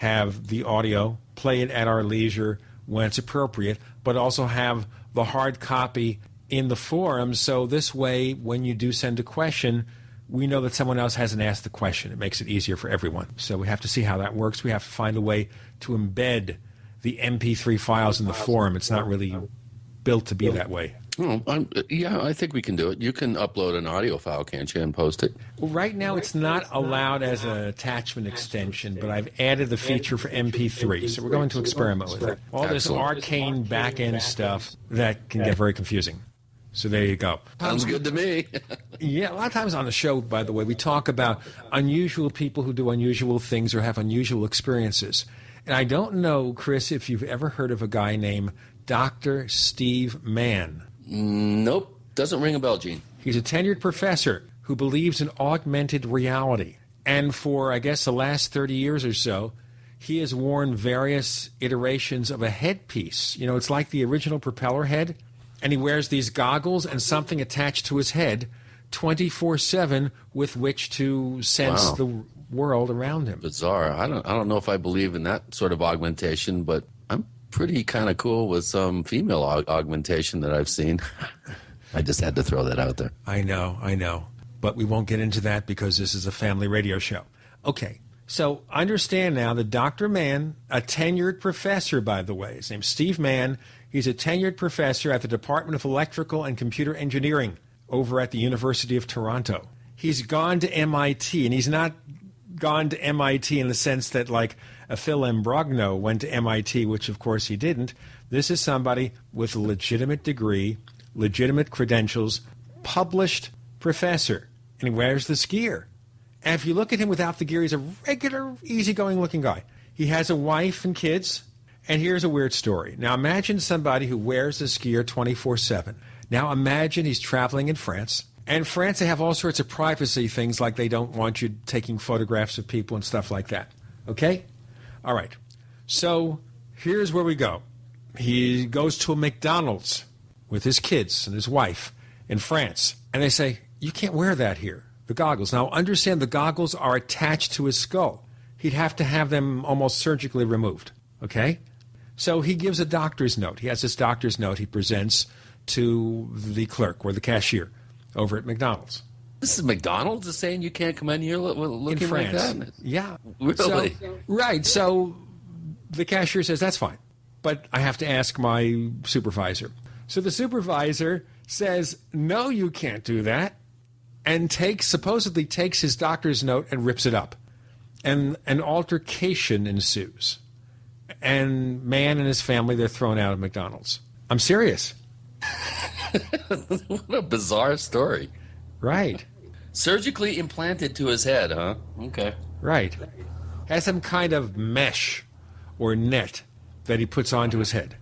have the audio, play it at our leisure when it's appropriate, but also have the hard copy in the forum. So this way, when you do send a question, we know that someone else hasn't asked the question. It makes it easier for everyone. So we have to see how that works. We have to find a way to embed the MP3 files in the forum. It's not really built to be that way. Oh, yeah, I think we can do it. You can upload an audio file, can't you, and post it? Well, right now it's not allowed as an attachment extension, but I've added the feature for MP3, so we're going to experiment with it. All this arcane back-end stuff that can get very confusing. So there you go. Sounds good to me. Yeah, a lot of times on the show, by the way, we talk about unusual people who do unusual things or have unusual experiences. And I don't know, Chris, if you've ever heard of a guy named Dr. Steve Mann. Nope. Doesn't ring a bell, Gene. He's a tenured professor who believes in augmented reality. And for, I guess, the last 30 years or so, he has worn various iterations of a headpiece. You know, it's like the original propeller head. And he wears these goggles and something attached to his head 24/7 with which to sense the world around him. Bizarre. I don't know if I believe in that sort of augmentation, but I'm pretty kind of cool with some female augmentation that I've seen. I just had to throw that out there. I know. But we won't get into that because this is a family radio show. Okay, so understand now that Dr. Mann, a tenured professor, by the way, his name's Steve Mann. He's a tenured professor at the Department of Electrical and Computer Engineering over at the University of Toronto. He's gone to MIT, and he's not gone to MIT in the sense that, like, a Phil Imbrogno went to MIT, which, of course, he didn't. This is somebody with a legitimate degree, legitimate credentials, published professor, and he wears this gear. And if you look at him without the gear, he's a regular, easygoing-looking guy. He has a wife and kids. And here's a weird story. Now, imagine somebody who wears this gear 24/7. Now, imagine he's traveling in France. And in France, they have all sorts of privacy things, like they don't want you taking photographs of people and stuff like that. Okay? All right. So here's where we go. He goes to a McDonald's with his kids and his wife in France. And they say, you can't wear that here, the goggles. Now, understand the goggles are attached to his skull. He'd have to have them almost surgically removed. Okay? So he gives a doctor's note. He has this doctor's note he presents to the clerk or the cashier over at McDonald's. This is McDonald's is saying you can't come in here looking in France. like that? Yeah. Really? Right. So the cashier says, that's fine, but I have to ask my supervisor. So the supervisor says, no, you can't do that, and supposedly takes his doctor's note and rips it up. And an altercation ensues. And Mann and his family, they're thrown out of McDonald's. I'm serious. What a bizarre story. Right. Surgically implanted to his head, huh? Okay. Right. Has some kind of mesh or net that he puts onto his head.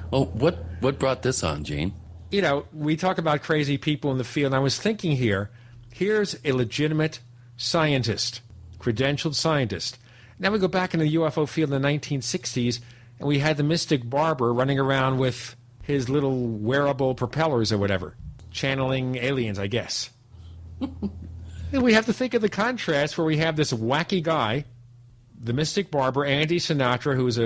Well, what brought this on, Gene? You know, we talk about crazy people in the field, and I was thinking here's a legitimate scientist, credentialed scientist. Now we go back in the UFO field in the 1960s, and we had the mystic barber running around with his little wearable propellers or whatever, channeling aliens, I guess. And we have to think of the contrast where we have this wacky guy, the mystic barber, Andy Sinatra, who was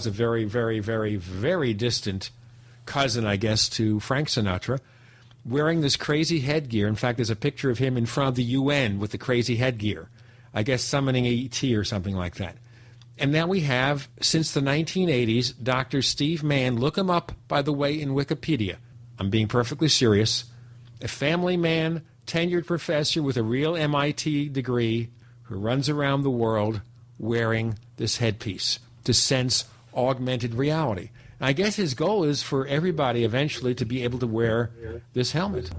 a very, very, very, very distant cousin, I guess, to Frank Sinatra, wearing this crazy headgear. In fact, there's a picture of him in front of the UN with the crazy headgear. I guess summoning E.T. or something like that. And now we have, since the 1980s, Dr. Steve Mann. Look him up, by the way, in Wikipedia. I'm being perfectly serious. A family man, tenured professor with a real MIT degree who runs around the world wearing this headpiece to sense augmented reality. And I guess his goal is for everybody eventually to be able to wear this helmet.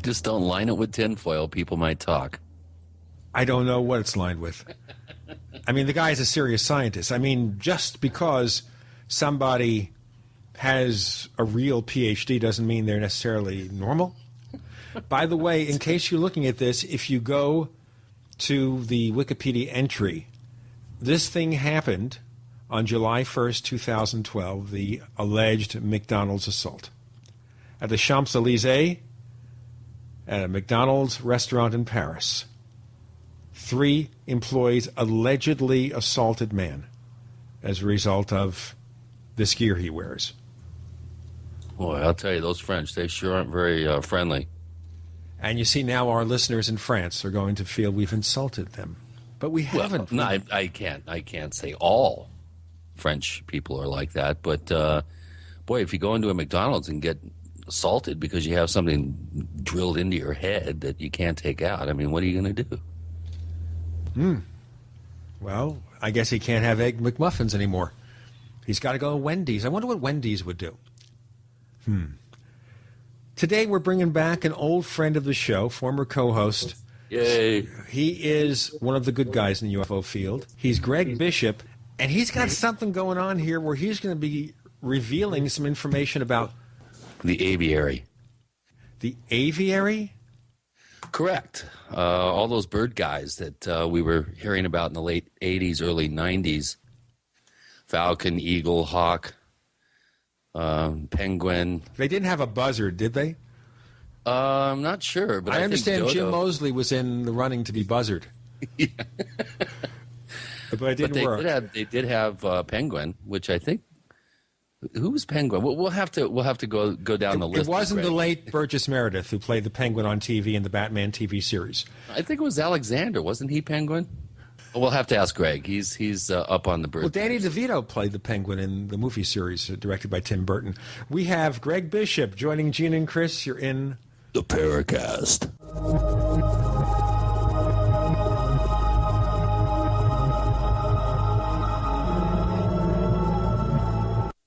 Just don't line it with tinfoil. People might talk. I don't know what it's lined with. I mean, the guy is a serious scientist. I mean, just because somebody has a real PhD doesn't mean they're necessarily normal. By the way, in case you're looking at this, if you go to the Wikipedia entry, this thing happened on July 1st, 2012, the alleged McDonald's assault. At the Champs-Élysées, at a McDonald's restaurant in Paris, 3 employees allegedly assaulted Mann. as a result of this gear he wears. Boy, I'll tell you, those French, they sure aren't very friendly. And you see, now our listeners in France are going to feel we've insulted them. But we haven't. No, I can't say all French people are like that. But, boy, if you go into a McDonald's and get assaulted because you have something drilled into your head that you can't take out, I mean, what are you going to do? Well, I guess he can't have Egg McMuffins anymore. He's got to go to Wendy's. I wonder what Wendy's would do. Today we're bringing back an old friend of the show, former co-host. Yay. He is one of the good guys in the UFO field. He's Greg Bishop, and he's got something going on here where he's going to be revealing some information about the aviary. The aviary? Correct. All those bird guys that we were hearing about in the late 80s, early 90s. Falcon, eagle, hawk, penguin. They didn't have a buzzard, did they? I'm not sure, but I understand think Jim Mosley was in the running to be buzzard. Yeah. But it didn't work. They did have penguin, which I think. Who was Penguin? We'll have to go down the list. It wasn't the late Burgess Meredith who played the Penguin on TV in the Batman TV series. I think it was Alexander. Wasn't he Penguin? We'll have to ask Greg. He's up on the bird. Well, Danny DeVito played the Penguin in the movie series directed by Tim Burton. We have Greg Bishop joining Gene and Chris. You're in the Paracast.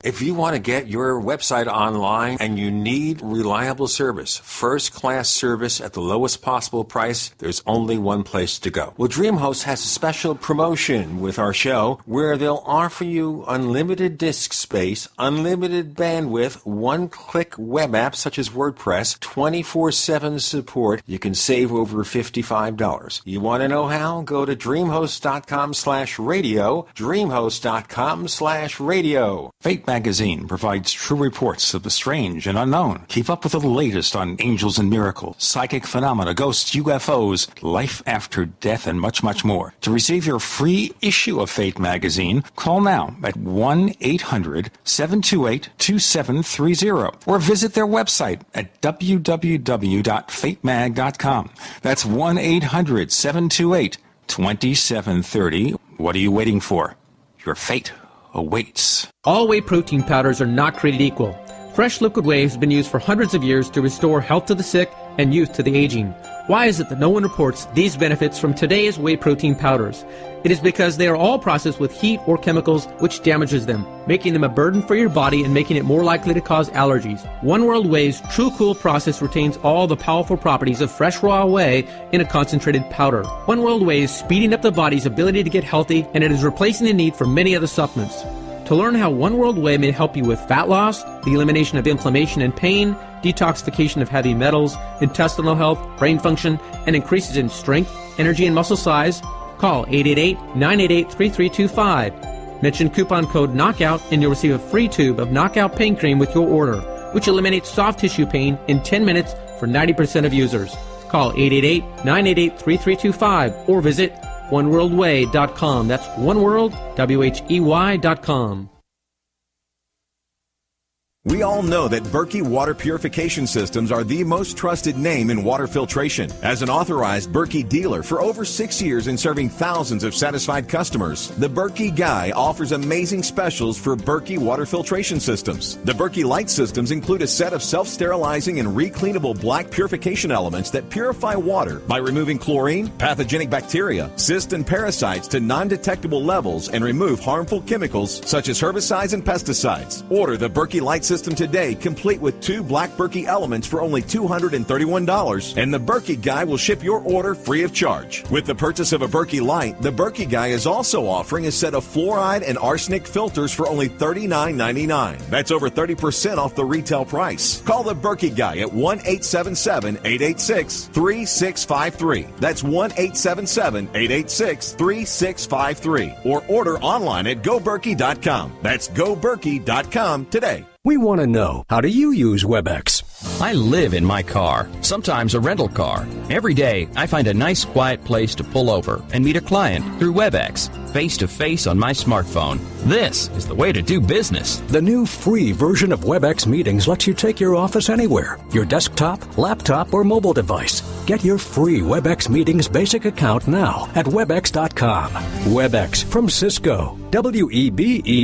If you want to get your website online and you need reliable service, first-class service at the lowest possible price, there's only one place to go. Well, DreamHost has a special promotion with our show where they'll offer you unlimited disk space, unlimited bandwidth, one-click web apps such as WordPress, 24/7 support. You can save over $55. You want to know how? Go to dreamhost.com/radio, dreamhost.com/radio. Fate Magazine provides true reports of the strange and unknown. Keep up with the latest on angels and miracles, psychic phenomena, ghosts, UFOs, life after death, and much, much more. To receive your free issue of Fate Magazine, call now at 1-800-728-2730 or visit their website at www.fatemag.com. That's 1-800-728-2730. What are you waiting for? Your fate awaits. All whey protein powders are not created equal. Fresh liquid whey has been used for hundreds of years to restore health to the sick and youth to the aging. Why is it that no one reports these benefits from today's whey protein powders? It is because they are all processed with heat or chemicals which damages them, making them a burden for your body and making it more likely to cause allergies. One World Whey's True Cool process retains all the powerful properties of fresh raw whey in a concentrated powder. One World Whey is speeding up the body's ability to get healthy, and it is replacing the need for many other supplements. To learn how One World Whey may help you with fat loss, the elimination of inflammation and pain, detoxification of heavy metals, intestinal health, brain function, and increases in strength, energy, and muscle size, call 888-988-3325. Mention coupon code KNOCKOUT and you'll receive a free tube of Knockout Pain Cream with your order, which eliminates soft tissue pain in 10 minutes for 90% of users. Call 888-988-3325 or visit oneworldwhey.com. That's oneworld.com. We all know that Berkey Water Purification Systems are the most trusted name in water filtration. As an authorized Berkey dealer for over 6 years and serving thousands of satisfied customers, the Berkey Guy offers amazing specials for Berkey Water Filtration Systems. The Berkey Light Systems include a set of self-sterilizing and recleanable black purification elements that purify water by removing chlorine, pathogenic bacteria, cysts, and parasites to non-detectable levels and remove harmful chemicals such as herbicides and pesticides. Order the Berkey Light System today, complete with 2 black Berkey elements for only $231, and the Berkey Guy will ship your order free of charge. With the purchase of a Berkey Light, the Berkey Guy is also offering a set of fluoride and arsenic filters for only $39.99. That's over 30% off the retail price. Call the Berkey Guy at 1-877-886-3653. That's 1-877-886-3653. Or order online at goberkey.com. That's goberkey.com today. We want to know, how do you use WebEx? I live in my car, sometimes a rental car. Every day, I find a nice quiet place to pull over and meet a client through WebEx, face-to-face on my smartphone. This is the way to do business. The new free version of WebEx Meetings lets you take your office anywhere, your desktop, laptop, or mobile device. Get your free WebEx Meetings basic account now at webex.com. WebEx from Cisco. WEBEX.com.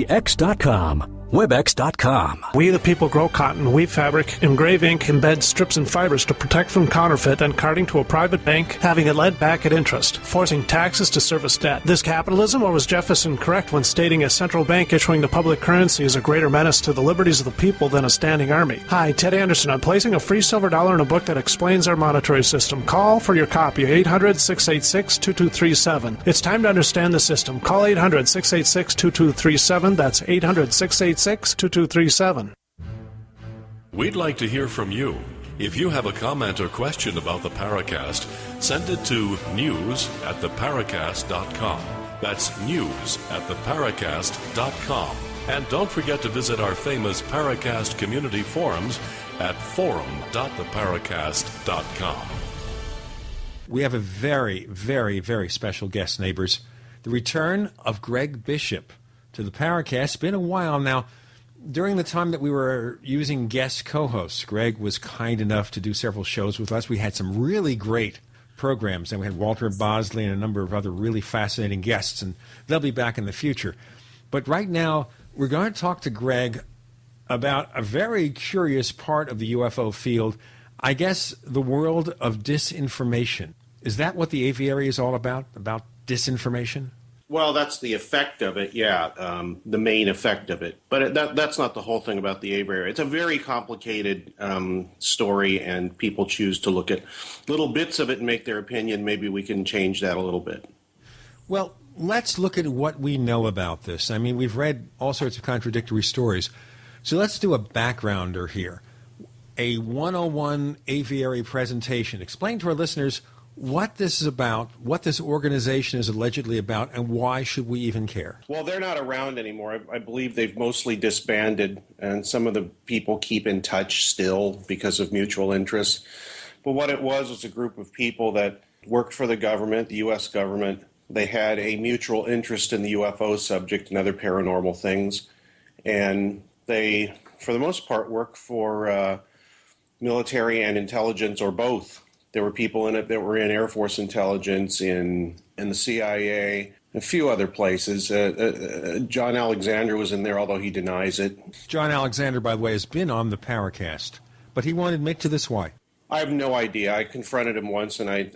Webex.com. We the people grow cotton, weave fabric, engrave ink, embed strips and fibers to protect from counterfeit and carting to a private bank, having it led back at interest, forcing taxes to service debt. This capitalism, or was Jefferson correct when stating a central bank issuing the public currency is a greater menace to the liberties of the people than a standing army? Hi, Ted Anderson. I'm placing a free silver dollar in a book that explains our monetary system. Call for your copy, 800-686-2237. It's time to understand the system. Call 800-686-2237. That's 800-686-2237. We'd like to hear from you. If you have a comment or question about the Paracast, send it to news@theparacast.com. That's news@theparacast.com. And don't forget to visit our famous Paracast community forums at forum.theparacast.com. We have a very, very, very special guest, neighbors. The return of Greg Bishop to the Paracast. It's been a while now. During the time that we were using guest co-hosts, Greg was kind enough to do several shows with us. We had some really great programs, and we had Walter Bosley and a number of other really fascinating guests, and they'll be back in the future. But right now, we're going to talk to Greg about a very curious part of the UFO field, I guess the world of disinformation. Is that what the Aviary is all about disinformation? Well, that's the effect of it, yeah, the main effect of it. But that's not the whole thing about the Aviary. It's a very complicated story, and people choose to look at little bits of it and make their opinion. Maybe we can change that a little bit. Well, let's look at what we know about this. I mean, we've read all sorts of contradictory stories. So let's do a backgrounder here. A 101 Aviary presentation. Explain to our listeners what this is about, what this organization is allegedly about, and why should we even care? Well, they're not around anymore. I believe they've mostly disbanded, and some of the people keep in touch still because of mutual interests. But what it was a group of people that worked for the government, the U.S. government. They had a mutual interest in the UFO subject and other paranormal things. And they, for the most part, worked for military and intelligence, or both. There were people in it that were in Air Force intelligence, in the CIA, a few other places. John Alexander was in there, although he denies it. John Alexander, by the way, has been on the Paracast, but he won't admit to this. Why? I have no idea. I confronted him once, and I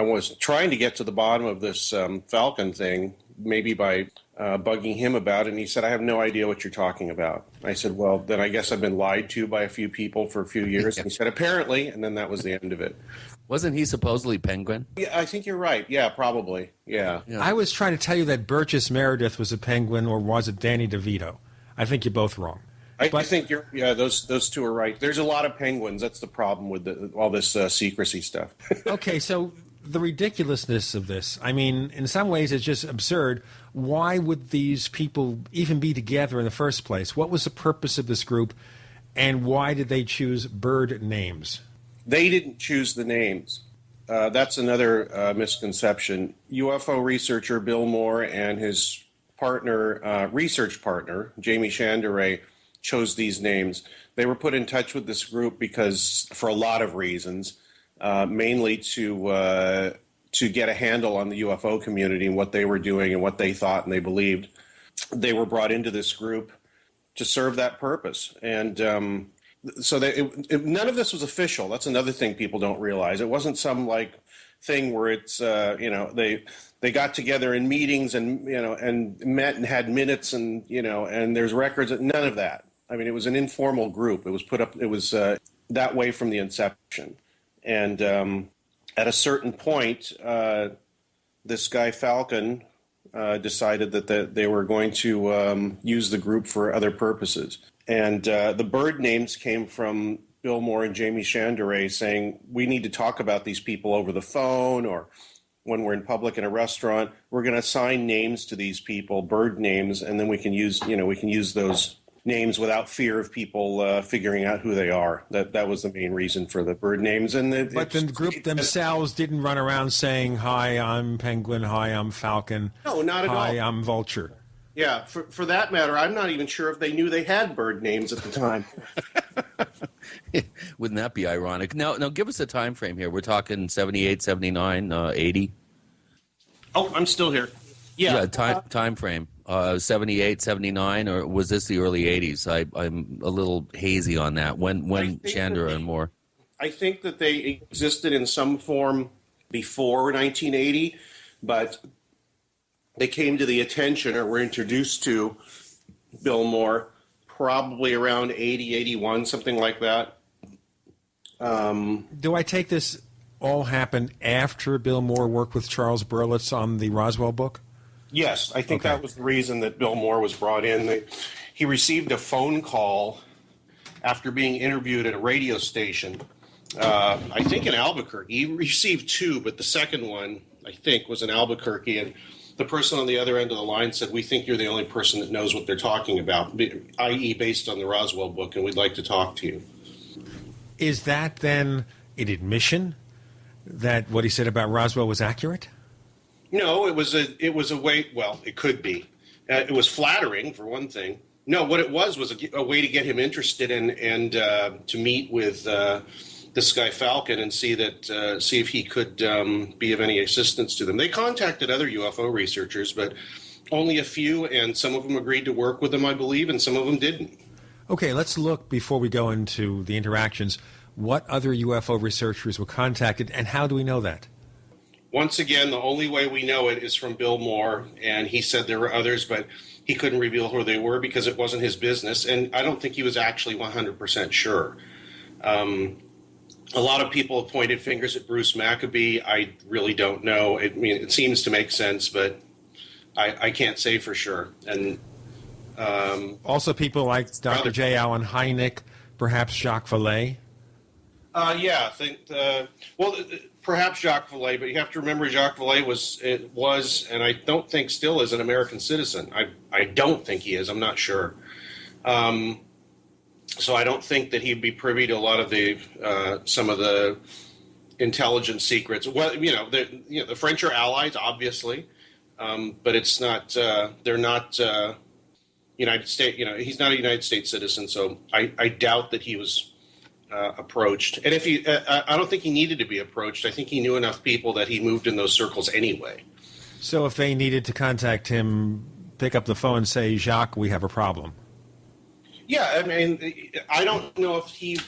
was trying to get to the bottom of this Falcon thing, maybe by bugging him about it, and he said, I have no idea what you're talking about. I said, well, then I guess I've been lied to by a few people for a few years. And he said, apparently, and then that was the end of it. Wasn't he supposedly Penguin? Yeah, I think you're right. Yeah, probably. Yeah. I was trying to tell you that Burgess Meredith was a Penguin, or was it Danny DeVito? I think you're both wrong. I think you're. Yeah, those two are right. There's a lot of penguins. That's the problem with all this secrecy stuff. Okay, so the ridiculousness of this. I mean, in some ways, it's just absurd. Why would these people even be together in the first place? What was the purpose of this group, and why did they choose bird names? They didn't choose the names. That's another misconception. UFO researcher Bill Moore and his partner, research partner, Jamie Chandere, chose these names. They were put in touch with this group because, for a lot of reasons, mainly to get a handle on the UFO community and what they were doing and what they thought and they believed. They were brought into this group to serve that purpose. And so none of this was official. That's another thing people don't realize. It wasn't some thing where it's they got together in meetings and and met and had minutes and and there's records. None of that. I mean, it was an informal group. It was put up. It was that way from the inception. And at a certain point, this guy Falcon decided that they were going to use the group for other purposes. And the bird names came from Bill Moore and Jamie Chandere saying, we need to talk about these people over the phone, or when we're in public in a restaurant, we're going to assign names to these people, bird names, and then we can use those names without fear of people figuring out who they are. That was the main reason for the bird names. But the group themselves didn't run around saying, "Hi, I'm penguin. Hi, I'm falcon. No, not at all. Hi, I'm vulture." Yeah, for that matter, I'm not even sure if they knew they had bird names at the time. Wouldn't that be ironic? Now, give us a time frame here. We're talking 78, 79, 80? Oh, I'm still here. Yeah, time frame. 78, 79, or was this the early 80s? I'm a little hazy on that. When Chandra and Moore? I think that they existed in some form before 1980, but they came to the attention or were introduced to Bill Moore probably around 80, 81, something like that. Do I take this all happened after Bill Moore worked with Charles Berlitz on the Roswell book? Yes, I think that was the reason that Bill Moore was brought in. He received a phone call after being interviewed at a radio station, I think in Albuquerque. He received two, but the second one, I think, was in Albuquerque. And the person on the other end of the line said, "We think you're the only person that knows what they're talking about, i.e. based on the Roswell book, and we'd like to talk to you." Is that then an admission that what he said about Roswell was accurate? No, it was a way. Well, it could be. It was flattering, for one thing. No, what it was a way to get him interested in and to meet with this guy Falcon and see if he could be of any assistance to them. They contacted other UFO researchers, but only a few, and some of them agreed to work with them, I believe, and some of them didn't. Okay, let's look, before we go into the interactions, what other UFO researchers were contacted, and how do we know that? Once again, the only way we know it is from Bill Moore, and he said there were others, but he couldn't reveal who they were because it wasn't his business, and I don't think he was actually 100% sure. A lot of people have pointed fingers at Bruce Maccabee. I really don't know. It seems to make sense, but I can't say for sure. And also people like Dr. J. Allen Hynek, perhaps Jacques Vallée. Perhaps Jacques Vallée, but you have to remember Jacques Vallée was, and I don't think still is, an American citizen. I don't think he is. I'm not sure. So I don't think that he'd be privy to a lot of the some of the intelligence secrets. Well, the French are allies, obviously, but it's not. They're not United States. He's not a United States citizen, so I doubt that he was approached. And if I don't think he needed to be approached. I think he knew enough people that he moved in those circles anyway. So if they needed to contact him, pick up the phone and say, "Jacques, we have a problem." Yeah, I mean, I don't know if he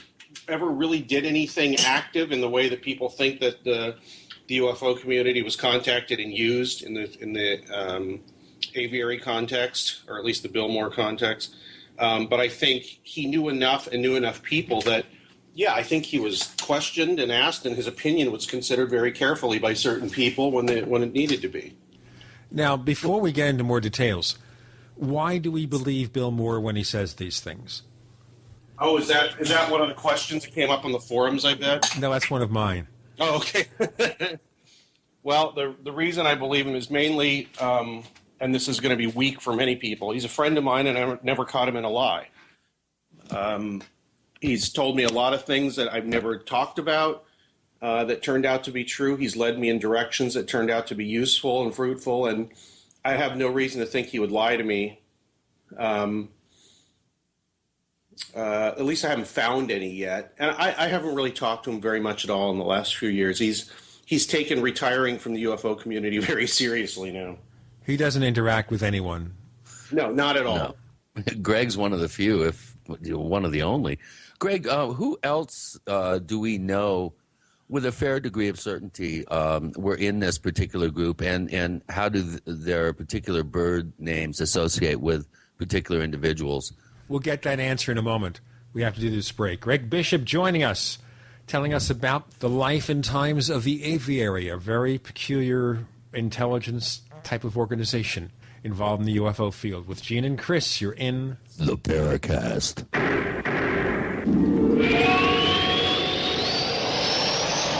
ever really did anything active in the way that people think that the UFO community was contacted and used in the Aviary context, or at least the Bill Moore context. But I think he knew enough and knew enough people that, yeah, I think he was questioned and asked, and his opinion was considered very carefully by certain people when it needed to be. Now, before we get into more details, why do we believe Bill Moore when he says these things? Oh, is that one of the questions that came up on the forums, I bet? No, that's one of mine. Oh, okay. Well, the reason I believe him is mainly, and this is going to be weak for many people, he's a friend of mine and I never caught him in a lie. He's told me a lot of things that I've never talked about that turned out to be true. He's led me in directions that turned out to be useful and fruitful, and I have no reason to think he would lie to me. At least I haven't found any yet. And I haven't really talked to him very much at all in the last few years. He's taken retiring from the UFO community very seriously now. He doesn't interact with anyone. No, not at all. No. Greg's one of the few, if one of the only. Greg, who else do we know with a fair degree of certainty were in this particular group, and how do their particular bird names associate with particular individuals? We'll get that answer in a moment. We have to do this break. Greg Bishop joining us, telling us about the life and times of the Aviary, a very peculiar intelligence type of organization involved in the UFO field. With Gene and Chris, you're in the Paracast.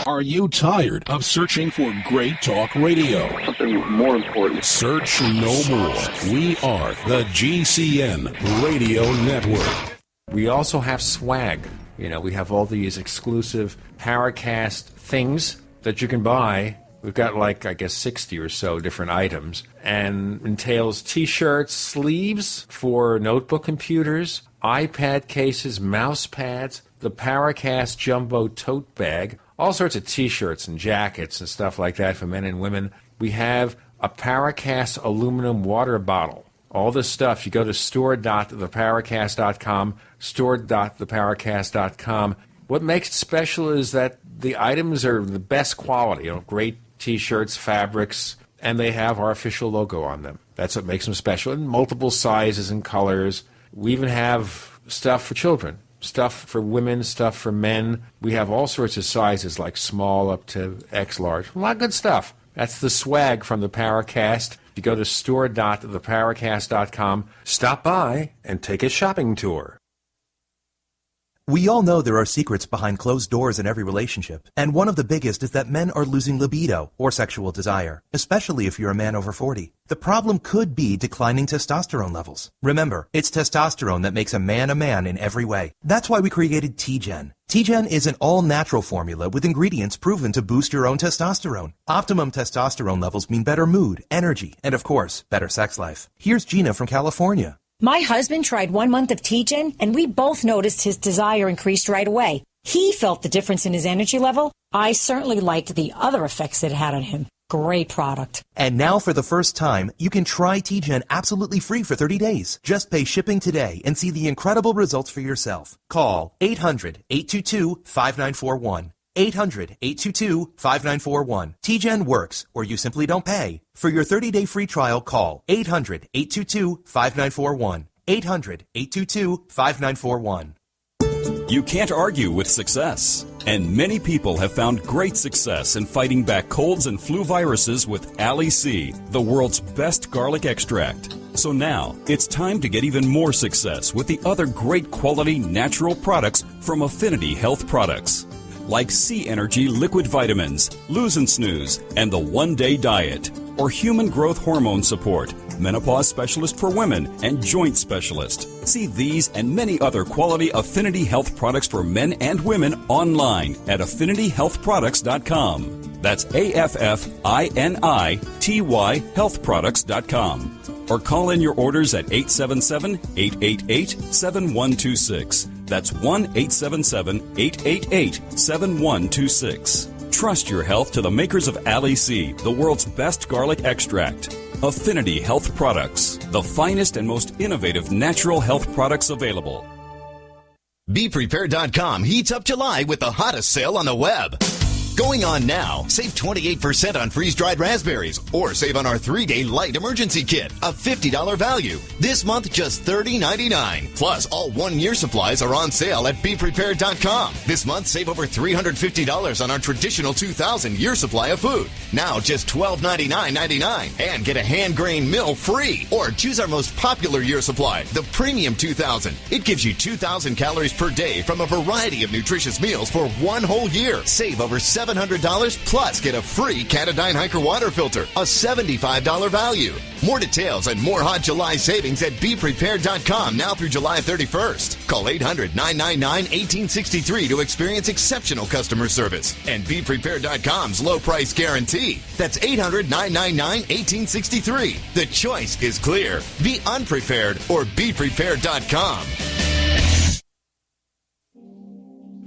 Are you tired of searching for great talk radio? Something more important. Search no more. We are the GCN Radio Network. We also have swag. You know, we have all these exclusive Paracast things that you can buy. We've got like, I guess, 60 or so different items, and entails T-shirts, sleeves for notebook computers, iPad cases, mouse pads, the Paracast Jumbo Tote Bag, all sorts of T-shirts and jackets and stuff like that for men and women. We have a Paracast aluminum water bottle. All this stuff, you go to store.theparacast.com, store.theparacast.com. What makes it special is that the items are the best quality, great T-shirts, fabrics, and they have our official logo on them. That's what makes them special, in multiple sizes and colors. We even have stuff for children, stuff for women, stuff for men. We have all sorts of sizes, like small up to X large. A lot of good stuff. That's the swag from the Paracast. You go to store.theparacast.com, stop by, and take a shopping tour. We all know there are secrets behind closed doors in every relationship, and one of the biggest is that men are losing libido or sexual desire, especially if you're a man over 40. The problem could be declining testosterone levels. Remember, it's testosterone that makes a man in every way. That's why we created T-Gen. T-Gen is an all-natural formula with ingredients proven to boost your own testosterone. Optimum testosterone levels mean better mood, energy, and of course, better sex life. Here's Gina from California. My husband tried 1 month of T-Gen, and we both noticed his desire increased right away. He felt the difference in his energy level. I certainly liked the other effects it had on him. Great product. And now for the first time, you can try T-Gen absolutely free for 30 days. Just pay shipping today and see the incredible results for yourself. Call 800-822-5941. 800-822-5941. T-Gen works, or you simply don't pay. For your 30-day free trial, call 800-822-5941. 800-822-5941. You can't argue with success. And many people have found great success in fighting back colds and flu viruses with Ali C, the world's best garlic extract. So now, it's time to get even more success with the other great quality natural products from Affinity Health Products, like Sea Energy Liquid Vitamins, Lose and Snooze, and the One Day Diet, or Human Growth Hormone Support, Menopause Specialist for Women, and Joint Specialist. See these and many other quality Affinity Health products for men and women online at affinityhealthproducts.com. That's AFFINITY healthproducts.com. Or call in your orders at 877-888-7126. That's 1-877-888-7126. Trust your health to the makers of Ali C, the world's best garlic extract. Affinity Health Products, the finest and most innovative natural health products available. BePrepared.com heats up July with the hottest sale on the web. Going on now. Save 28% on freeze-dried raspberries, or save on our 3-day light emergency kit, a $50 value. This month, just $30.99. Plus, all 1-year supplies are on sale at BePrepared.com. This month, save over $350 on our traditional 2,000-year supply of food. Now, just $12.99.99. And get a hand-grained mill free. Or choose our most popular year supply, the Premium 2000. It gives you 2,000 calories per day from a variety of nutritious meals for 1 whole year. Save over $700 plus get a free Catadine Hiker water filter, a $75 value. More details and more hot July savings at BePrepared.com now through July 31st. Call 800-999-1863 to experience exceptional customer service and BePrepared.com's low price guarantee. That's 800-999-1863. The choice is clear. Be unprepared or BePrepared.com.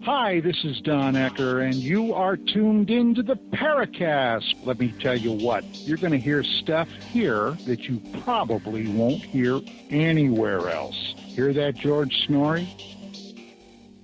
Hi, this is Don Ecker, and you are tuned into the Paracast. Let me tell you what, you're going to hear stuff here that you probably won't hear anywhere else. Hear that, George Snorri?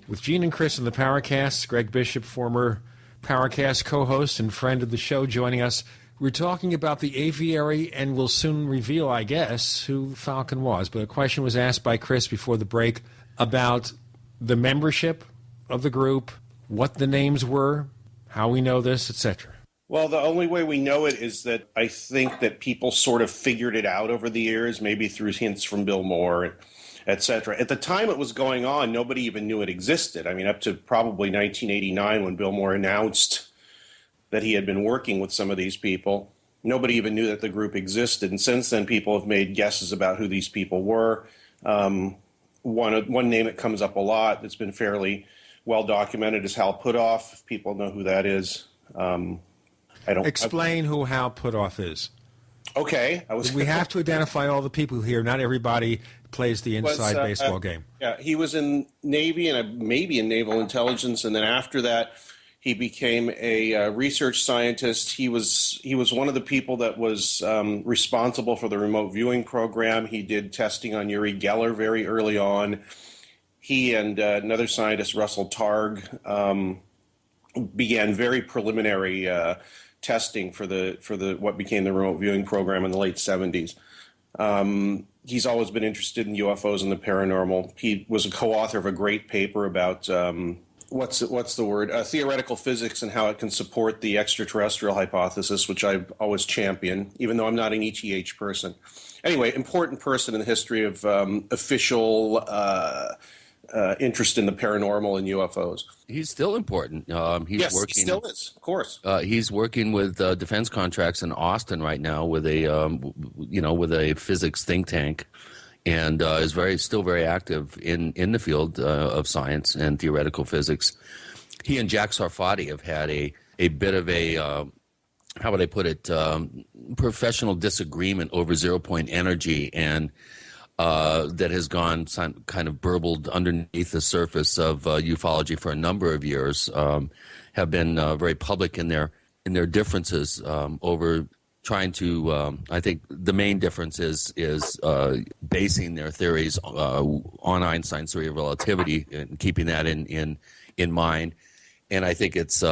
With Gene and Chris in the Paracast, Greg Bishop, former Paracast co-host and friend of the show, joining us. We're talking about the Aviary, and we'll soon reveal, I guess, who Falcon was. But a question was asked by Chris before the break about the membership of the group, what the names were, how we know this, etc. Well, the only way we know it is that I think that people sort of figured it out over the years, maybe through hints from Bill Moore, etc. At the time it was going on, nobody even knew it existed. I mean, up to probably 1989 when Bill Moore announced that he had been working with some of these people. Nobody even knew that the group existed. And since then, people have made guesses about who these people were. One name that comes up a lot that's been fairly well documented is Hal Puthoff. If people know who that is. Explain who Hal Puthoff is. Okay. We have to identify all the people here. Not everybody plays the inside baseball game. Yeah, he was in Navy and maybe in Naval Intelligence, and then after that, he became a research scientist. He was one of the people that was responsible for the remote viewing program. He did testing on Uri Geller very early on. He and another scientist, Russell Targ, began very preliminary testing for the what became the remote viewing program in the late 70s. He's always been interested in UFOs and the paranormal. He was a co-author of a great paper about what's the word? Theoretical physics and how it can support the extraterrestrial hypothesis, which I've always championed, even though I'm not an ETH person. Anyway, important person in the history of official interest in the paranormal and UFOs. He's still important. Yes, he still is, of course. He's working with defense contracts in Austin right now with a physics think tank, and is still very active in the field of science and theoretical physics. He and Jack Sarfati have had a bit of a how would I put it, professional disagreement over zero-point energy, and that has gone kind of burbled underneath the surface of ufology for a number of years, have been very public in their differences over trying to. I think the main difference is basing their theories on Einstein's theory of relativity and keeping that in mind. And I think it's.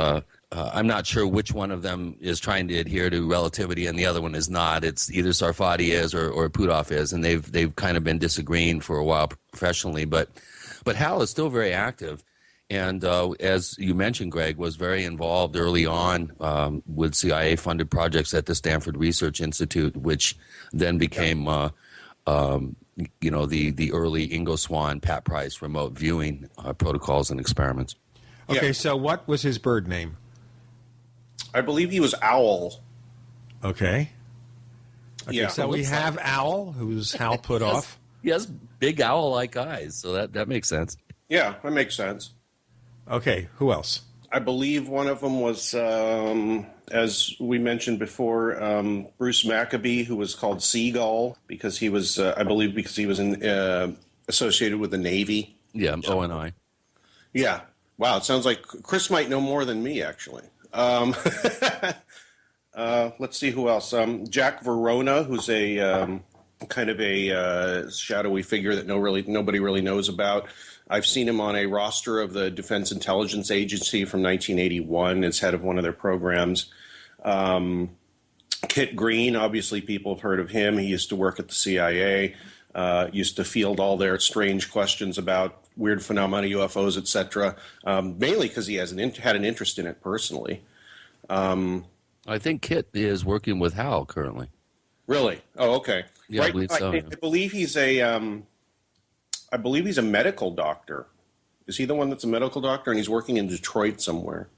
I'm not sure which one of them is trying to adhere to relativity and the other one is not. It's either Sarfati is or Puthoff is, and they've kind of been disagreeing for a while professionally. But Hal is still very active, and as you mentioned, Greg, was very involved early on with CIA-funded projects at the Stanford Research Institute, which then became the early Ingo Swann, Pat Price remote viewing protocols and experiments. Okay, so what was his bird name? I believe he was Owl. Okay. Yeah. So we have Owl, who's Hal Puthoff. He has big owl-like eyes, so that makes sense. Yeah, that makes sense. Okay, who else? I believe one of them was, as we mentioned before, Bruce Maccabee, who was called Seagull because he was, associated with the Navy. Yeah, ONI. Yeah. Wow, it sounds like Chris might know more than me, actually. Let's see who else. Jack Verona, who's a kind of a shadowy figure that nobody really knows about. I've seen him on a roster of the Defense Intelligence Agency from 1981 as head of one of their programs. Kit Green, obviously people have heard of him. He used to work at the CIA, used to field all their strange questions about weird phenomena, UFOs, etc. Mainly because he had an interest in it personally. I think Kit is working with Hal currently. Really? Oh, okay. Yeah, right. I believe so. I believe he's a medical doctor. Is he the one that's a medical doctor? And he's working in Detroit somewhere.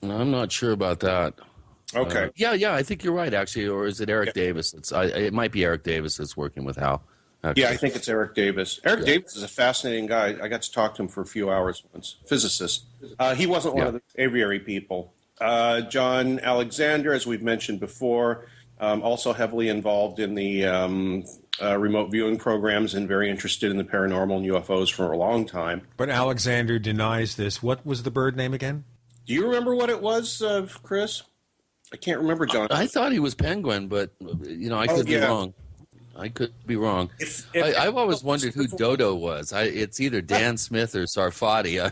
I'm not sure about that. Okay. Yeah, I think you're right, actually. Or is it Eric Davis? It might be Eric Davis that's working with Hal. Actually. Yeah, I think it's Eric Davis. Eric Davis is a fascinating guy. I got to talk to him for a few hours once. Physicist. He wasn't one of the aviary people. John Alexander, as we've mentioned before, also heavily involved in the remote viewing programs and very interested in the paranormal and UFOs for a long time. But Alexander denies this. What was the bird name again? Do you remember what it was, Chris? I can't remember, John. I thought he was Penguin, but I could be wrong. I could be wrong. I've always wondered who Dodo was. It's either Dan Smith or Sarfati.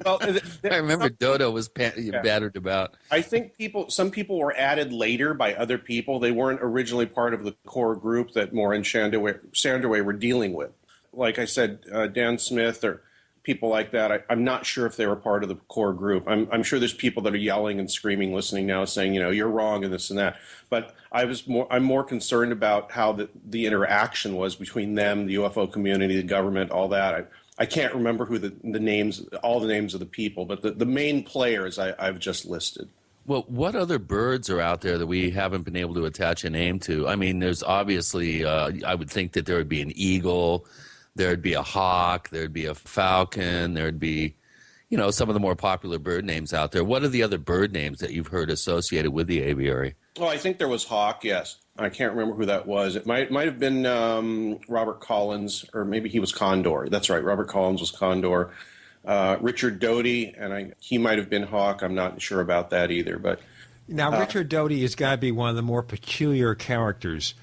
Well, I remember Dodo was battered about. I think some people were added later by other people. They weren't originally part of the core group that Moore and Sandaway were dealing with. Like I said, Dan Smith or people like that. I'm not sure if they were part of the core group. I'm sure there's people that are yelling and screaming, listening now, saying, you're wrong and this and that. But I'm more concerned about how the interaction was between them, the UFO community, the government, all that. I can't remember who the names, all the names of the people, but the main players I've just listed. Well, what other birds are out there that we haven't been able to attach a name to? I mean, there's obviously, I would think that there would be an eagle, there'd be a hawk, there'd be a falcon, there'd be, some of the more popular bird names out there. What are the other bird names that you've heard associated with the aviary? Well, I think there was hawk, yes. I can't remember who that was. It might have been Robert Collins, or maybe he was condor. That's right, Robert Collins was condor. Richard Doty, and he might have been hawk. I'm not sure about that either. But now, Richard Doty has got to be one of the more peculiar characters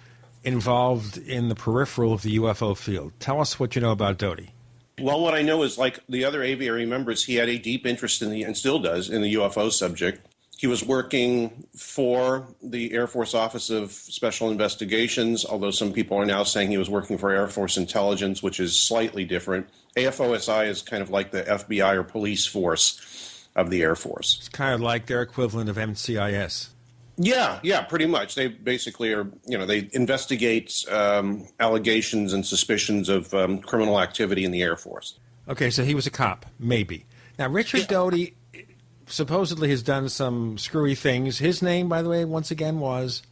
involved in the peripheral of the UFO field. Tell us what you know about Doty. Well, what I know is, like the other aviary members, he had a deep interest in and still does, in the UFO subject. He was working for the Air Force Office of Special Investigations, although some people are now saying he was working for Air Force Intelligence, which is slightly different. AFOSI is kind of like the FBI or police force of the Air Force. It's kind of like their equivalent of NCIS. Yeah, pretty much. They basically are, they investigate allegations and suspicions of criminal activity in the Air Force. Okay, so he was a cop, maybe. Now, Richard Doty supposedly has done some screwy things. His name, by the way, once again was?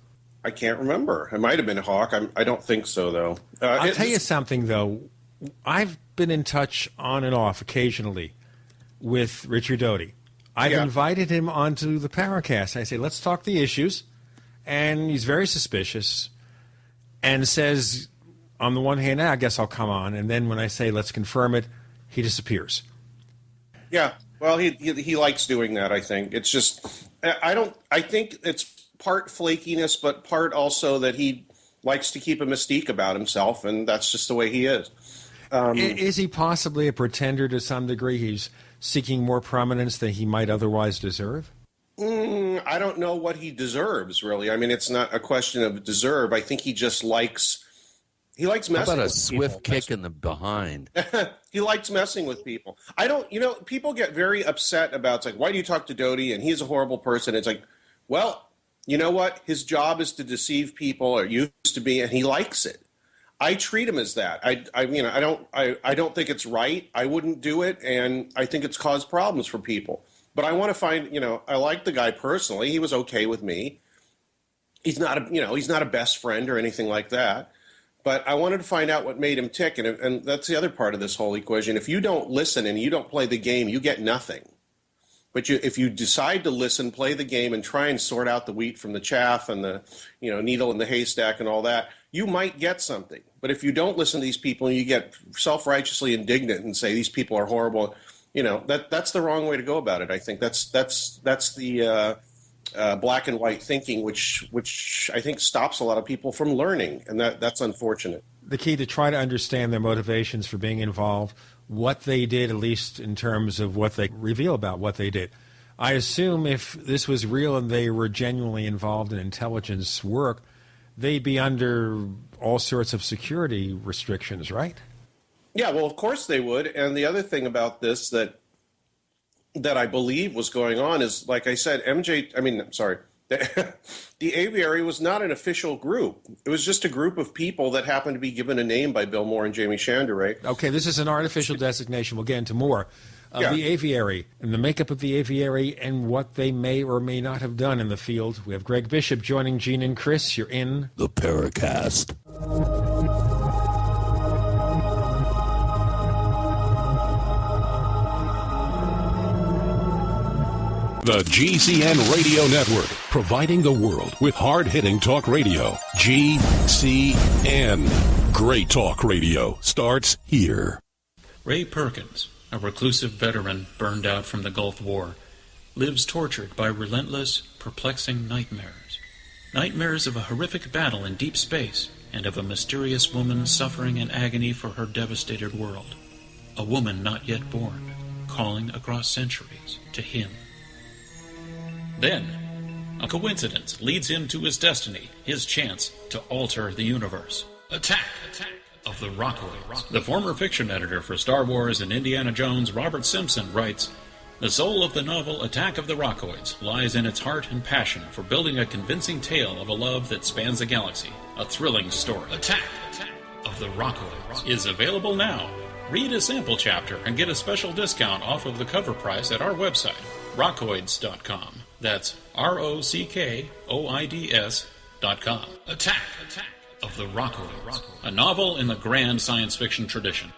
I can't remember. It might have been Hawk. I don't think so, though. I'll tell you something, though. I've been in touch on and off occasionally with Richard Doty. I've invited him onto the Paracast. I say, let's talk the issues. And he's very suspicious and says, on the one hand, I guess I'll come on. And then when I say, let's confirm it, he disappears. Yeah. Well, he likes doing that, I think. It's just, I think it's part flakiness, but part also that he likes to keep a mystique about himself, and that's just the way he is. Is he possibly a pretender to some degree? He's seeking more prominence than he might otherwise deserve? I don't know what he deserves, really. I mean, it's not a question of deserve. I think he just likes messing with people. How about a swift kick in the behind? He likes messing with people. People get very upset about, it's like, why do you talk to Doty? And he's a horrible person. It's like, well, you know what? His job is to deceive people, or used to be, and he likes it. I treat him as that. I don't think it's right. I wouldn't do it, and I think it's caused problems for people. But I want to find, I like the guy personally. He was okay with me. He's not a best friend or anything like that. But I wanted to find out what made him tick, and that's the other part of this whole equation. If you don't listen and you don't play the game, you get nothing. But if you decide to listen, play the game, and try and sort out the wheat from the chaff and the needle in the haystack and all that, you might get something. But if you don't listen to these people and you get self-righteously indignant and say these people are horrible, that's the wrong way to go about it. I think that's the black and white thinking, which I think stops a lot of people from learning, and that's unfortunate. The key to try to understand their motivations for being involved, what they did, at least in terms of what they reveal about what they did. I assume if this was real and they were genuinely involved in intelligence work, they'd be under all sorts of security restrictions, right? Yeah, well, of course they would. And the other thing about this that I believe was going on is, like I said, the Aviary was not an official group. It was just a group of people that happened to be given a name by Bill Moore and Jamie Shanderay. Okay, this is an artificial designation. We'll get into more of the Aviary and the makeup of the Aviary and what they may or may not have done in the field. We have Greg Bishop joining Gene and Chris. You're in the Paracast. The GCN Radio Network, providing the world with hard-hitting talk radio. GCN. Great talk radio starts here. Ray Perkins, a reclusive veteran burned out from the Gulf War, lives tortured by relentless, perplexing nightmares. Nightmares of a horrific battle in deep space and of a mysterious woman suffering in agony for her devastated world. A woman not yet born, calling across centuries to him. Then, a coincidence leads him to his destiny, his chance to alter the universe. Attack of the Rockoids. The former fiction editor for Star Wars and Indiana Jones, Robert Simpson, writes, "The soul of the novel Attack of the Rockoids lies in its heart and passion for building a convincing tale of a love that spans the galaxy. A thrilling story. Attack of the Rockoids is available now Read a sample chapter and get a special discount off of the cover price at our website, rockoids.com. That's ROCKOIDS.com. Attack of the Rockoids, a novel in the grand science fiction tradition.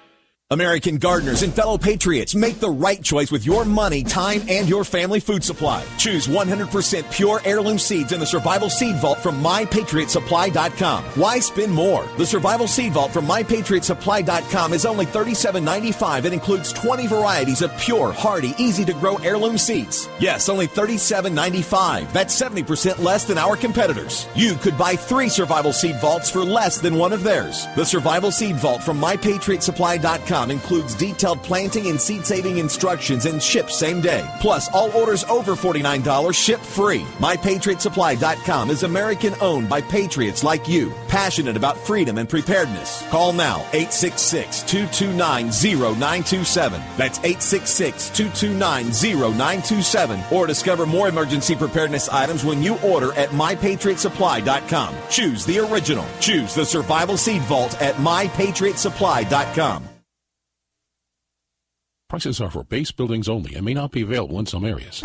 American gardeners and fellow patriots, make the right choice with your money, time, and your family food supply. Choose 100% pure heirloom seeds in the Survival Seed Vault from MyPatriotSupply.com. Why spend more? The Survival Seed Vault from MyPatriotSupply.com is only $37.95 and includes 20 varieties of pure, hardy, easy-to-grow heirloom seeds. Yes, only $37.95. That's 70% less than our competitors. You could buy 3 Survival Seed Vaults for less than one of theirs. The Survival Seed Vault from MyPatriotSupply.com includes detailed planting and seed-saving instructions and ships same day. Plus, all orders over $49 ship free. MyPatriotSupply.com is American-owned by patriots like you, passionate about freedom and preparedness. Call now, 866-229-0927. That's 866-229-0927. Or discover more emergency preparedness items when you order at MyPatriotSupply.com. Choose the original. Choose the Survival Seed Vault at MyPatriotSupply.com. Prices are for base buildings only and may not be available in some areas.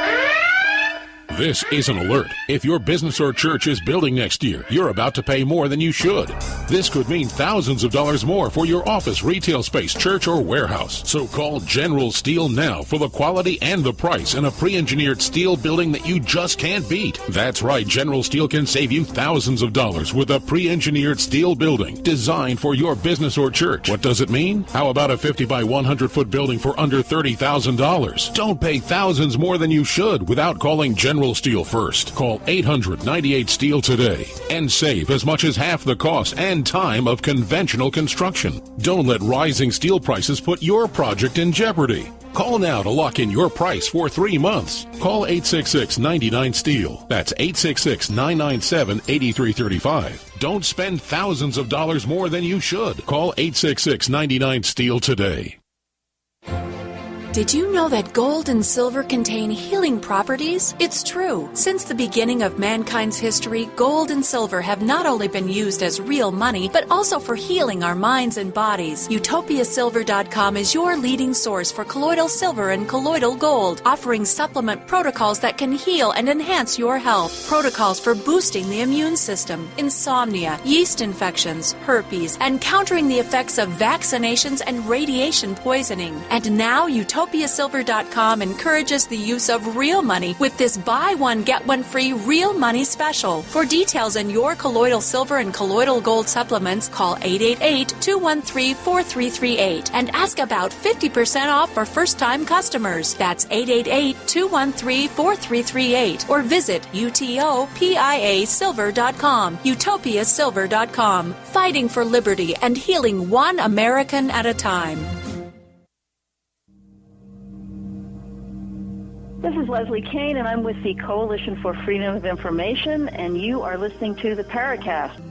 This is an alert. If your business or church is building next year, you're about to pay more than you should. This could mean thousands of dollars more for your office, retail space, church, or warehouse. So call General Steel now for the quality and the price in a pre-engineered steel building that you just can't beat. That's right, General Steel can save you thousands of dollars with a pre-engineered steel building designed for your business or church. What does it mean? How about a 50 by 100 foot building for under $30,000? Don't pay thousands more than you should without calling General Steel first. Call 800-98-STEEL today and save as much as half the cost and time of conventional construction. Don't let rising steel prices put your project in jeopardy. Call now to lock in your price for 3 months. Call 866-99-STEEL. That's 866-997-8335. Don't spend thousands of dollars more than you should. Call 866-99-STEEL today. Did you know that gold and silver contain healing properties? It's true. Since the beginning of mankind's history, gold and silver have not only been used as real money, but also for healing our minds and bodies. UtopiaSilver.com is your leading source for colloidal silver and colloidal gold, offering supplement protocols that can heal and enhance your health. Protocols for boosting the immune system, insomnia, yeast infections, herpes, and countering the effects of vaccinations and radiation poisoning. And now UtopiaSilver.com encourages the use of real money with this buy one, get one free real money special. For details on your colloidal silver and colloidal gold supplements, call 888-213-4338 and ask about 50% off for first-time customers. That's 888-213-4338 or visit UTOPIASilver.com. UtopiaSilver.com, fighting for liberty and healing one American at a time. This is Leslie Kane, and I'm with the Coalition for Freedom of Information, and you are listening to the Paracast.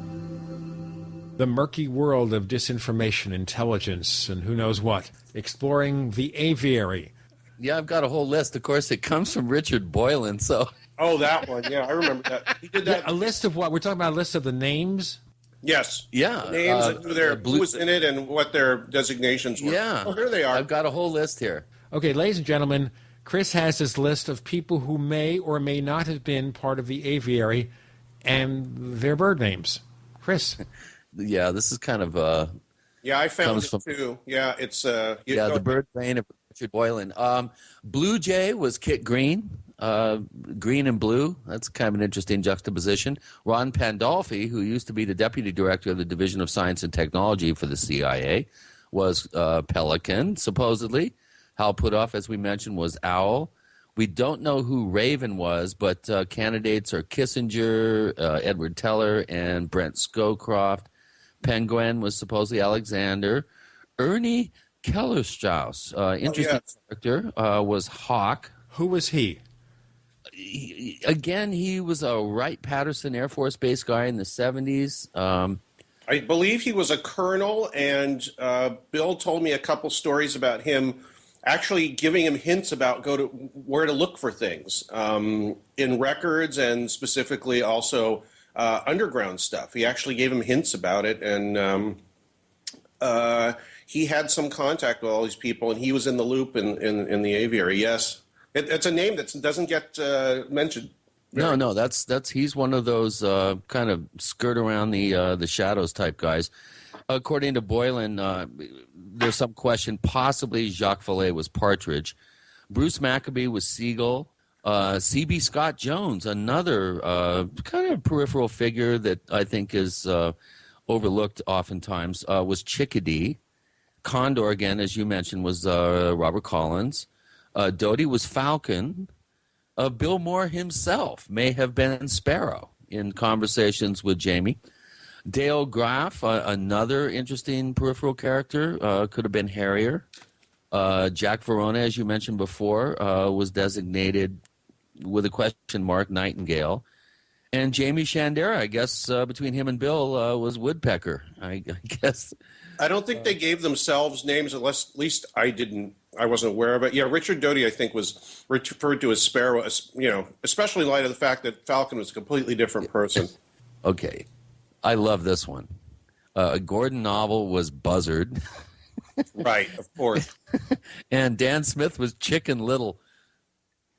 The murky world of disinformation, intelligence, and who knows what. Exploring the Aviary. Yeah, I've got a whole list. Of course, it comes from Richard Boylan, so... Oh, that one. Yeah, I remember that. He did that. A list of what? We're talking about a list of the names? Yes. Yeah. The names and who was in it and what their designations were. Yeah. Oh, here they are. I've got a whole list here. Okay, ladies and gentlemen, Chris has this list of people who may or may not have been part of the Aviary and their bird names. Chris. Yeah, this is kind of... yeah, I found it too. Yeah, it's... the bird brain of Richard Boylan. Blue Jay was Kit Green. Green and blue. That's kind of an interesting juxtaposition. Ron Pandolfi, who used to be the deputy director of the Division of Science and Technology for the CIA, was Pelican, supposedly. Hal Puthoff, as we mentioned, was Owl. We don't know who Raven was, but candidates are Kissinger, Edward Teller, and Brent Scowcroft. Penguin was supposedly Alexander. Ernie Kellerstrauss, interesting character, was Hawk. Who was he? Again, he was a Wright-Patterson Air Force Base guy in the 70s. I believe he was a colonel, and Bill told me a couple stories about him actually giving him hints about where to look for things in records and specifically also underground stuff. He actually gave him hints about it, and he had some contact with all these people, and he was in the loop in the Aviary. Yes, it's a name that doesn't get mentioned. No, that's he's one of those kind of skirt around the shadows type guys. According to Boylan, there's some question possibly Jacques Vallée was Partridge, Bruce Maccabee was Seagull, C.B. Scott Jones, another kind of peripheral figure that I think is overlooked oftentimes, was Chickadee. Condor, again, as you mentioned, was Robert Collins. Doty was Falcon. Bill Moore himself may have been Sparrow in conversations with Jamie. Dale Graff, another interesting peripheral character, could have been Harrier. Jack Verona, as you mentioned before, was designated with a question mark Nightingale. And Jamie Shandera, I guess, between him and Bill, was Woodpecker, I guess. I don't think they gave themselves names, unless at least I wasn't aware of it. Yeah, Richard Doty, I think, was referred to as Sparrow, especially in light of the fact that Falcon was a completely different person. Okay. I love this one. Gordon Novel was Buzzard. Right, of course. And Dan Smith was Chicken Little.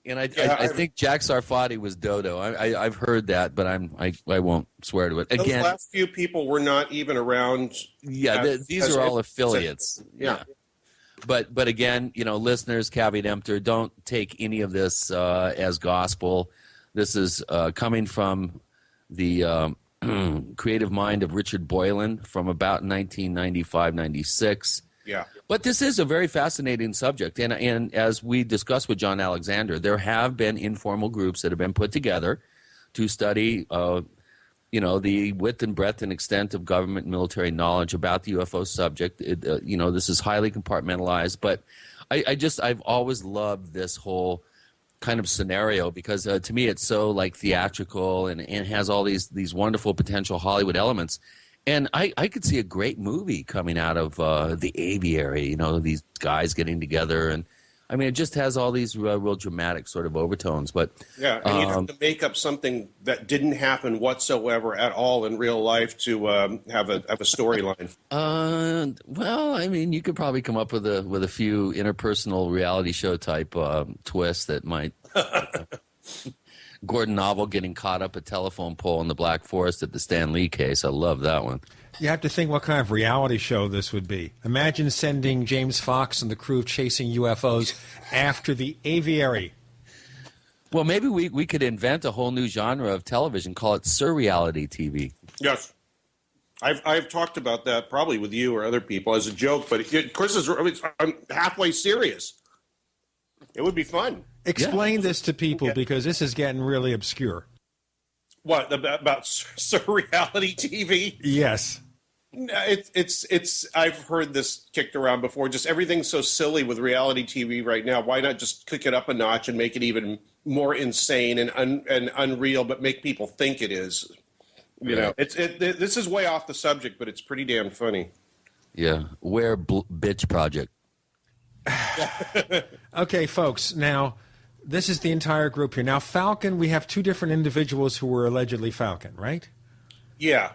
And I think Jack Sarfati was Dodo. I've heard that, but I won't swear to it. Again, those last few people were not even around. Yeah, these are all affiliates. Yeah. But again, listeners, caveat emptor, don't take any of this as gospel. This is coming from the creative mind of Richard Boylan from about 1995-96. Yeah. But this is a very fascinating subject. And as we discussed with John Alexander, there have been informal groups that have been put together to study, the width and breadth and extent of government and military knowledge about the UFO subject. This is highly compartmentalized. But I've always loved this whole kind of scenario because to me it's so like theatrical and has all these wonderful potential Hollywood elements. And I could see a great movie coming out of the Aviary, these guys getting together. And, I mean, it just has all these real dramatic sort of overtones. But yeah, and you have to make up something that didn't happen whatsoever at all in real life to have a storyline. Well, I mean, you could probably come up with a few interpersonal reality show type twists that might... Gordon Novel getting caught up a telephone pole in the Black Forest at the Stan Lee case. I love that one. You have to think what kind of reality show this would be. Imagine sending James Fox and the crew of Chasing UFOs after the Aviary. Well, maybe we could invent a whole new genre of television, call it surreality TV. Yes. I've talked about that probably with you or other people as a joke, but Chris I'm halfway serious. It would be fun. Explain this to people because this is getting really obscure. What, about surreality TV? Yes. It's I've heard this kicked around before. Just everything's so silly with reality TV right now. Why not just kick it up a notch and make it even more insane and unreal, but make people think it is? This is way off the subject, but it's pretty damn funny. Yeah. Bitch Project. Okay, folks. Now, this is the entire group here. Now, Falcon, we have two different individuals who were allegedly Falcon, right? Yeah.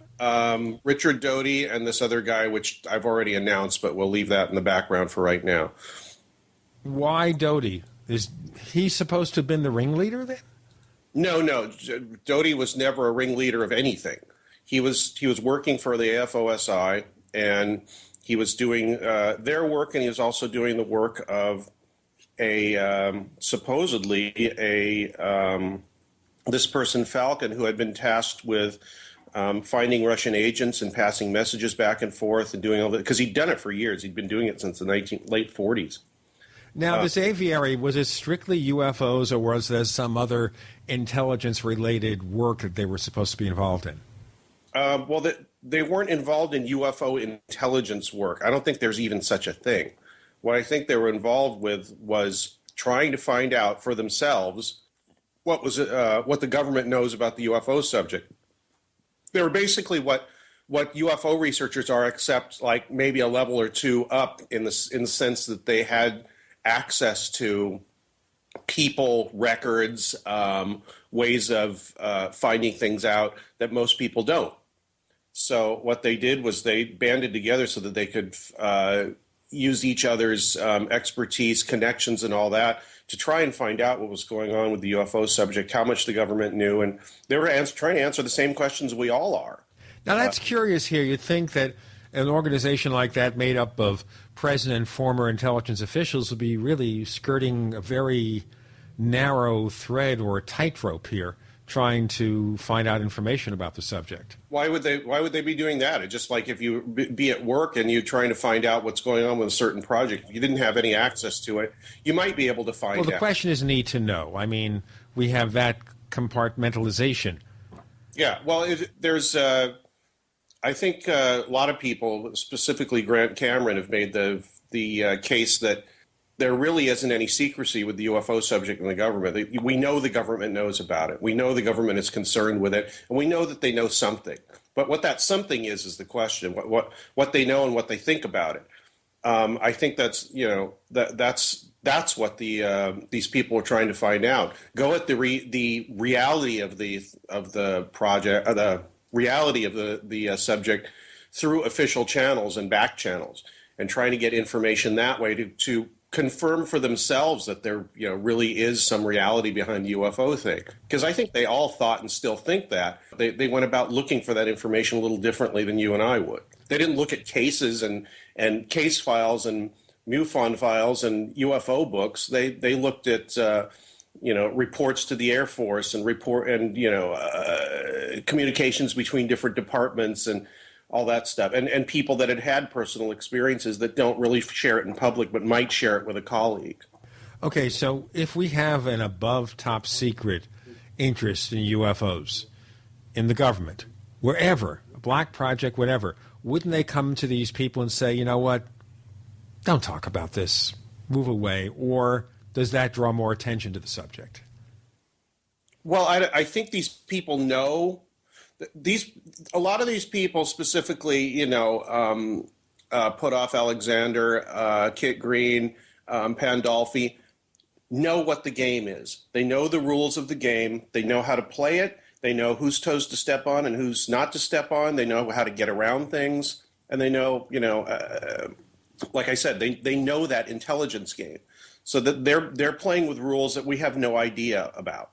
Richard Doty and this other guy, which I've already announced, but we'll leave that in the background for right now. Why Doty? Is he supposed to have been the ringleader then? No. Doty was never a ringleader of anything. He was working for the AFOSI, and he was doing their work, and he was also doing the work of supposedly this person Falcon, who had been tasked with finding Russian agents and passing messages back and forth and doing all that, because he'd done it for years. He'd been doing it since the late 40s. Now, this Aviary, was it strictly UFOs, or was there some other intelligence-related work that they were supposed to be involved in? Well, they weren't involved in UFO intelligence work. I don't think there's even such a thing. What I think they were involved with was trying to find out for themselves what the government knows about the UFO subject. They were basically what UFO researchers are, except like maybe a level or two up in the sense that they had access to people, records, ways of finding things out that most people don't. So what they did was they banded together so that they could use each other's expertise, connections, and all that to try and find out what was going on with the UFO subject, how much the government knew, and they were trying to answer the same questions we all are. Now, that's curious here. You'd think that an organization like that made up of present and former intelligence officials would be really skirting a very narrow thread or tightrope here, trying to find out information about the subject. Why would they be doing that? It's just like if you be at work and you're trying to find out what's going on with a certain project, if you didn't have any access to it, you might be able to find out. Well, the question is need to know. I mean, we have that compartmentalization. Yeah, well, there's I think a lot of people, specifically Grant Cameron, have made the case that there really isn't any secrecy with the UFO subject in the government. We know the government knows about it. We know the government is concerned with it, and we know that they know something. But what that something is the question. What they know and what they think about it. I think that's that's what these people are trying to find out. Go at the reality of the project, the reality of the subject through official channels and back channels, and trying to get information that way to confirm for themselves that there really is some reality behind the UFO thing. Because I think they all thought and still think that. They went about looking for that information a little differently than you and I would. They didn't look at cases and case files and MUFON files and UFO books. They looked at reports to the Air Force and communications between different departments and all that stuff, and people that had personal experiences that don't really share it in public but might share it with a colleague. Okay, so if we have an above top secret interest in UFOs in the government, wherever, a black project, whatever, wouldn't they come to these people and say, you know what, don't talk about this, move away, or does that draw more attention to the subject? Well, I think these people know. A lot of these people, specifically, Put-Off Alexander, Kit Green, Pandolfi, know what the game is. They know the rules of the game. They know how to play it. They know whose toes to step on and who's not to step on. They know how to get around things, and they know, like I said, they know that intelligence game. So that they're playing with rules that we have no idea about.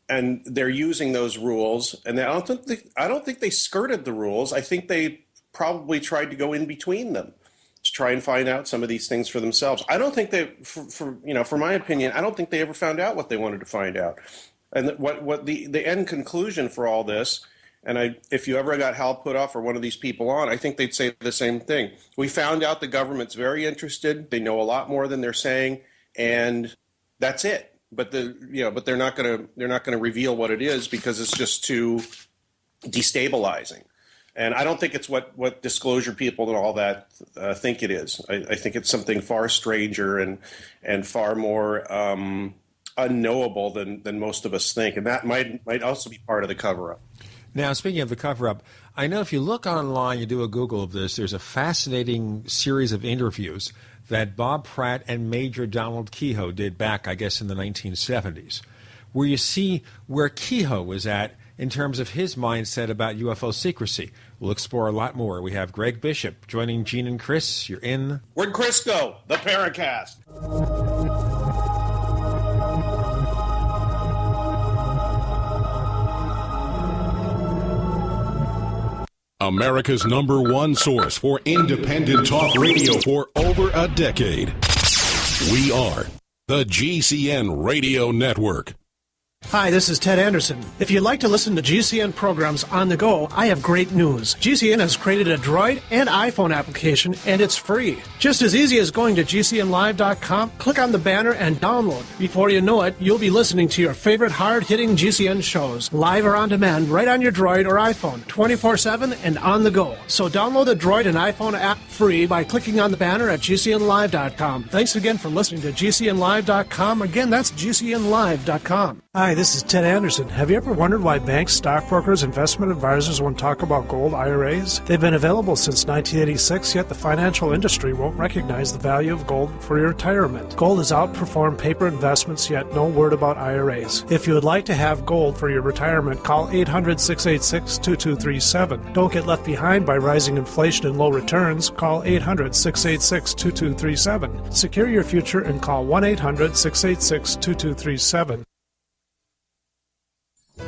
And they're using those rules, and I don't think they skirted the rules. I think they probably tried to go in between them to try and find out some of these things for themselves. I don't think they, for my opinion, I don't think they ever found out what they wanted to find out. And what the end conclusion for all this, and if you ever got Hal Puthoff or one of these people on, I think they'd say the same thing. We found out the government's very interested. They know a lot more than they're saying, and that's it. But they're not going to reveal what it is because it's just too destabilizing. And I don't think it's what disclosure people and all that think it is. I think it's something far stranger and far more unknowable than most of us think. And that might also be part of the cover-up. Now, speaking of the cover-up, I know if you look online, you do a Google of this, there's a fascinating series of interviews that Bob Pratt and Major Donald Kehoe did back, I guess, in the 1970s, where you see where Kehoe was at in terms of his mindset about UFO secrecy. We'll explore a lot more. We have Greg Bishop joining Gene and Chris. You're in... Where'd Chris go? The Paracast. America's #1 source for independent talk radio for over a decade. We are the GCN Radio Network. Hi, this is Ted Anderson. If you'd like to listen to GCN programs on the go, I have great news. GCN has created a Droid and iPhone application, and it's free. Just as easy as going to GCNlive.com, click on the banner, and download. Before you know it, you'll be listening to your favorite hard-hitting GCN shows, live or on demand, right on your Droid or iPhone, 24/7 and on the go. So download the Droid and iPhone app free by clicking on the banner at GCNlive.com. Thanks again for listening to GCNlive.com. Again, that's GCNlive.com. Hi, this is Ted Anderson. Have you ever wondered why banks, stockbrokers, investment advisors won't talk about gold IRAs? They've been available since 1986, yet the financial industry won't recognize the value of gold for your retirement. Gold has outperformed paper investments, yet no word about IRAs. If you would like to have gold for your retirement, call 800-686-2237. Don't get left behind by rising inflation and low returns. Call 800-686-2237. Secure your future and call 1-800-686-2237.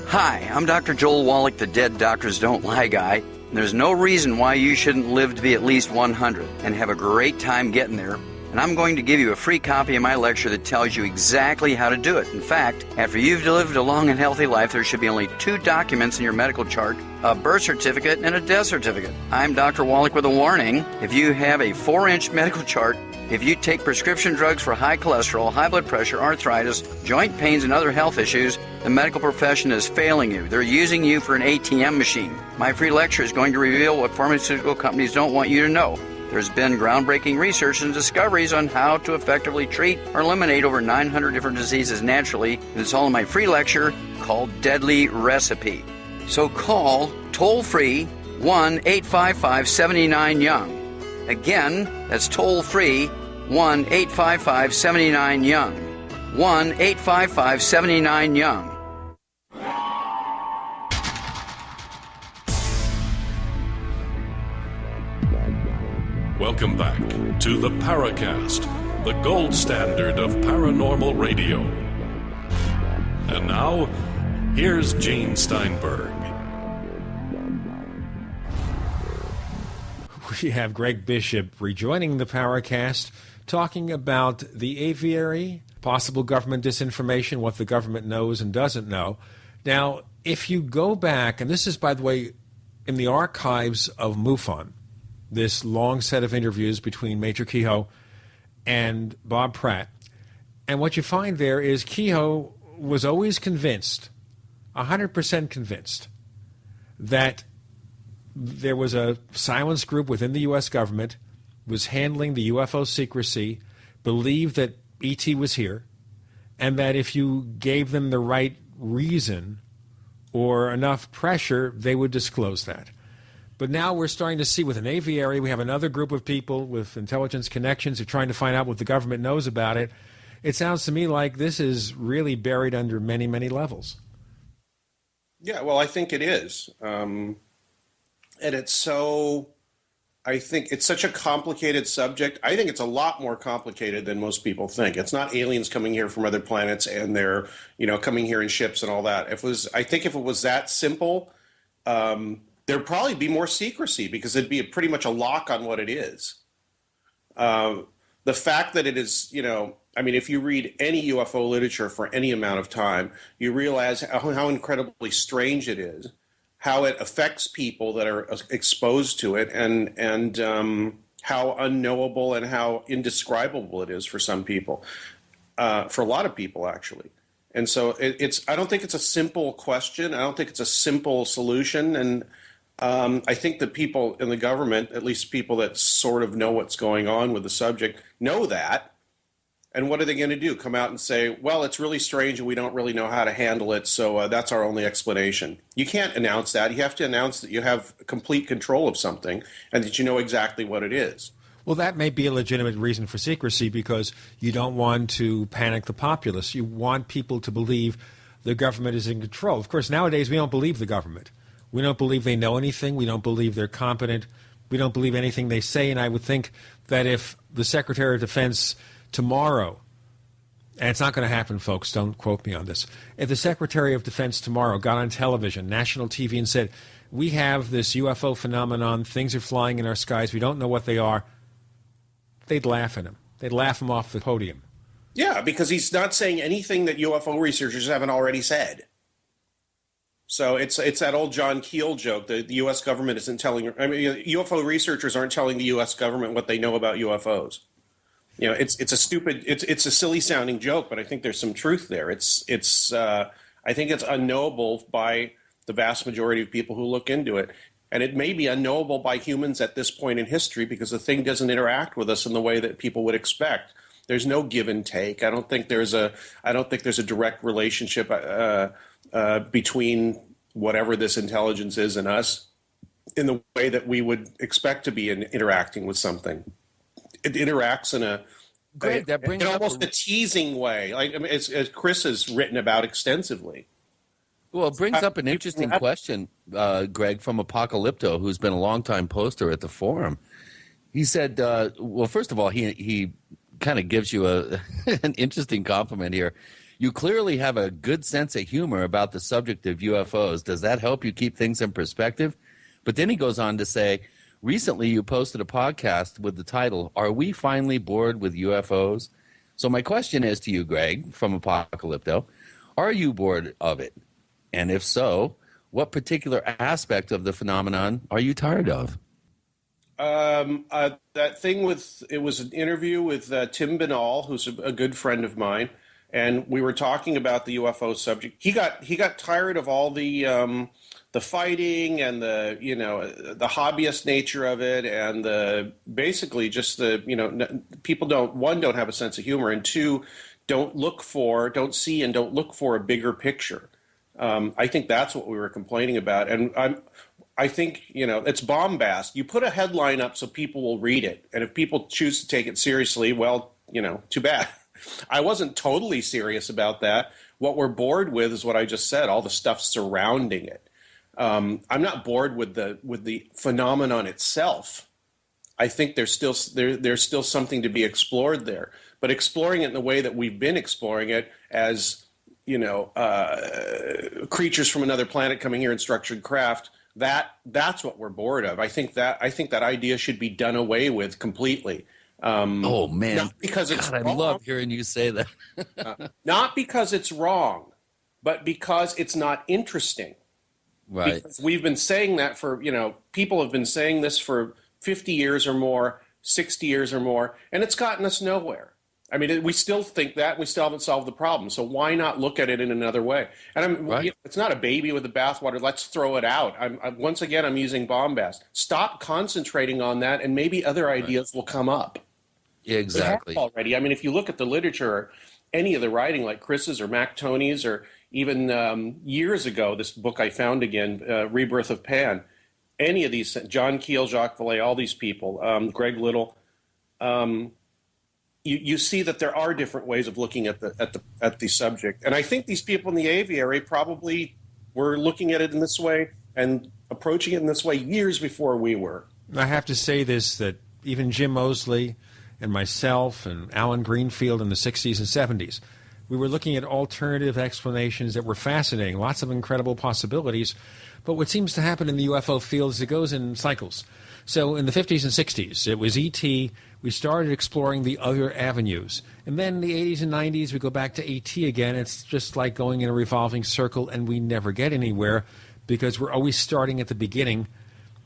Hi, I'm Dr. Joel Wallach, the Dead Doctors Don't Lie guy. There's no reason why you shouldn't live to be at least 100 and have a great time getting there. And I'm going to give you a free copy of my lecture that tells you exactly how to do it. In fact, after you've lived a long and healthy life, there should be only 2 documents in your medical chart, a birth certificate and a death certificate. I'm Dr. Wallach with a warning. If you have a 4-inch medical chart, if you take prescription drugs for high cholesterol, high blood pressure, arthritis, joint pains, and other health issues, the medical profession is failing you. They're using you for an ATM machine. My free lecture is going to reveal what pharmaceutical companies don't want you to know. There's been groundbreaking research and discoveries on how to effectively treat or eliminate over 900 different diseases naturally, and it's all in my free lecture called Deadly Recipe. So call toll-free 1-855-79-YOUNG. Again, that's toll-free 1-855-79-YOUNG. 1-855-79-YOUNG. Welcome back to the Paracast, the gold standard of paranormal radio. And now, here's Gene Steinberg. We have Greg Bishop rejoining the Paracast, talking about the Aviary, possible government disinformation, what the government knows and doesn't know. Now, if you go back, and this is, by the way, in the archives of MUFON, this long set of interviews between Major Kehoe and Bob Pratt, and what you find there is Kehoe was always convinced, 100% convinced, that there was a silence group within the U.S. government, was handling the UFO secrecy, believed that E.T. was here, and that if you gave them the right reason or enough pressure, they would disclose that. But now we're starting to see with an Aviary, we have another group of people with intelligence connections who are trying to find out what the government knows about it. It sounds to me like this is really buried under many, many levels. Yeah, well, I think it is. And it's so, I think it's such a complicated subject. I think it's a lot more complicated than most people think. It's not aliens coming here from other planets and they're, coming here in ships and all that. I think if it was that simple, there'd probably be more secrecy because it'd be pretty much a lock on what it is. The fact that it is, if you read any UFO literature for any amount of time, you realize how incredibly strange it is, how it affects people that are exposed to it, and how unknowable and how indescribable it is for some people, for a lot of people, actually. And so I don't think it's a simple question. I don't think it's a simple solution. And I think that people in the government, at least people that sort of know what's going on with the subject, know that. And what are they going to do? Come out and say, well, it's really strange and we don't really know how to handle it, so that's our only explanation. You can't announce that. You have to announce that you have complete control of something and that you know exactly what it is. Well, that may be a legitimate reason for secrecy because you don't want to panic the populace. You want people to believe the government is in control. Of course, nowadays we don't believe the government. We don't believe they know anything. We don't believe they're competent. We don't believe anything they say. And I would think that if the Secretary of Defense tomorrow, and it's not going to happen, folks, don't quote me on this, if the Secretary of Defense tomorrow got on television, national TV, and said, we have this UFO phenomenon, things are flying in our skies, we don't know what they are, they'd laugh at him. They'd laugh him off the podium. Yeah, because he's not saying anything that UFO researchers haven't already said. So it's that old John Keel joke that the U.S. government isn't telling. UFO researchers aren't telling the U.S. government what they know about UFOs. It's a silly sounding joke, but I think there's some truth there. I think it's unknowable by the vast majority of people who look into it. And it may be unknowable by humans at this point in history because the thing doesn't interact with us in the way that people would expect. There's no give and take. I don't think there's a direct relationship between whatever this intelligence is and us in the way that we would expect to be interacting with something. It interacts in a Greg, that brings in up almost a teasing way, like I mean, as Chris has written about extensively. Well, it brings up an interesting question, Greg, from Apocalypto, who's been a longtime poster at the forum. He said, well, first of all, he kind of gives you an interesting compliment here. You clearly have a good sense of humor about the subject of UFOs. Does that help you keep things in perspective? But then he goes on to say, recently you posted a podcast with the title, Are We Finally Bored with UFOs? So my question is to you, Greg, from Apocalypto, are you bored of it? And if so, what particular aspect of the phenomenon are you tired of? That thing it was an interview with Tim Binnall, who's a good friend of mine, and we were talking about the UFO subject. He got tired of all the fighting and the hobbyist nature of it, and basically just people don't have a sense of humor, and two, don't see and don't look for a bigger picture. I think that's what we were complaining about, and I think, it's bombast. You put a headline up so people will read it. And if people choose to take it seriously, well, too bad. I wasn't totally serious about that. What we're bored with is what I just said, all the stuff surrounding it. I'm not bored with the phenomenon itself. I think there's still something to be explored there. But exploring it in the way that we've been exploring it as, creatures from another planet coming here in structured craft, that's what we're bored of. I think that idea should be done away with completely. Oh man! Not because it's God, I love hearing you say that. Not because it's wrong, but because it's not interesting. Right. Because we've been saying that for people have been saying this for 50 years or more, 60 years or more, and it's gotten us nowhere. I mean, we still think that. We still haven't solved the problem. So why not look at it in another way? And it's not a baby with the bathwater. Let's throw it out. Once again, I'm using bombast. Stop concentrating on that, and maybe other ideas will come up. Yeah, exactly. They have already. I mean, if you look at the literature, any of the writing, like Chris's or Mac Tony's, or even years ago, this book I found again, Rebirth of Pan, any of these, John Keel, Jacques Vallée, all these people, Greg Little, you see that there are different ways of looking at the subject, and I think these people in the aviary probably were looking at it in this way and approaching it in this way years before we were. I have to say this, that even Jim Moseley and myself and Alan Greenfield in the 60s and 70s, we were looking at alternative explanations that were fascinating, lots of incredible possibilities. But what seems to happen in the UFO field is it goes in cycles. So in the 50s and 60s, it was ET. We started exploring the other avenues. And then in the 80s and 90s, we go back to ET again. It's just like going in a revolving circle, and we never get anywhere because we're always starting at the beginning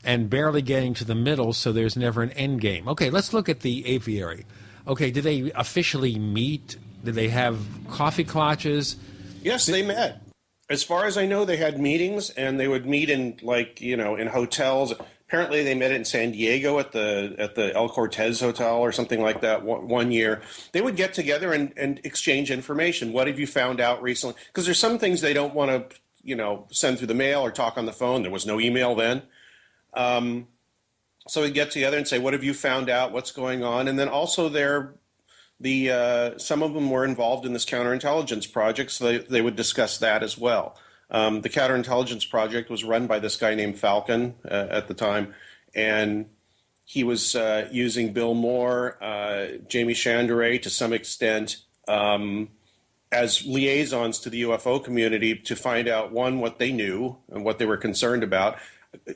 and barely getting to the middle, so there's never an end game. Okay, let's look at the aviary. Okay, did they officially meet? Did they have coffee clutches? Yes, they met. As far as I know, they had meetings, and they would meet in in hotels. Apparently, they met in San Diego at the El Cortez Hotel or something like that one year. They would get together and exchange information. What have you found out recently? Because there's some things they don't want to send through the mail or talk on the phone. There was no email then. So we'd get together and say, what have you found out? What's going on? And then also some of them were involved in this counterintelligence project, so they would discuss that as well. The counterintelligence project was run by this guy named Falcon at the time, and he was using Bill Moore, Jamie Chandray to some extent as liaisons to the UFO community to find out, one, what they knew and what they were concerned about.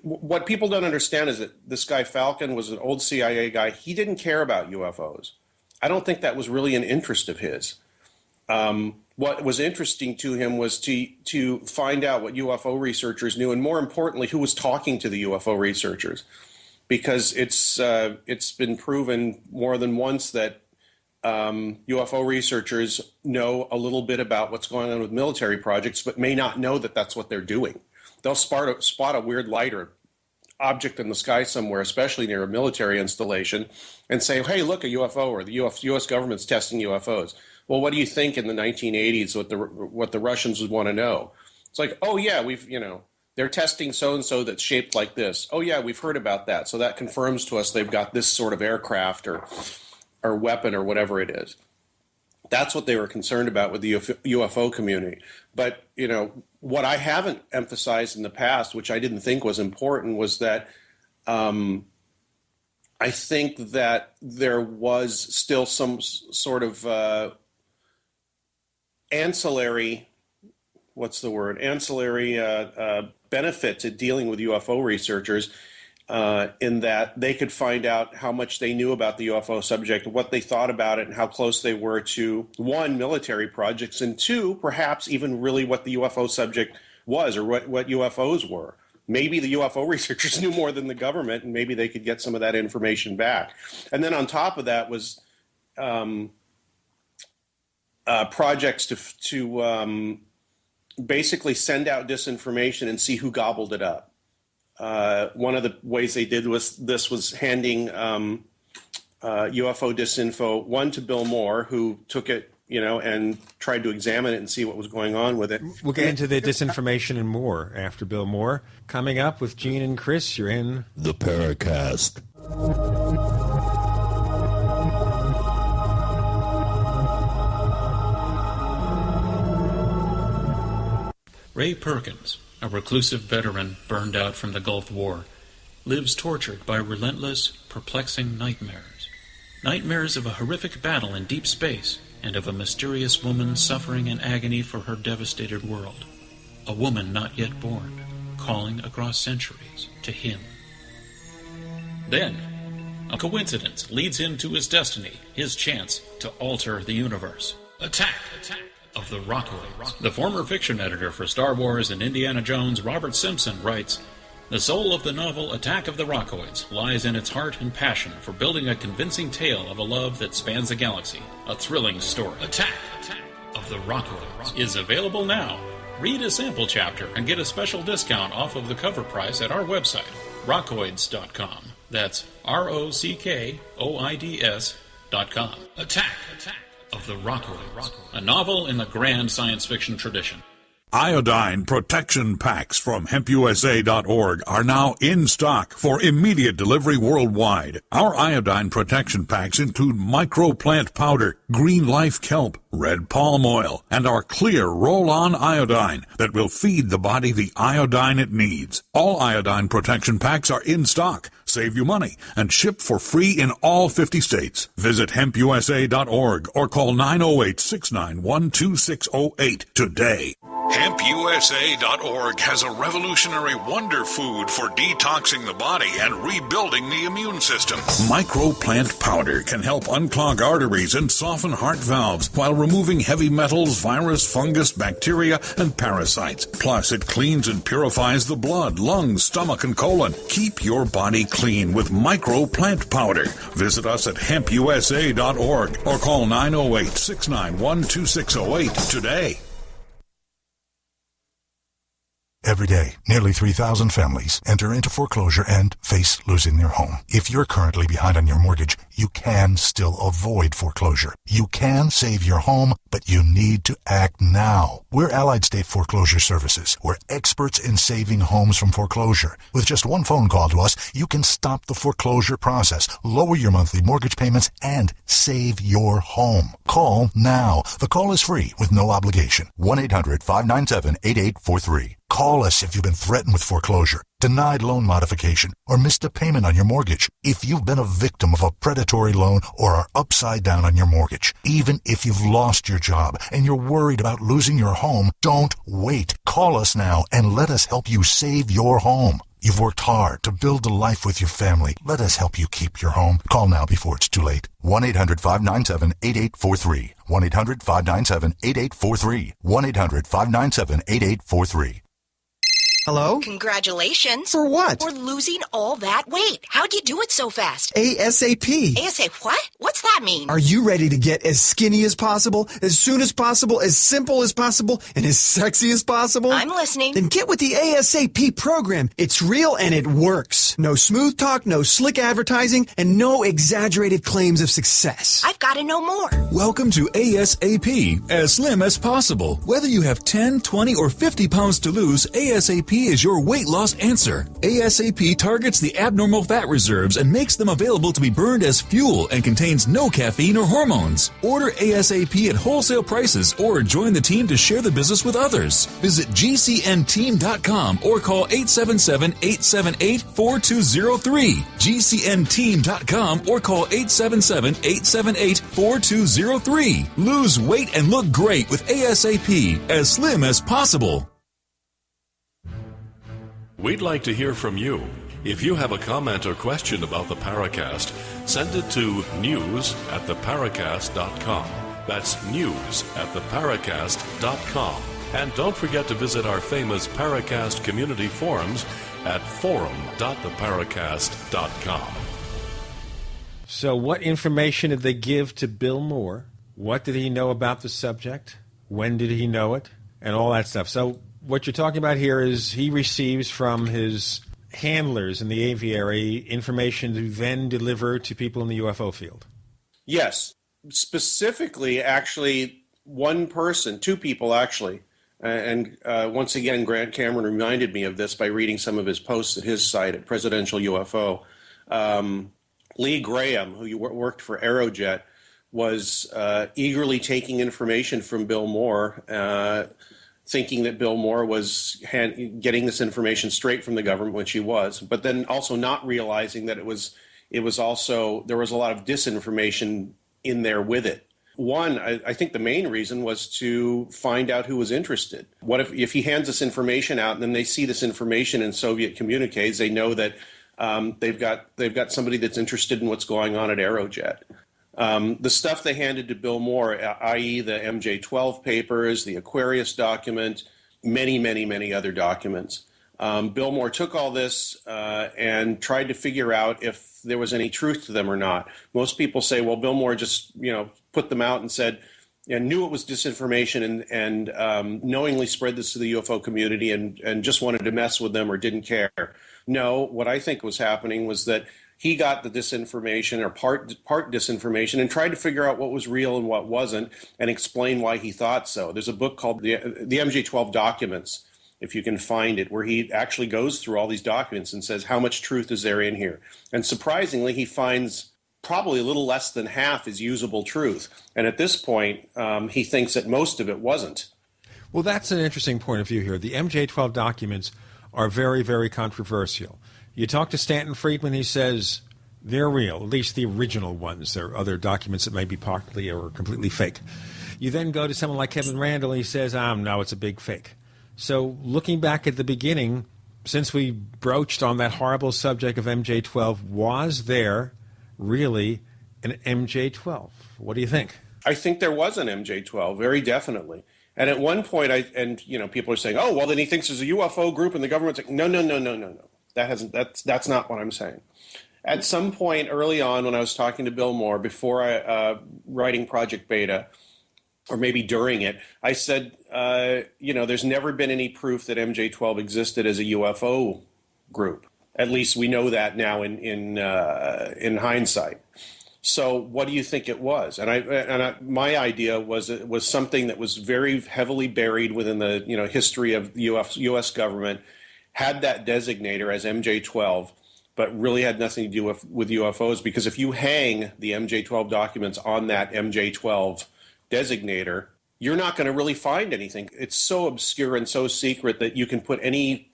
What people don't understand is that this guy Falcon was an old CIA guy. He didn't care about UFOs. I don't think that was really an interest of his. What was interesting to him was to find out what UFO researchers knew, and more importantly, who was talking to the UFO researchers, because it's been proven more than once that UFO researchers know a little bit about what's going on with military projects, but may not know that that's what they're doing. They'll spot a weird light or object in the sky somewhere, especially near a military installation, and say, hey, look, a UFO, or the U.S. government's testing UFOs. Well, what do you think in the 1980s what the Russians would want to know? It's like, oh, yeah, they're testing so-and-so that's shaped like this. Oh, yeah, we've heard about that. So that confirms to us they've got this sort of aircraft or weapon or whatever it is. That's what they were concerned about with the UFO community. But, what I haven't emphasized in the past, which I didn't think was important, was that I think that there was still some sort of ancillary benefit to dealing with UFO researchers, in that they could find out how much they knew about the UFO subject, what they thought about it, and how close they were to, one, military projects, and two, perhaps even really what the UFO subject was, or what UFOs were. Maybe the UFO researchers knew more than the government, and maybe they could get some of that information back. And then on top of that was projects to basically send out disinformation and see who gobbled it up. One of the ways they did was handing UFO disinfo, one to Bill Moore, who took it, and tried to examine it and see what was going on with it. We'll get into the disinformation and more after Bill Moore. Coming up with Gene and Chris, you're in the Paracast. Ray Perkins, a reclusive veteran burned out from the Gulf War, lives tortured by relentless, perplexing nightmares. Nightmares of a horrific battle in deep space and of a mysterious woman suffering in agony for her devastated world. A woman not yet born, calling across centuries to him. Then, a coincidence leads him to his destiny, his chance to alter the universe. Attack of the Rockoids. The former fiction editor for Star Wars and Indiana Jones, Robert Simpson, writes, "The soul of the novel Attack of the Rockoids lies in its heart and passion for building a convincing tale of a love that spans the galaxy, a thrilling story. Attack of the Rockoids is available now. Read a sample chapter and get a special discount off of the cover price at our website, rockoids.com. That's ROCKOIDS.com. Attack of the Rockoids, a novel in the grand science fiction tradition." Iodine protection packs from hempusa.org are now in stock for immediate delivery worldwide. Our iodine protection packs include microplant powder, green life kelp, red palm oil, and our clear roll-on iodine that will feed the body the iodine it needs. All iodine protection packs are in stock, save you money, and ship for free in all 50 states. Visit hempusa.org or call 908-691-2608 today. HempUSA.org has a revolutionary wonder food for detoxing the body and rebuilding the immune system. Microplant powder can help unclog arteries and soften heart valves while removing heavy metals, virus, fungus, bacteria, and parasites. Plus, it cleans and purifies the blood, lungs, stomach, and colon. Keep your body clean with microplant powder. Visit us at HempUSA.org or call 908-691-2608 today. Every day, nearly 3,000 families enter into foreclosure and face losing their home. If you're currently behind on your mortgage, you can still avoid foreclosure. You can save your home, but you need to act now. We're Allied State Foreclosure Services. We're experts in saving homes from foreclosure. With just one phone call to us, you can stop the foreclosure process, lower your monthly mortgage payments, and save your home. Call now. The call is free with no obligation. 1-800-597-8843. Call us if you've been threatened with foreclosure, denied loan modification, or missed a payment on your mortgage. If you've been a victim of a predatory loan or are upside down on your mortgage, even if you've lost your job and you're worried about losing your home, don't wait. Call us now and let us help you save your home. You've worked hard to build a life with your family. Let us help you keep your home. Call now before it's too late. 1-800-597-8843. 1-800-597-8843. 1-800-597-8843. Hello? Congratulations. For what? For losing all that weight. How'd you do it so fast? ASAP. ASAP what? What's that mean? Are you ready to get as skinny as possible, as soon as possible, as simple as possible, and as sexy as possible? I'm listening. Then get with the ASAP program. It's real and it works. No smooth talk, no slick advertising, and no exaggerated claims of success. I've got to know more. Welcome to ASAP, as slim as possible. Whether you have 10, 20, or 50 pounds to lose, ASAP is your weight loss answer. ASAP targets the abnormal fat reserves and makes them available to be burned as fuel and contains no caffeine or hormones. Order ASAP at wholesale prices or join the team to share the business with others. Visit GCNteam.com or call 877-878-4203. GCNteam.com or call 877-878-4203. Lose weight and look great with ASAP, as slim as possible. We'd like to hear from you. If you have a comment or question about the Paracast, send it to news@theparacast.com. That's news@theparacast.com. And don't forget to visit our famous Paracast community forums at forum.theparacast.com. So what information did they give to Bill Moore? What did he know about the subject? When did he know it? And all that stuff. So what you're talking about here is he receives from his handlers in the aviary information to then deliver to people in the UFO field. Yes. Specifically, actually, one person, two people actually, and once again, Grant Cameron reminded me of this by reading some of his posts at his site at Presidential UFO. Lee Graham, who worked for Aerojet, was eagerly taking information from Bill Moore, thinking that Bill Moore was getting this information straight from the government, which he was, but then also not realizing that it was also, there was a lot of disinformation in there with it. One, I think the main reason was to find out who was interested. What if he hands this information out and then they see this information in Soviet communiques, they know that they've got somebody that's interested in what's going on at Aerojet. The stuff they handed to Bill Moore, i.e. the MJ-12 papers, the Aquarius document, many other documents. Bill Moore took all this and tried to figure out if there was any truth to them or not. Most people say, well, Bill Moore just put them out and said, and knew it was disinformation and knowingly spread this to the UFO community and just wanted to mess with them or didn't care. No, what I think was happening was that he got the disinformation or part disinformation and tried to figure out what was real and what wasn't and explain why he thought so. There's a book called the MJ-12 Documents, if you can find it, where he actually goes through all these documents and says how much truth is there in here. And surprisingly, he finds probably a little less than half is usable truth. And at this point, he thinks that most of it wasn't. Well, that's an interesting point of view here. The MJ-12 documents are very, very controversial. You talk to Stanton Friedman, he says they're real, at least the original ones. There are other documents that may be partly or completely fake. You then go to someone like Kevin Randall, and he says, no, it's a big fake. So looking back at the beginning, since we broached on that horrible subject of MJ-12, was there really an MJ-12? What do you think? I think there was an MJ-12, very definitely. And at one point, people are saying, oh, well, then he thinks there's a UFO group and the government's like, no. That's not what I'm saying. At some point early on when I was talking to Bill Moore before writing Project Beta, or maybe during it, I said, there's never been any proof that MJ-12 existed as a UFO group. At least we know that now in hindsight. So what do you think it was? And my idea was it was something that was very heavily buried within the history of the U.S. government, had that designator as MJ-12, but really had nothing to do with UFOs, because if you hang the MJ-12 documents on that MJ-12 designator, you're not going to really find anything. It's so obscure and so secret that you can put any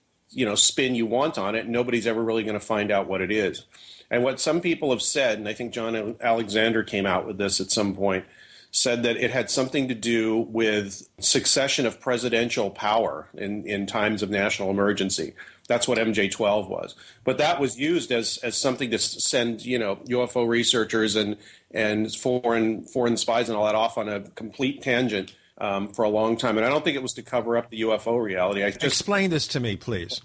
spin you want on it, and nobody's ever really going to find out what it is. And what some people have said, and I think John Alexander came out with this at some point, said that it had something to do with succession of presidential power in times of national emergency. That's what MJ-12 was. But that was used as something to send, UFO researchers and foreign spies and all that off on a complete tangent for a long time. And I don't think it was to cover up the UFO reality. Explain this to me, please.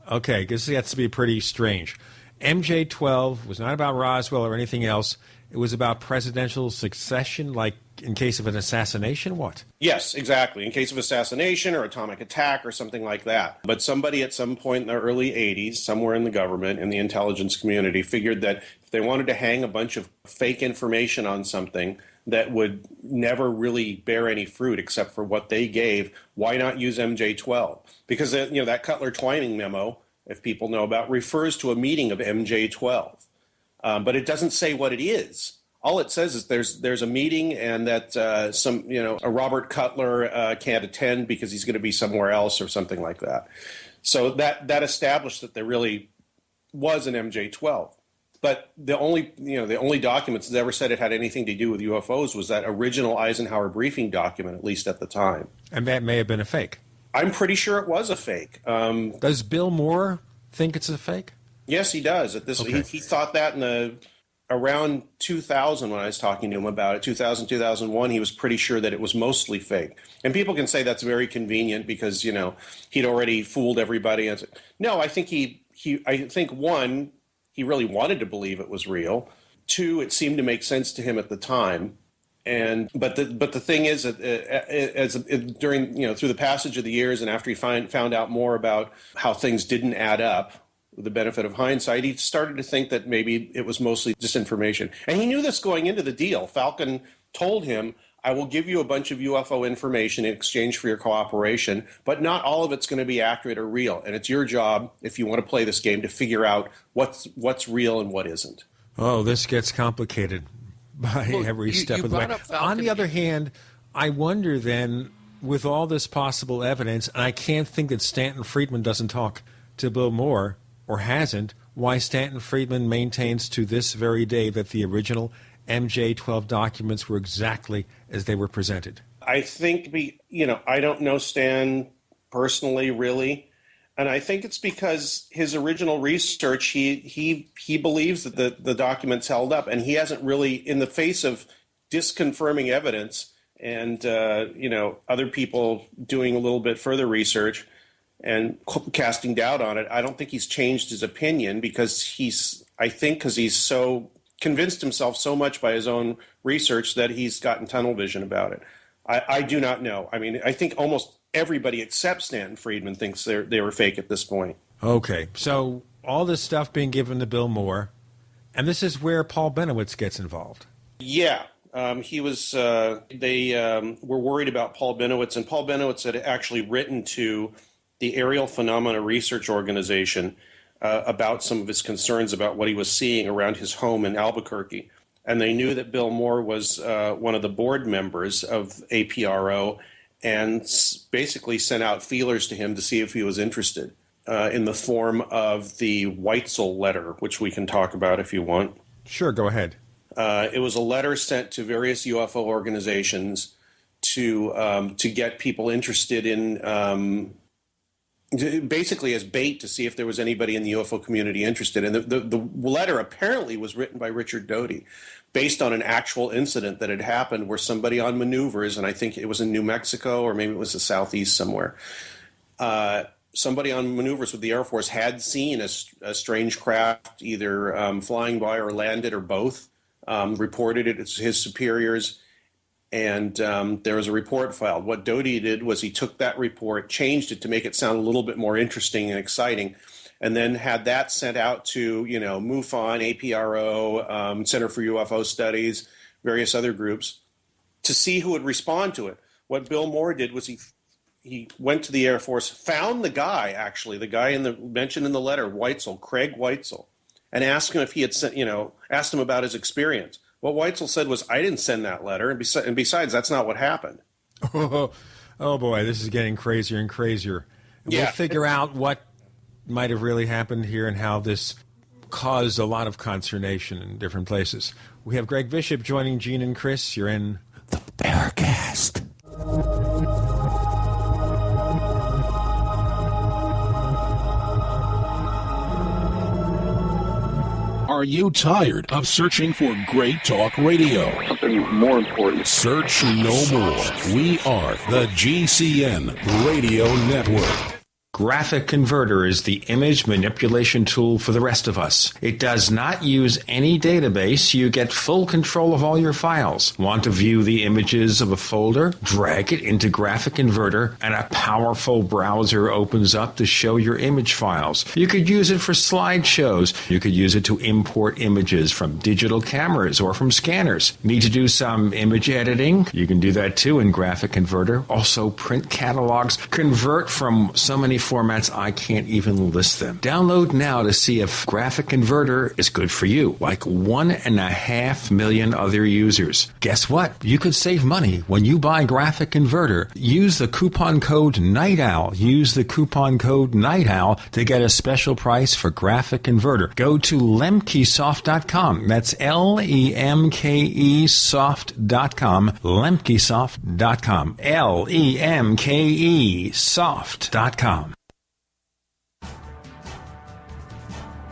Okay, because it has to be pretty strange. MJ-12 was not about Roswell or anything else. it was about presidential succession, like in case of an assassination? What? Yes, exactly. In case of assassination or atomic attack or something like that. But somebody at some point in the early 80s, somewhere in the government, in the intelligence community, figured that if they wanted to hang a bunch of fake information on something that would never really bear any fruit except for what they gave, why not use MJ-12? Because that Cutler-Twining memo, if people know about, refers to a meeting of MJ-12. But it doesn't say what it is. All it says is there's a meeting and that a Robert Cutler can't attend because he's going to be somewhere else or something like that. So that established that there really was an MJ-12. But the only documents that ever said it had anything to do with UFOs was that original Eisenhower briefing document, at least at the time. And that may have been a fake. I'm pretty sure it was a fake. Does Bill Moore think it's a fake? Yes, he does. He thought that around 2000 when I was talking to him about it, 2000, 2001, he was pretty sure that it was mostly fake. And people can say that's very convenient because, he'd already fooled everybody. No, I think he really wanted to believe it was real. Two, it seemed to make sense to him at the time. But the thing is, during through the passage of the years and after he found out more about how things didn't add up, with the benefit of hindsight, he started to think that maybe it was mostly disinformation. And he knew this going into the deal. Falcon told him, I will give you a bunch of UFO information in exchange for your cooperation, but not all of it's going to be accurate or real. And it's your job, if you want to play this game, to figure out what's real and what isn't. Oh, this gets complicated by every step of the way. On the other hand, I wonder then, with all this possible evidence, and I can't think that Stanton Friedman doesn't talk to Bill Moore, or hasn't, why Stanton Friedman maintains to this very day that the original MJ-12 documents were exactly as they were presented. I think, I don't know Stan personally, really, and I think it's because his original research, he believes that the documents held up, and he hasn't really, in the face of disconfirming evidence and, other people doing a little bit further research and casting doubt on it, I don't think he's changed his opinion because he's so convinced himself so much by his own research that he's gotten tunnel vision about it. I do not know. I mean, I think almost everybody except Stanton Friedman thinks they were fake at this point. Okay, so all this stuff being given to Bill Moore, and this is where Paul Benowitz gets involved. Yeah. He was. They were worried about Paul Benowitz, and Paul Benowitz had actually written to the Aerial Phenomena Research Organization about some of his concerns about what he was seeing around his home in Albuquerque. And they knew that Bill Moore was one of the board members of APRO and basically sent out feelers to him to see if he was interested in the form of the Weitzel letter, which we can talk about if you want. Sure, go ahead. It was a letter sent to various UFO organizations to get people interested in basically as bait to see if there was anybody in the UFO community interested. And the letter apparently was written by Richard Doty based on an actual incident that had happened where somebody on maneuvers, and I think it was in New Mexico or maybe it was the Southeast somewhere, somebody on maneuvers with the Air Force had seen a strange craft either flying by or landed or both, reported it to his superiors, and there was a report filed. What Doty did was he took that report, changed it to make it sound a little bit more interesting and exciting, and then had that sent out to, MUFON, APRO, Center for UFO Studies, various other groups, to see who would respond to it. What Bill Moore did was he went to the Air Force, found the guy mentioned in the letter, Weitzel, Craig Weitzel, and asked him if he had asked him about his experience. What Weitzel said was, I didn't send that letter, and besides, that's not what happened. Oh boy, this is getting crazier and crazier. We'll figure out what might have really happened here and how this caused a lot of consternation in different places. We have Greg Bishop joining Gene and Chris. You're in the Paracast. Are you tired of searching for great talk radio? Something more important. Search no more. We are the GCN Radio Network. Graphic Converter is the image manipulation tool for the rest of us. It does not use any database. You get full control of all your files. Want to view the images of a folder? Drag it into Graphic Converter and a powerful browser opens up to show your image files. You could use it for slideshows. You could use it to import images from digital cameras or from scanners. Need to do some image editing? You can do that too in Graphic Converter. Also print catalogs. Convert from so many formats I can't even list them. Download now to see if Graphic Converter is good for you, like 1.5 million other users. Guess what? You could save money when you buy Graphic Converter. Use the coupon code Night Owl. Use the coupon code Night Owl to get a special price for Graphic Converter. Go to lemkesoft.com. That's Lemke soft.com. Lemkesoft.com. Lemke soft.com.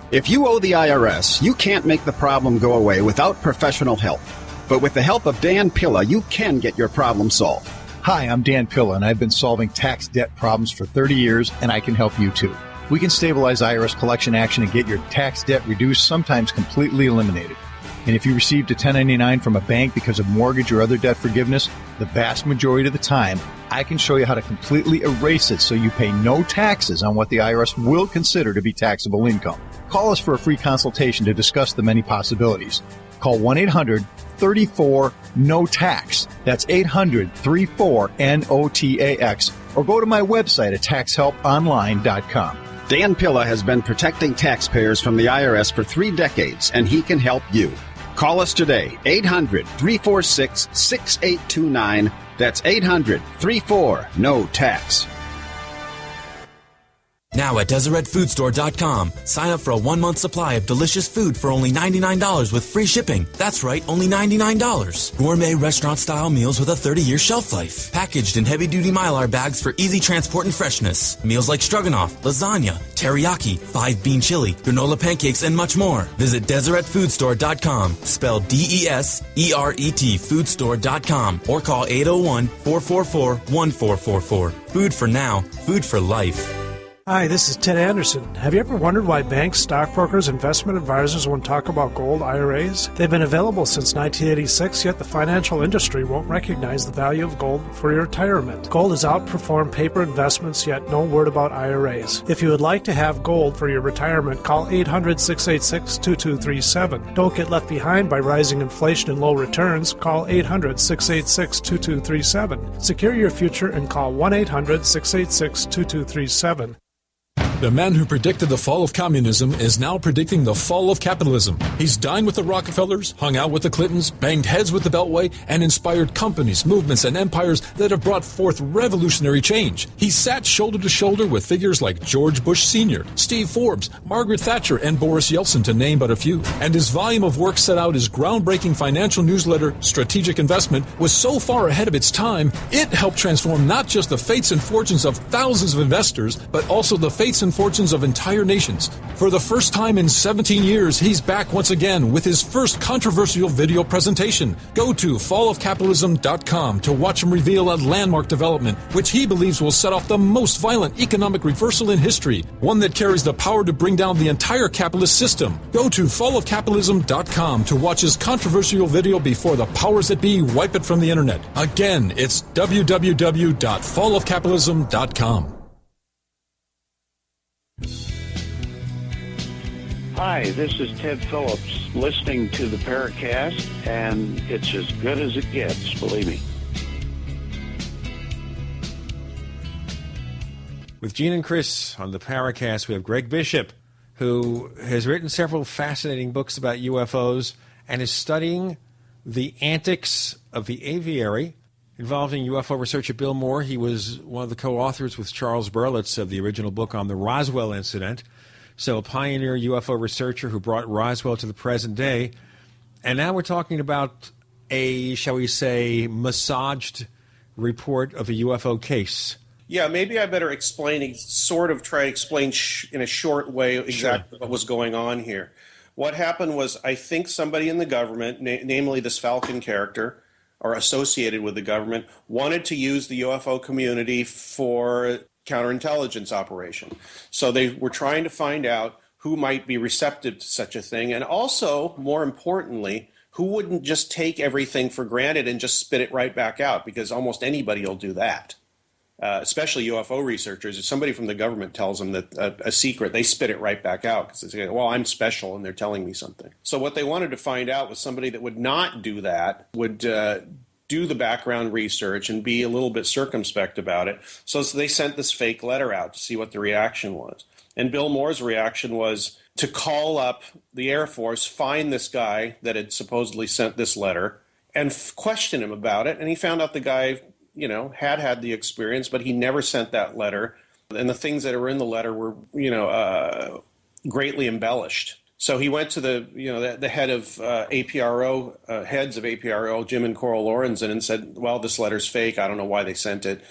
If you owe the IRS, you can't make the problem go away without professional help. But with the help of Dan Pilla, you can get your problem solved. Hi, I'm Dan Pilla, and I've been solving tax debt problems for 30 years, and I can help you too. We can stabilize IRS collection action and get your tax debt reduced, sometimes completely eliminated. And if you received a 1099 from a bank because of mortgage or other debt forgiveness, the vast majority of the time, I can show you how to completely erase it so you pay no taxes on what the IRS will consider to be taxable income. Call us for a free consultation to discuss the many possibilities. Call 1-800-34-NO-TAX. That's 800-34-NOTAX. Or go to my website at taxhelponline.com. Dan Pilla has been protecting taxpayers from the IRS for 3 decades, and he can help you. Call us today, 800-346-6829. That's 800-34-NO-TAX. Now at DeseretFoodStore.com, sign up for a 1-month supply of delicious food for only $99 with free shipping. That's right, only $99. Gourmet restaurant-style meals with a 30-year shelf life. Packaged in heavy-duty Mylar bags for easy transport and freshness. Meals like stroganoff, lasagna, teriyaki, 5-bean chili, granola pancakes, and much more. Visit DeseretFoodStore.com, spelled D-E-S-E-R-E-T, foodstore.com, or call 801-444-1444. Food for now, food for life. Hi, this is Ted Anderson. Have you ever wondered why banks, stockbrokers, investment advisors won't talk about gold IRAs? They've been available since 1986, yet the financial industry won't recognize the value of gold for your retirement. Gold has outperformed paper investments, yet no word about IRAs. If you would like to have gold for your retirement, call 800-686-2237. Don't get left behind by rising inflation and low returns. Call 800-686-2237. Secure your future and call 1-800-686-2237. The man who predicted the fall of communism is now predicting the fall of capitalism. He's dined with the Rockefellers, hung out with the Clintons, banged heads with the Beltway, and inspired companies, movements, and empires that have brought forth revolutionary change. He sat shoulder to shoulder with figures like George Bush Sr., Steve Forbes, Margaret Thatcher, and Boris Yeltsin, to name but a few. And his volume of work set out his groundbreaking financial newsletter, Strategic Investment, was so far ahead of its time, it helped transform not just the fates and fortunes of thousands of investors, but also the fates and fortunes of entire nations. For the first time in 17 years, he's back once again with his first controversial video presentation. Go to fallofcapitalism.com to watch him reveal a landmark development, which he believes will set off the most violent economic reversal in history, one that carries the power to bring down the entire capitalist system. Go to fallofcapitalism.com to watch his controversial video before the powers that be wipe it from the internet. Again, it's www.fallofcapitalism.com. Hi, this is Ted Phillips, listening to the Paracast, and it's as good as it gets, believe me. With Gene and Chris on the Paracast, we have Greg Bishop, who has written several fascinating books about UFOs and is studying the antics of the Aviary involving UFO researcher Bill Moore. He was one of the co-authors with Charles Berlitz of the original book on the Roswell incident. So a pioneer UFO researcher who brought Roswell to the present day. And now we're talking about a, shall we say, massaged report of a UFO case. Yeah, maybe I better explain, sort of try to explain in a short way exactly what was going on here. What happened was, I think somebody in the government, namely this Falcon character, or associated with the government, wanted to use the UFO community for counterintelligence operation. So they were trying to find out who might be receptive to such a thing, and also, more importantly, who wouldn't just take everything for granted and just spit it right back out, because almost anybody will do that, especially UFO researchers. If somebody from the government tells them that a secret, they spit it right back out because they say, well, I'm special and they're telling me something. So what they wanted to find out was somebody that would not do that, would do the background research and be a little bit circumspect about it. So they sent this fake letter out to see what the reaction was. And Bill Moore's reaction was to call up the Air Force, find this guy that had supposedly sent this letter, and question him about it. And he found out the guy, had the experience, but he never sent that letter. And the things that were in the letter were, greatly embellished. So he went to the head of APRO, heads of APRO, Jim and Coral Lorenzen, and said, well, this letter's fake. I don't know why they sent it.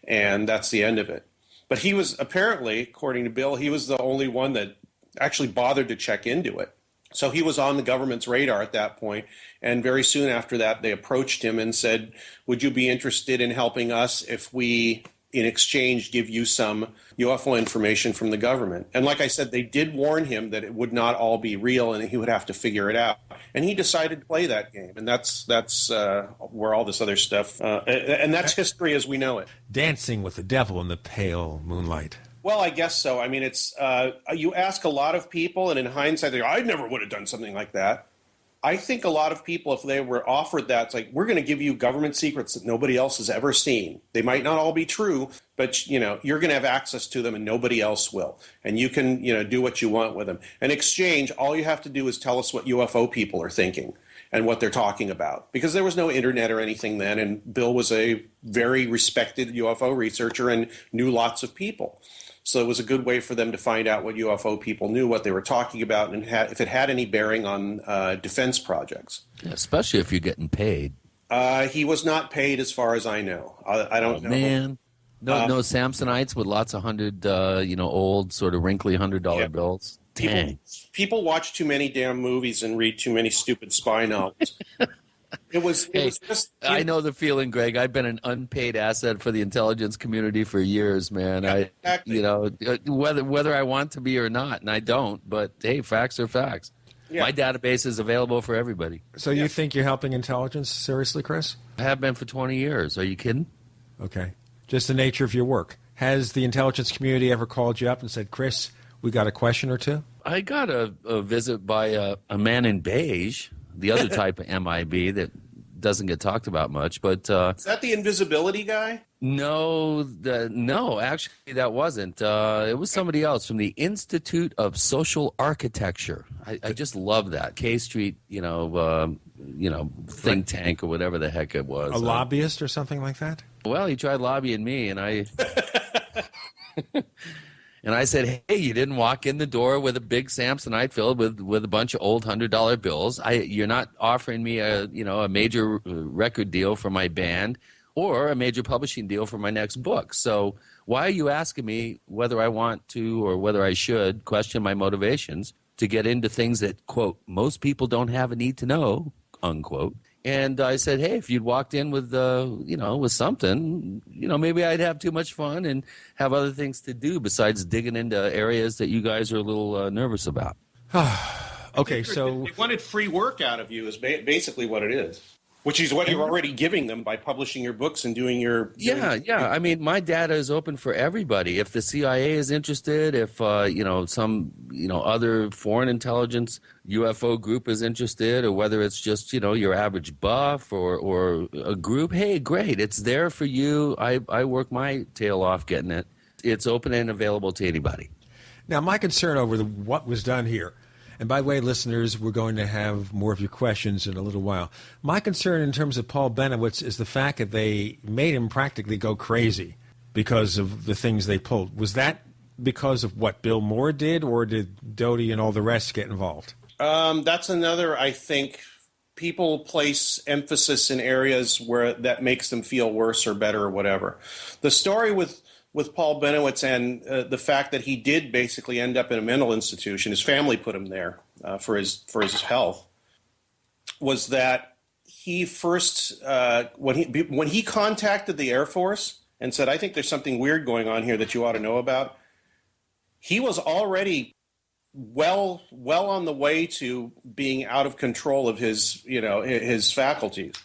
And that's the end of it. But he was apparently, according to Bill, he was the only one that actually bothered to check into it. So he was on the government's radar at that point. And very soon after that, they approached him and said, would you be interested in helping us if we, in exchange, give you some UFO information from the government? And like I said, they did warn him that it would not all be real and he would have to figure it out. And he decided to play that game. And that's where all this other stuff, and that's history as we know it. Dancing with the devil in the pale moonlight. Well, I guess so. I mean, it's you ask a lot of people, and in hindsight, they go, I never would have done something like that. I think a lot of people, if they were offered that, it's like, we're going to give you government secrets that nobody else has ever seen. They might not all be true, but, you're going to have access to them and nobody else will. And you can, do what you want with them. In exchange, all you have to do is tell us what UFO people are thinking and what they're talking about. Because there was no internet or anything then, and Bill was a very respected UFO researcher and knew lots of people. So it was a good way for them to find out what UFO people knew, what they were talking about, and if it had any bearing on defense projects. Yeah, especially if you're getting paid. He was not paid, as far as I know. I don't know. Man, no Samsonites with lots of old sort of wrinkly $100 bills. Dang. People watch too many damn movies and read too many stupid spy novels. It was just. I know the feeling, Greg. I've been an unpaid asset for the intelligence community for years, man. Exactly. Whether I want to be or not, and I don't. But hey, facts are facts. Yeah. My database is available for everybody. So you think you're helping intelligence seriously, Chris? I have been for 20 years. Are you kidding? Okay. Just the nature of your work. Has the intelligence community ever called you up and said, Chris, we got a question or two? I got a visit by a man in beige. The other type of MIB that doesn't get talked about much, but is that the invisibility guy? No, actually that wasn't. It was somebody else from the Institute of Social Architecture. I just love that K Street, think tank or whatever the heck it was. A lobbyist or something like that? Well, he tried lobbying me, and I. And I said, hey, you didn't walk in the door with a big Samsonite filled with a bunch of old $100 bills. You're not offering me a major record deal for my band or a major publishing deal for my next book. So why are you asking me whether I want to or whether I should question my motivations to get into things that, quote, most people don't have a need to know, unquote. And I said, hey, if you'd walked in with, with something, maybe I'd have too much fun and have other things to do besides digging into areas that you guys are a little nervous about. Okay, so they wanted free work out of you is basically what it is. Which is what you're already giving them by publishing your books and doing your... Yeah. I mean, my data is open for everybody. If the CIA is interested, if, some, other foreign intelligence UFO group is interested, or whether it's just, your average buff or a group, hey, great. It's there for you. I work my tail off getting it. It's open and available to anybody. Now, my concern over what was done here, and by the way, listeners, we're going to have more of your questions in a little while. My concern in terms of Paul Benowitz is the fact that they made him practically go crazy because of the things they pulled. Was that because of what Bill Moore did, or did Doty and all the rest get involved? That's another, I think, people place emphasis in areas where that makes them feel worse or better or whatever. The story with Paul Benowitz and the fact that he did basically end up in a mental institution, his family put him there for his health, was that he first when he contacted the Air Force and said, I think there's something weird going on here that you ought to know about, he was already well on the way to being out of control of his faculties.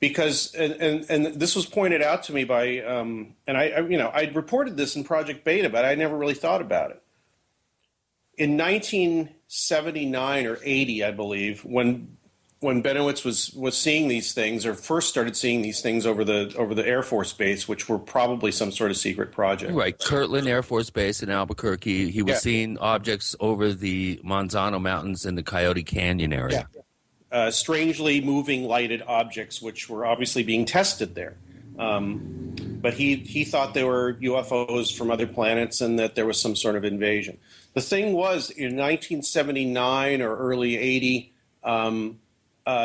Because, and this was pointed out to me by, and I reported this in Project Beta, but I never really thought about it. In 1979 or 80, I believe, when Benowitz was seeing these things, or first started seeing these things over the Air Force Base, which were probably some sort of secret project. Right, Kirtland Air Force Base in Albuquerque. He was seeing objects over the Manzano Mountains in the Coyote Canyon area. Yeah. Strangely moving lighted objects, which were obviously being tested there. But he thought they were UFOs from other planets and that there was some sort of invasion. The thing was, in 1979 or early 80,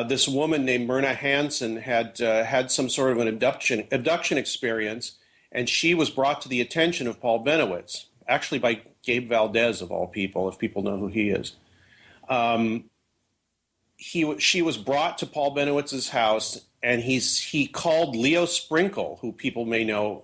this woman named Myrna Hansen had some sort of an abduction experience, and she was brought to the attention of Paul Benowitz, actually by Gabe Valdez, of all people, if people know who he is. She was brought to Paul Benowitz's house, and he called Leo Sprinkle, who people may know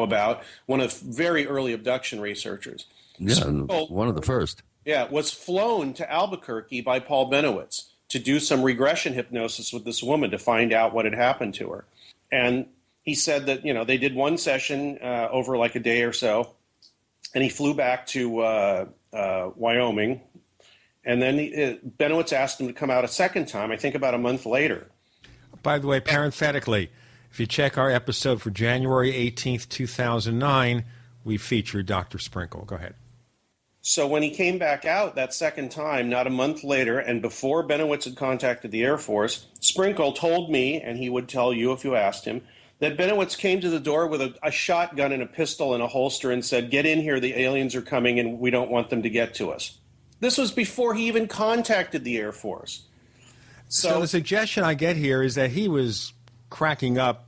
about, one of very early abduction researchers. Yeah, Sprinkle, one of the first. Yeah, was flown to Albuquerque by Paul Benowitz to do some regression hypnosis with this woman to find out what had happened to her. And he said that, they did one session over like a day or so, and he flew back to Wyoming. And then Benowitz asked him to come out a second time, I think about a month later. By the way, parenthetically, if you check our episode for January 18th, 2009, we featured Dr. Sprinkle. Go ahead. So when he came back out that second time, not a month later, and before Benowitz had contacted the Air Force, Sprinkle told me, and he would tell you if you asked him, that Benowitz came to the door with a shotgun and a pistol and a holster and said, "Get in here, the aliens are coming and we don't want them to get to us." This was before he even contacted the Air Force. So the suggestion I get here is that he was cracking up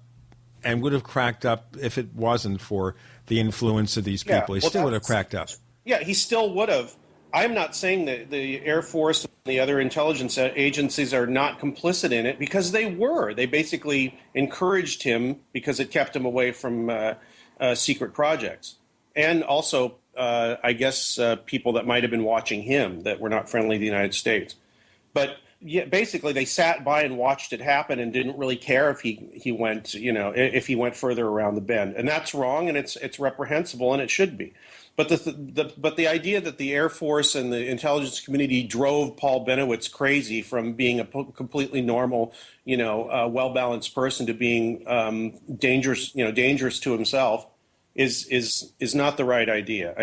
and would have cracked up if it wasn't for the influence of these people. He still would have cracked up. Yeah, he still would have. I'm not saying that the Air Force and the other intelligence agencies are not complicit in it, because they were. They basically encouraged him because it kept him away from secret projects. And also, I guess, people that might have been watching him that were not friendly to the United States. But yeah, basically, they sat by and watched it happen and didn't really care if he went, if he went further around the bend. And that's wrong, and it's reprehensible, and it should be. But the idea that the Air Force and the intelligence community drove Paul Benowitz crazy from being a completely normal, well-balanced person to being dangerous to himself is not the right idea.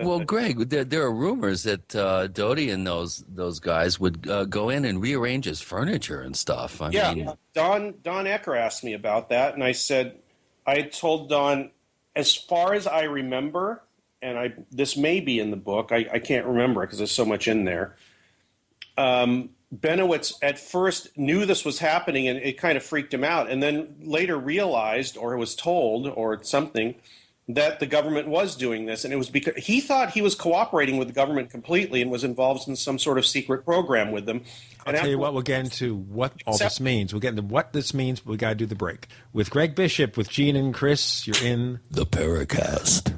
Well, Greg, there are rumors that Doty and those guys would go in and rearrange his furniture and stuff. I mean, Don Ecker asked me about that, and I told Don, as far as I remember, and this may be in the book, I can't remember because there's so much in there. Benowitz at first knew this was happening, and it kind of freaked him out, and then later realized, or was told, or something, that the government was doing this, and it was because he thought he was cooperating with the government completely and was involved in some sort of secret program with them. I'll tell you what, we'll get into what all this means. We'll get into what this means, but we got to do the break. With Greg Bishop, with Gene and Chris, you're in the Paracast.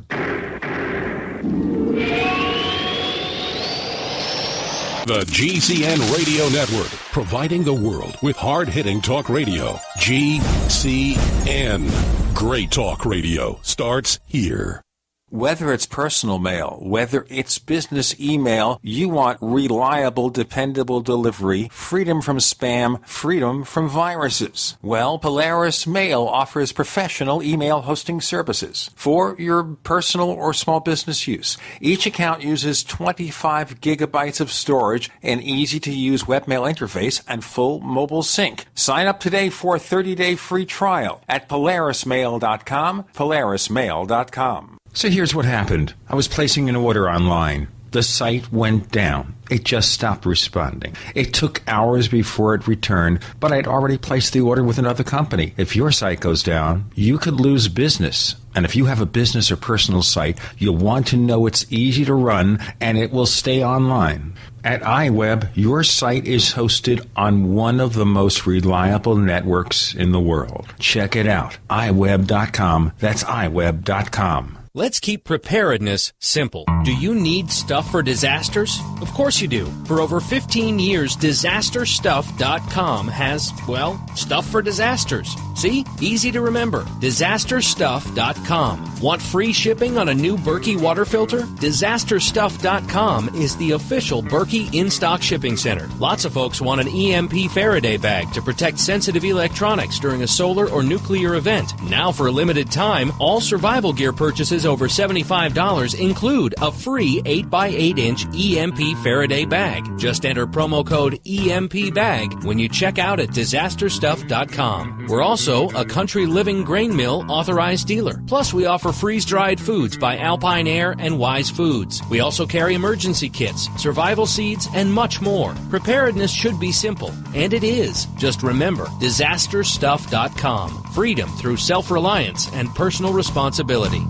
The GCN Radio Network, providing the world with hard-hitting talk radio. GCN. Great talk radio starts here. Whether it's personal mail, whether it's business email, you want reliable, dependable delivery, freedom from spam, freedom from viruses. Well, Polaris Mail offers professional email hosting services for your personal or small business use. Each account uses 25 gigabytes of storage, an easy-to-use webmail interface, and full mobile sync. Sign up today for a 30-day free trial at polarismail.com, polarismail.com. So here's what happened. I was placing an order online. The site went down. It just stopped responding. It took hours before it returned, but I'd already placed the order with another company. If your site goes down, you could lose business. And if you have a business or personal site, you'll want to know it's easy to run and it will stay online. At iWeb, your site is hosted on one of the most reliable networks in the world. Check it out. iWeb.com. That's iWeb.com. Let's keep preparedness simple. Do you need stuff for disasters? Of course you do. For over 15 years, disasterstuff.com has, well, stuff for disasters. See? Easy to remember. Disasterstuff.com. Want free shipping on a new Berkey water filter? Disasterstuff.com is the official Berkey in-stock shipping center. Lots of folks want an EMP Faraday bag to protect sensitive electronics during a solar or nuclear event. Now for a limited time, all survival gear purchases over $75 include a free 8x8-inch EMP Faraday bag. Just enter promo code EMPBAG when you check out at disasterstuff.com. We're also a Country Living Grain Mill authorized dealer. Plus, we offer freeze-dried foods by Alpine Air and Wise Foods. We also carry emergency kits, survival seeds, and much more. Preparedness should be simple, and it is. Just remember, disasterstuff.com. Freedom through self-reliance and personal responsibility.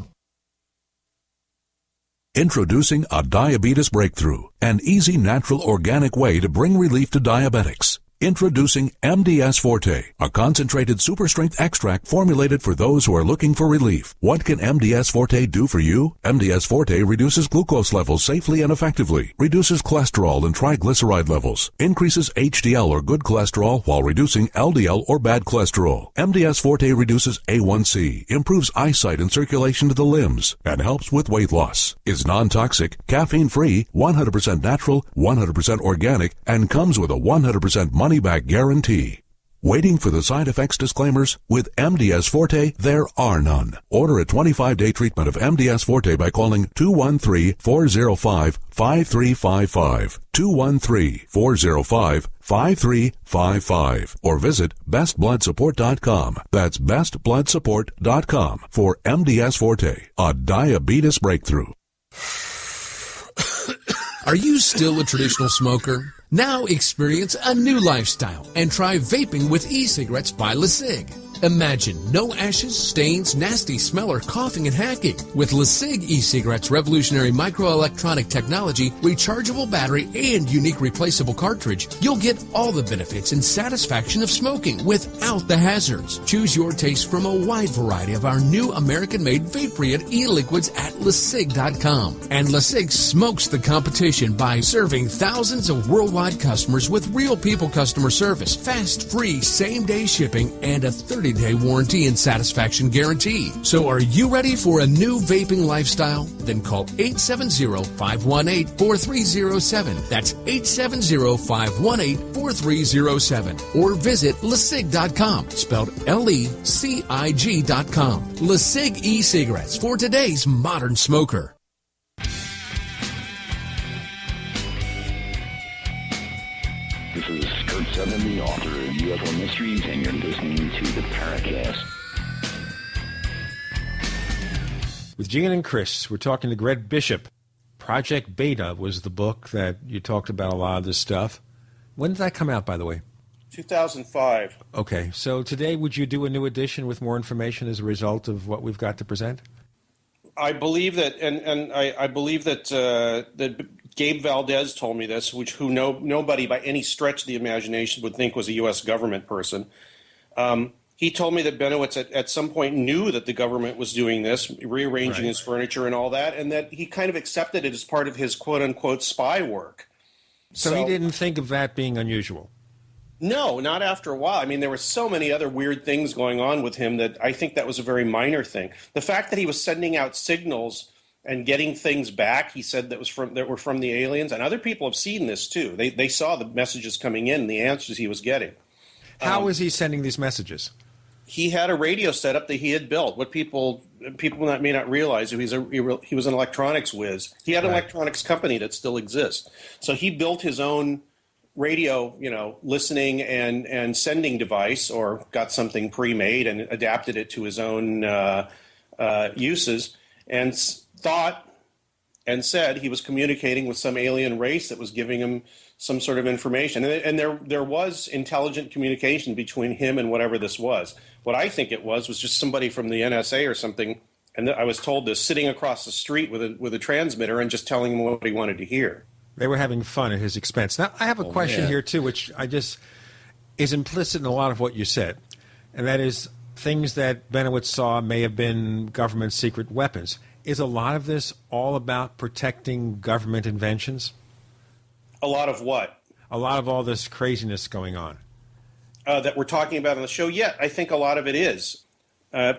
Introducing a diabetes breakthrough, an easy, natural, organic way to bring relief to diabetics. Introducing MDS Forte, a concentrated super-strength extract formulated for those who are looking for relief. What can MDS Forte do for you? MDS Forte reduces glucose levels safely and effectively, reduces cholesterol and triglyceride levels, increases HDL or good cholesterol while reducing LDL or bad cholesterol. MDS Forte reduces A1C, improves eyesight and circulation to the limbs, and helps with weight loss. Is non-toxic, caffeine-free, 100% natural, 100% organic, and comes with a 100% money-back guarantee. Waiting for the side effects disclaimers? With MDS Forte, there are none. Order a 25-day treatment of MDS Forte by calling 213-405-5355, 213-405-5355, or visit bestbloodsupport.com. That's bestbloodsupport.com for MDS Forte, a diabetes breakthrough. Are you still a traditional smoker? Now experience a new lifestyle and try vaping with e-cigarettes by LeSig. Imagine no ashes, stains, nasty smell, or coughing and hacking. With LeSig e-cigarettes' revolutionary microelectronic technology, rechargeable battery, and unique replaceable cartridge, you'll get all the benefits and satisfaction of smoking without the hazards. Choose your taste from a wide variety of our new American-made vape-free e-liquids at LeSig.com. And LeSig smokes the competition by serving thousands of worldwide customers with real people customer service, fast, free, same-day shipping, and a 30-day warranty and satisfaction guarantee. So are you ready for a new vaping lifestyle? Then call 870-518-4307. That's 870-518-4307. Or visit LeSig.com, spelled LECIG.com. LeSig e-cigarettes for today's modern smoker. This is Kurt Sutton, the author of UFO Mysteries, and you're listening to the Paracast. With Gene and Chris, we're talking to Greg Bishop. Project Beta was the book that you talked about a lot of this stuff. When did that come out, by the way? 2005. Okay, so today would you do a new edition with more information as a result of what we've got to present? I believe that, and I believe that that Gabe Valdez told me this, who nobody by any stretch of the imagination would think was a U.S. government person. He told me that Benowitz at some point knew that the government was doing this, rearranging his furniture and all that, and that he kind of accepted it as part of his quote-unquote spy work. So he didn't think of that being unusual? No, not after a while. I mean, there were so many other weird things going on with him that I think that was a very minor thing. The fact that he was sending out signals and getting things back, he said that were from the aliens, and other people have seen this too. They saw the messages coming in, the answers he was getting. How was he sending these messages? He had a radio setup that he had built. What people may not realize, he was an electronics whiz. He had an electronics company that still exists. So he built his own radio, listening and sending device, or got something pre-made and adapted it to his own uses, and thought and said he was communicating with some alien race that was giving him some sort of information. And there was intelligent communication between him and whatever this was. What I think it was just somebody from the NSA or something, and I was told this, sitting across the street with a transmitter and just telling him what he wanted to hear. They were having fun at his expense. Now, I have a question here, too, which is implicit in a lot of what you said, and that is things that Benowitz saw may have been government secret weapons. Is a lot of this all about protecting government inventions? A lot of what? A lot of all this craziness going on. That we're talking about on the show? Yeah, I think a lot of it is.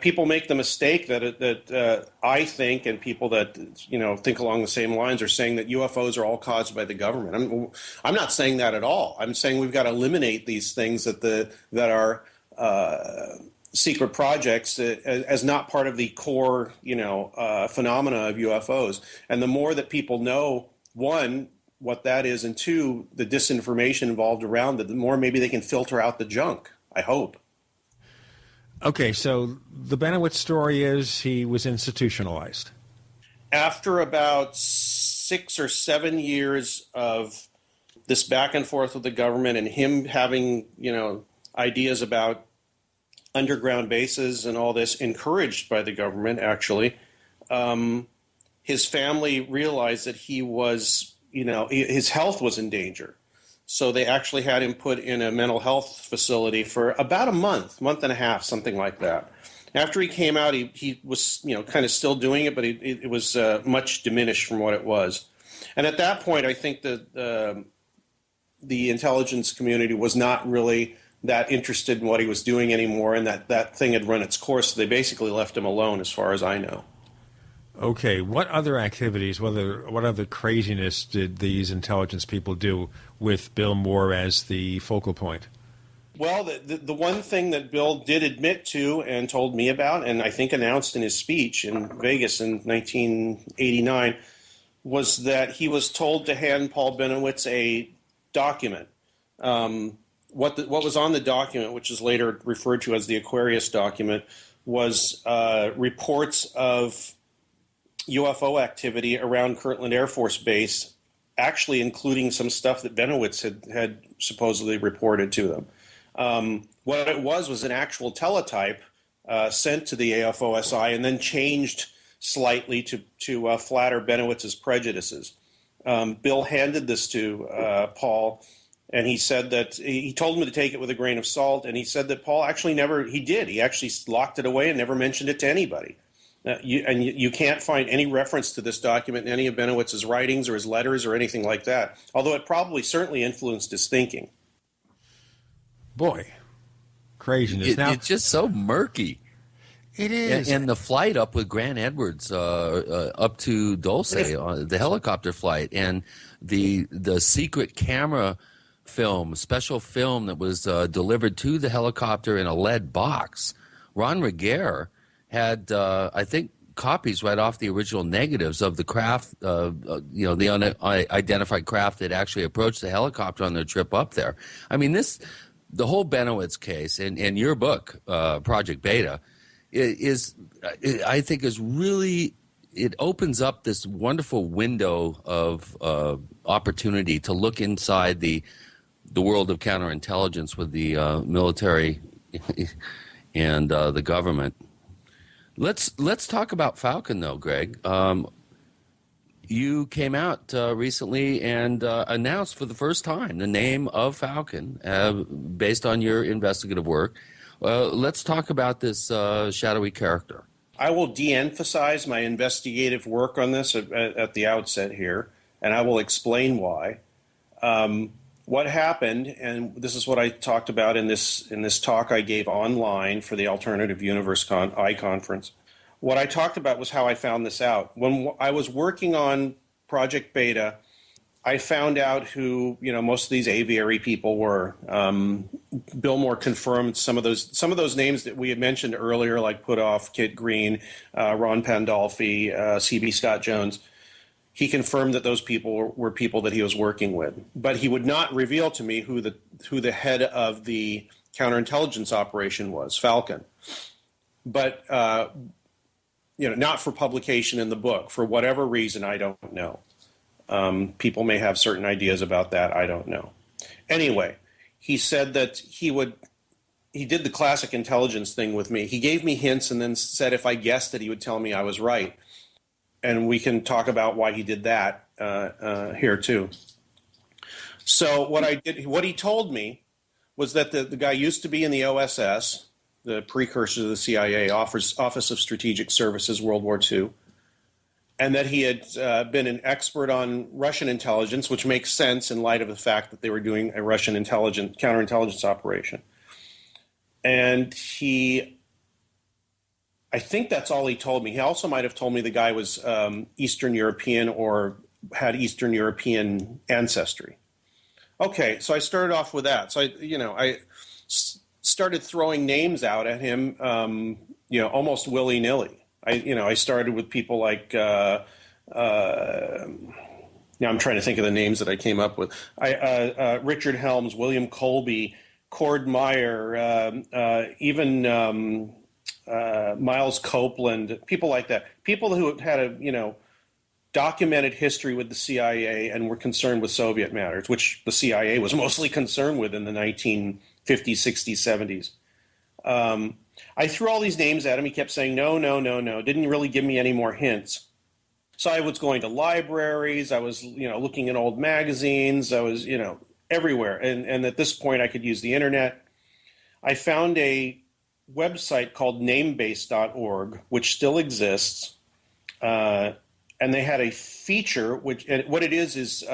People make the mistake that I think, and people that think along the same lines, are saying that UFOs are all caused by the government. I'm not saying that at all. I'm saying we've got to eliminate these things that are secret projects as not part of the core, phenomena of UFOs. And the more that people know, one, what that is, and two, the disinformation involved around it, the more maybe they can filter out the junk, I hope. Okay, so the Benowitz story is he was institutionalized. After about 6 or 7 years of this back and forth with the government and him having, ideas about underground bases and all this, encouraged by the government, actually, his family realized that he was, his health was in danger. So they actually had him put in a mental health facility for about a month and a half, something like that. After he came out, he was, kind of still doing it, but it was much diminished from what it was. And at that point, I think that the intelligence community was not really that interested in what he was doing anymore, and that thing had run its course. So they basically left him alone, as far as I know. Okay, what other activities, what other craziness did these intelligence people do with Bill Moore as the focal point? Well, the one thing that Bill did admit to and told me about, and I think announced in his speech in Vegas in 1989, was that he was told to hand Paul Benowitz a document. What was on the document, which is later referred to as the Aquarius document, was reports of UFO activity around Kirtland Air Force Base, actually including some stuff that Benowitz had supposedly reported to them. What it was an actual teletype sent to the AFOSI and then changed slightly to flatter Benowitz's prejudices. Bill handed this to Paul, and he said that he told him to take it with a grain of salt, and he said that Paul actually he actually locked it away and never mentioned it to anybody. You can't find any reference to this document in any of Benowitz's writings or his letters or anything like that, although it certainly influenced his thinking. Boy, craziness. It's just so murky. It is. And the flight up with Grant Edwards up to Dulce, the helicopter flight, and the secret camera special film that was delivered to the helicopter in a lead box. Ron Regehr had, I think, copies right off the original negatives of the craft, the unidentified craft that actually approached the helicopter on their trip up there. I mean, the whole Benowitz case and your book, Project Beta, I think is really, it opens up this wonderful window of opportunity to look inside the world of counterintelligence with the military and the government. Let's talk about Falcon, though, Greg. You came out recently and announced for the first time the name of Falcon based on your investigative work. Let's talk about this shadowy character. I will de-emphasize my investigative work on this at the outset here, and I will explain why. What happened, and this is what I talked about in this talk I gave online for the Alternative Universe conference. What I talked about was how I found this out. When I was working on Project Beta, I found out who most of these Aviary people were. Bill Moore confirmed some of those names that we had mentioned earlier, like Putoff, Kit Green, Ron Pandolfi, C.B. Scott Jones. He confirmed that those people were people that he was working with, but he would not reveal to me who the head of the counterintelligence operation was, Falcon. But not for publication in the book. For whatever reason, I don't know. People may have certain ideas about that. I don't know. Anyway, he said that he did the classic intelligence thing with me. He gave me hints and then said if I guessed it, he would tell me I was right. And we can talk about why he did that here too. So what he told me was that the guy used to be in the OSS, the precursor to the CIA, Office of Strategic Services, World War II, and that he had been an expert on Russian intelligence, which makes sense in light of the fact that they were doing a Russian counterintelligence operation. And I think that's all he told me. He also might have told me the guy was Eastern European or had Eastern European ancestry. Okay, so I started off with that. So I started throwing names out at him, almost willy-nilly. I started with people like, I'm trying to think of the names that I came up with. Richard Helms, William Colby, Cord Meyer, even Miles Copeland, people like that. People who had a, documented history with the CIA and were concerned with Soviet matters, which the CIA was mostly concerned with in the 1950s, 60s, 70s. I threw all these names at him. He kept saying, no, didn't really give me any more hints. So I was going to libraries. I was, looking at old magazines. I was, everywhere. And at this point, I could use the internet. I found a website called namebase.org, which still exists. And they had a feature, what it is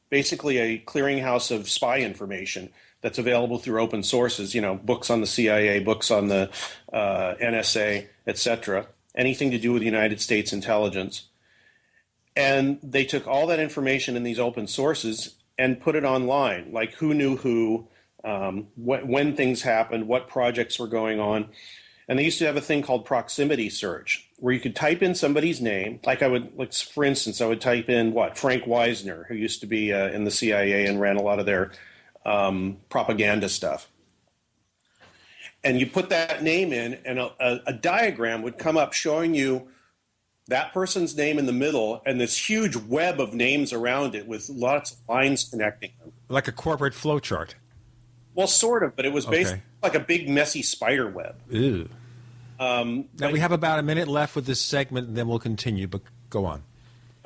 basically a clearinghouse of spy information that's available through open sources, books on the CIA, books on the NSA, etc., anything to do with the United States intelligence. And they took all that information in these open sources and put it online, like who knew who, when things happened, what projects were going on. And they used to have a thing called proximity search, where you could type in somebody's name. For instance, I would type in Frank Wisner, who used to be in the CIA and ran a lot of their propaganda stuff. And you put that name in, and a diagram would come up showing you that person's name in the middle and this huge web of names around it with lots of lines connecting them. Like a corporate flowchart. Well, sort of, but it was basically like a big, messy spider web. Ew. Now, we have about a minute left with this segment, and then we'll continue, but go on.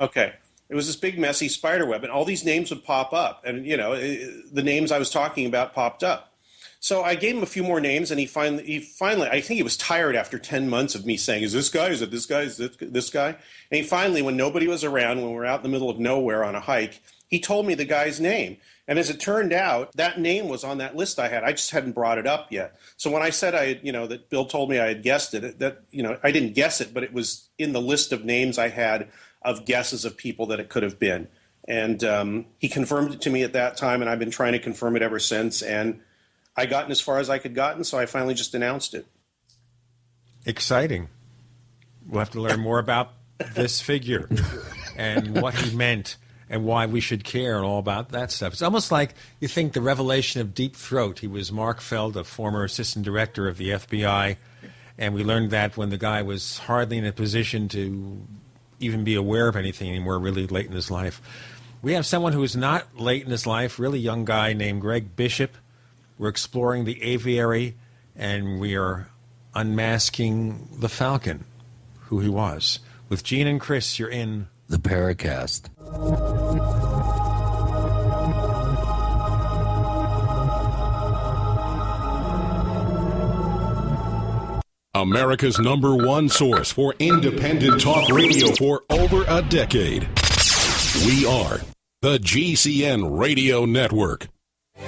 Okay. It was this big, messy spider web, and all these names would pop up. And, the names I was talking about popped up. So I gave him a few more names, and he finally, I think he was tired after 10 months of me saying, is this guy, is it this guy, is it this guy? And he finally, when nobody was around, when we were out in the middle of nowhere on a hike, he told me the guy's name. And as it turned out, that name was on that list I had. I just hadn't brought it up yet. So when I said that Bill told me I had guessed it, I didn't guess it, but it was in the list of names I had of guesses of people that it could have been. And he confirmed it to me at that time, and I've been trying to confirm it ever since. And I gotten as far as I could gotten, so I finally just announced it. Exciting. We'll have to learn more about this figure and what he meant and why we should care and all about that stuff. It's almost like you think the revelation of Deep Throat. He was Mark Feld, a former assistant director of the FBI, and we learned that when the guy was hardly in a position to even be aware of anything anymore, really late in his life. We have someone who is not late in his life, really young guy named Greg Bishop. We're exploring the Aviary, and we are unmasking the Falcon, who he was. With Gene and Chris, you're in the Paracast. America's #1 source for independent talk radio for over a decade. We are the GCN Radio Network.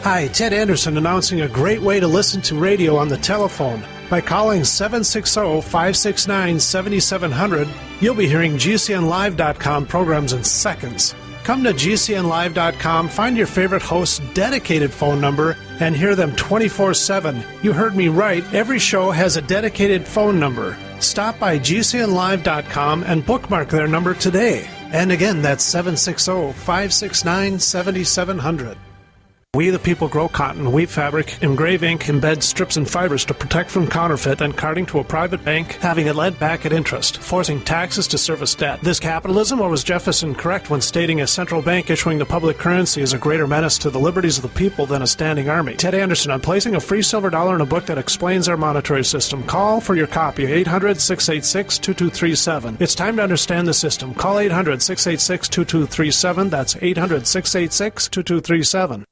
Hi, Ted Anderson announcing a great way to listen to radio on the telephone. By calling 760-569-7700, you'll be hearing GCNlive.com programs in seconds. Come to GCNlive.com, find your favorite host's dedicated phone number, and hear them 24/7. You heard me right. Every show has a dedicated phone number. Stop by GCNlive.com and bookmark their number today. And again, that's 760-569-7700. We the people grow cotton, weave fabric, engrave ink, embed strips and fibers to protect from counterfeit and carting to a private bank, having it led back at interest, forcing taxes to service debt. This capitalism, or was Jefferson correct when stating a central bank issuing the public currency is a greater menace to the liberties of the people than a standing army? Ted Anderson, I'm placing a free silver dollar in a book that explains our monetary system. Call for your copy, 800-686-2237. It's time to understand the system. Call 800-686-2237. That's 800-686-2237.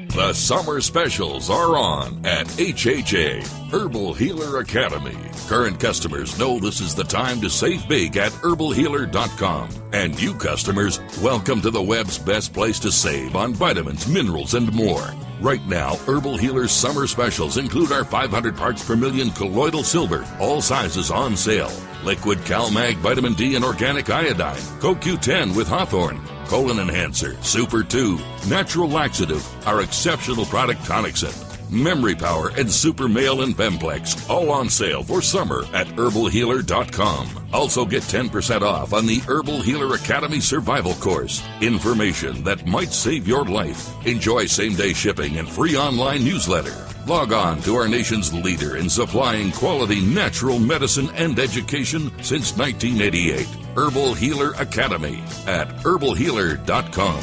The summer specials are on at HHA, Herbal Healer Academy. Current customers know this is the time to save big at herbalhealer.com. And new customers, welcome to the web's best place to save on vitamins, minerals, and more. Right now, Herbal Healer's summer specials include our 500 parts per million colloidal silver, all sizes on sale. Liquid CalMag Vitamin D and Organic Iodine, CoQ10 with Hawthorne, Colon Enhancer, Super 2, Natural Laxative, our exceptional product Tonicsyn, Memory Power, and Super Male and Vemplex, all on sale for summer at herbalhealer.com. Also get 10% off on the Herbal Healer Academy Survival Course. Information that might save your life. Enjoy same-day shipping and free online newsletter. Log on to our nation's leader in supplying quality natural medicine and education since 1988. Herbal Healer Academy at herbalhealer.com.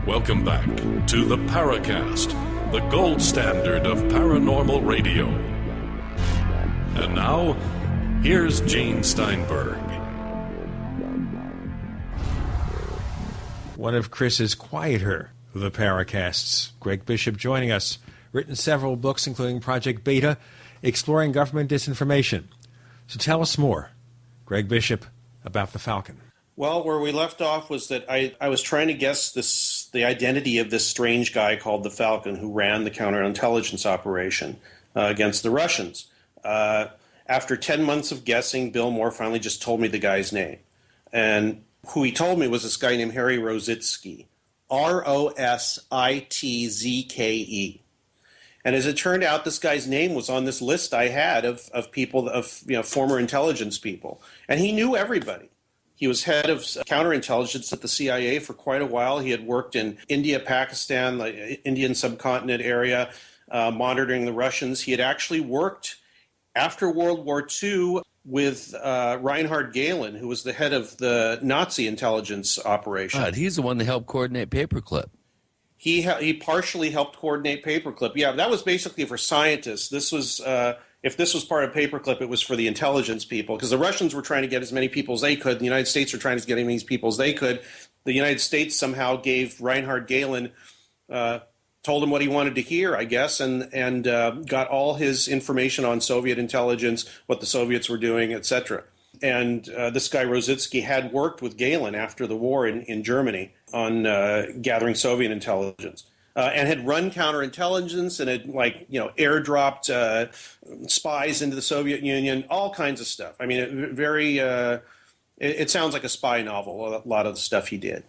Welcome back to the Paracast, the gold standard of paranormal radio. And now, here's Gene Steinberg. One of Chris's quieter the Paracasts, Greg Bishop, joining us. Written several books, including Project Beta, exploring government disinformation. So tell us more, Greg Bishop, about the Falcon. Well, where we left off was that I was trying to guess the identity of this strange guy called the Falcon who ran the counterintelligence operation against the Russians. After 10 months of guessing, Bill Moore finally just told me the guy's name. And who he told me was this guy named Harry Rositzke, Rositzke. And as it turned out, this guy's name was on this list I had of people, former intelligence people. And he knew everybody. He was head of counterintelligence at the CIA for quite a while. He had worked in India, Pakistan, the Indian subcontinent area, monitoring the Russians. He had actually worked after World War II with Reinhard Gehlen, who was the head of the Nazi intelligence operation. God, he's the one that helped coordinate Paperclip. He partially helped coordinate Paperclip. Yeah, that was basically for scientists. This was if this was part of Paperclip, it was for the intelligence people, because the Russians were trying to get as many people as they could. The United States were trying to get as many people as they could. The United States somehow gave Reinhard Gehlen, told him what he wanted to hear, I guess, and got all his information on Soviet intelligence, what the Soviets were doing, etc. And this guy Rositzke had worked with Gehlen after the war in Germany on gathering Soviet intelligence, and had run counterintelligence and had airdropped spies into the Soviet Union, all kinds of stuff. I mean, it sounds like a spy novel, a lot of the stuff he did.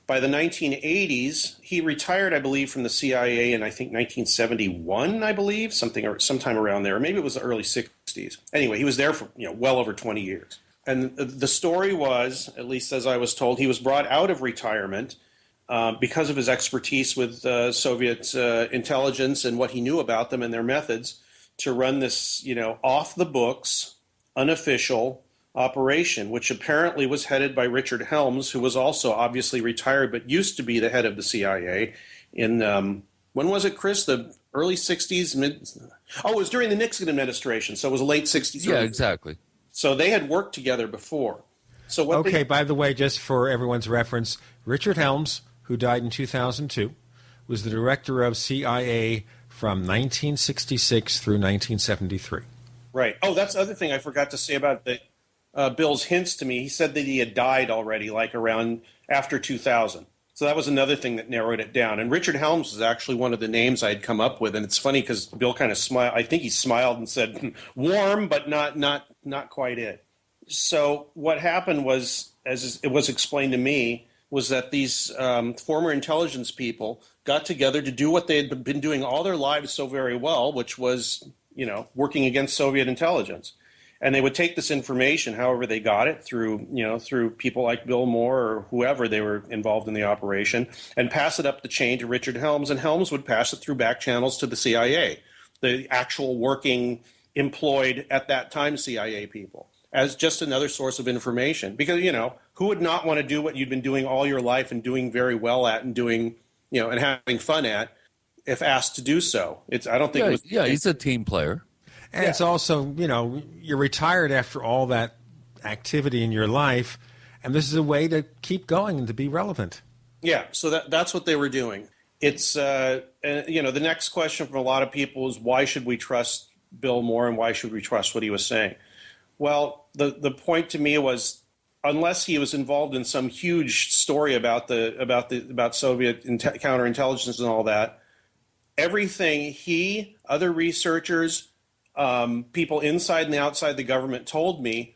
By the 1980s, he retired, I believe, from the CIA in, I think, 1971, I believe, sometime around there. Maybe it was the early 60s. Anyway, he was there for well over 20 years. And the story was, at least as I was told, he was brought out of retirement because of his expertise with Soviet intelligence and what he knew about them and their methods to run this, off-the-books, unofficial operation, which apparently was headed by Richard Helms, who was also obviously retired but used to be the head of the CIA in, when was it, Chris? The early 60s? It was during the Nixon administration, so it was the late 60s. Yeah, exactly. So they had worked together before. So by the way, just for everyone's reference, Richard Helms, who died in 2002, was the director of CIA from 1966 through 1973. Right. Oh, that's the other thing I forgot to say about Bill's hints to me. He said that he had died already, like around after 2000. So that was another thing that narrowed it down. And Richard Helms was actually one of the names I had come up with. And it's funny because Bill kind of smiled. I think he smiled and said, warm, but not quite it. So what happened was, as it was explained to me, was that these former intelligence people got together to do what they had been doing all their lives so very well, which was working against Soviet intelligence. And they would take this information, however they got it, through people like Bill Moore or whoever they were involved in the operation, and pass it up the chain to Richard Helms, and Helms would pass it through back channels to the CIA, the actual working, employed at that time CIA people, as just another source of information. Because, who would not want to do what you've been doing all your life and doing very well at and doing, and having fun at, if asked to do so? I don't think it was. Yeah, he's a team player. And it's also, you're retired after all that activity in your life, and this is a way to keep going and to be relevant. Yeah, so that's what they were doing. It's, the next question from a lot of people is, why should we trust Bill Moore and why should we trust what he was saying? Well, the point to me was, unless he was involved in some huge story about Soviet counterintelligence and all that, everything he, other researchers, people inside and outside the government told me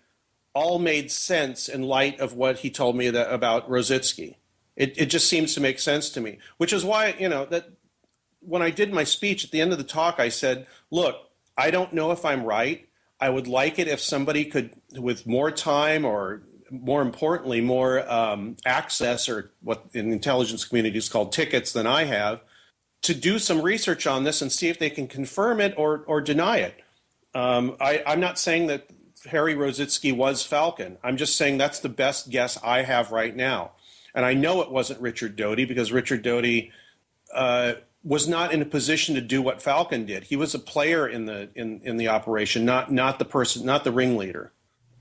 all made sense in light of what he told me about Rositsky. It just seems to make sense to me, which is why, that when I did my speech at the end of the talk, I said, look, I don't know if I'm right. I would like it if somebody could, with more time or more importantly, more access, or what in the intelligence community is called tickets, than I have, to do some research on this and see if they can confirm it or deny it. I'm not saying that Harry Rositsky was Falcon. I'm just saying that's the best guess I have right now. And I know it wasn't Richard Doty, because Richard Doty was not in a position to do what Falcon did. He was a player in the operation, not the person, not the ringleader.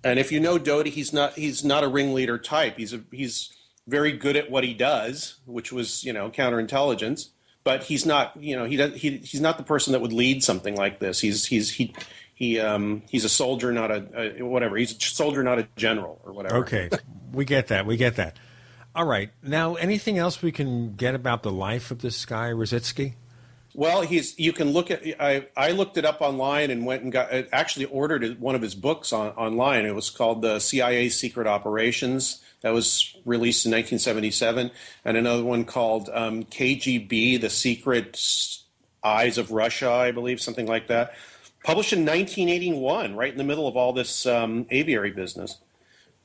And if you know Doty, he's not a ringleader type. He's very good at what he does, which was counterintelligence. But he's not he's not the person that would lead something like this. He's a soldier, not a whatever. He's a soldier, not a general, or whatever. Okay, we get that. All right. Now, anything else we can get about the life of this guy, Rositsky? Well, you can look at. I looked it up online and went and actually ordered one of his books online. It was called The CIA's Secret Operations. That was released in 1977, and another one called KGB: The Secret Eyes of Russia, I believe, something like that. Published in 1981, right in the middle of all this aviary business.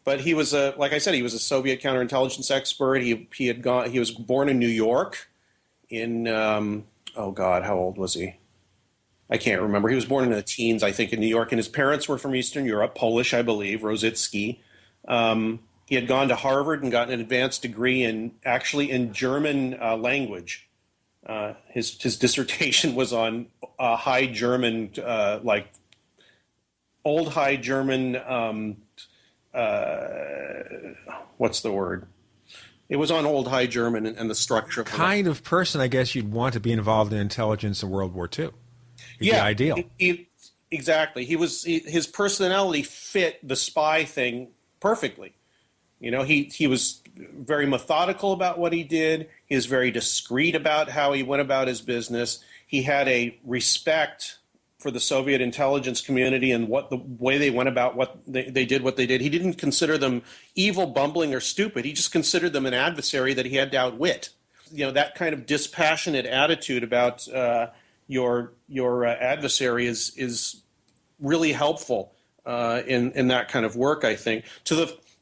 But he was like I said, he was a Soviet counterintelligence expert. He was born in New York. In oh God, how old was he? I can't remember. He was born in the teens, I think, in New York, and his parents were from Eastern Europe, Polish, I believe, Rositsky. He had gone to Harvard and gotten an advanced degree in German language. His dissertation was on High German, like Old High German. What's the word? It was on Old High German and the structure. Kind of person, I guess, you'd want to be involved in intelligence in World War II. He'd be ideal. Exactly. His personality fit the spy thing perfectly. He was very methodical about what he did. He was very discreet about how he went about his business. He had a respect for the Soviet intelligence community and what the way they went about what they did. He didn't consider them evil, bumbling, or stupid. He just considered them an adversary that he had to outwit. That kind of dispassionate attitude about your adversary is really helpful in that kind of work, I think.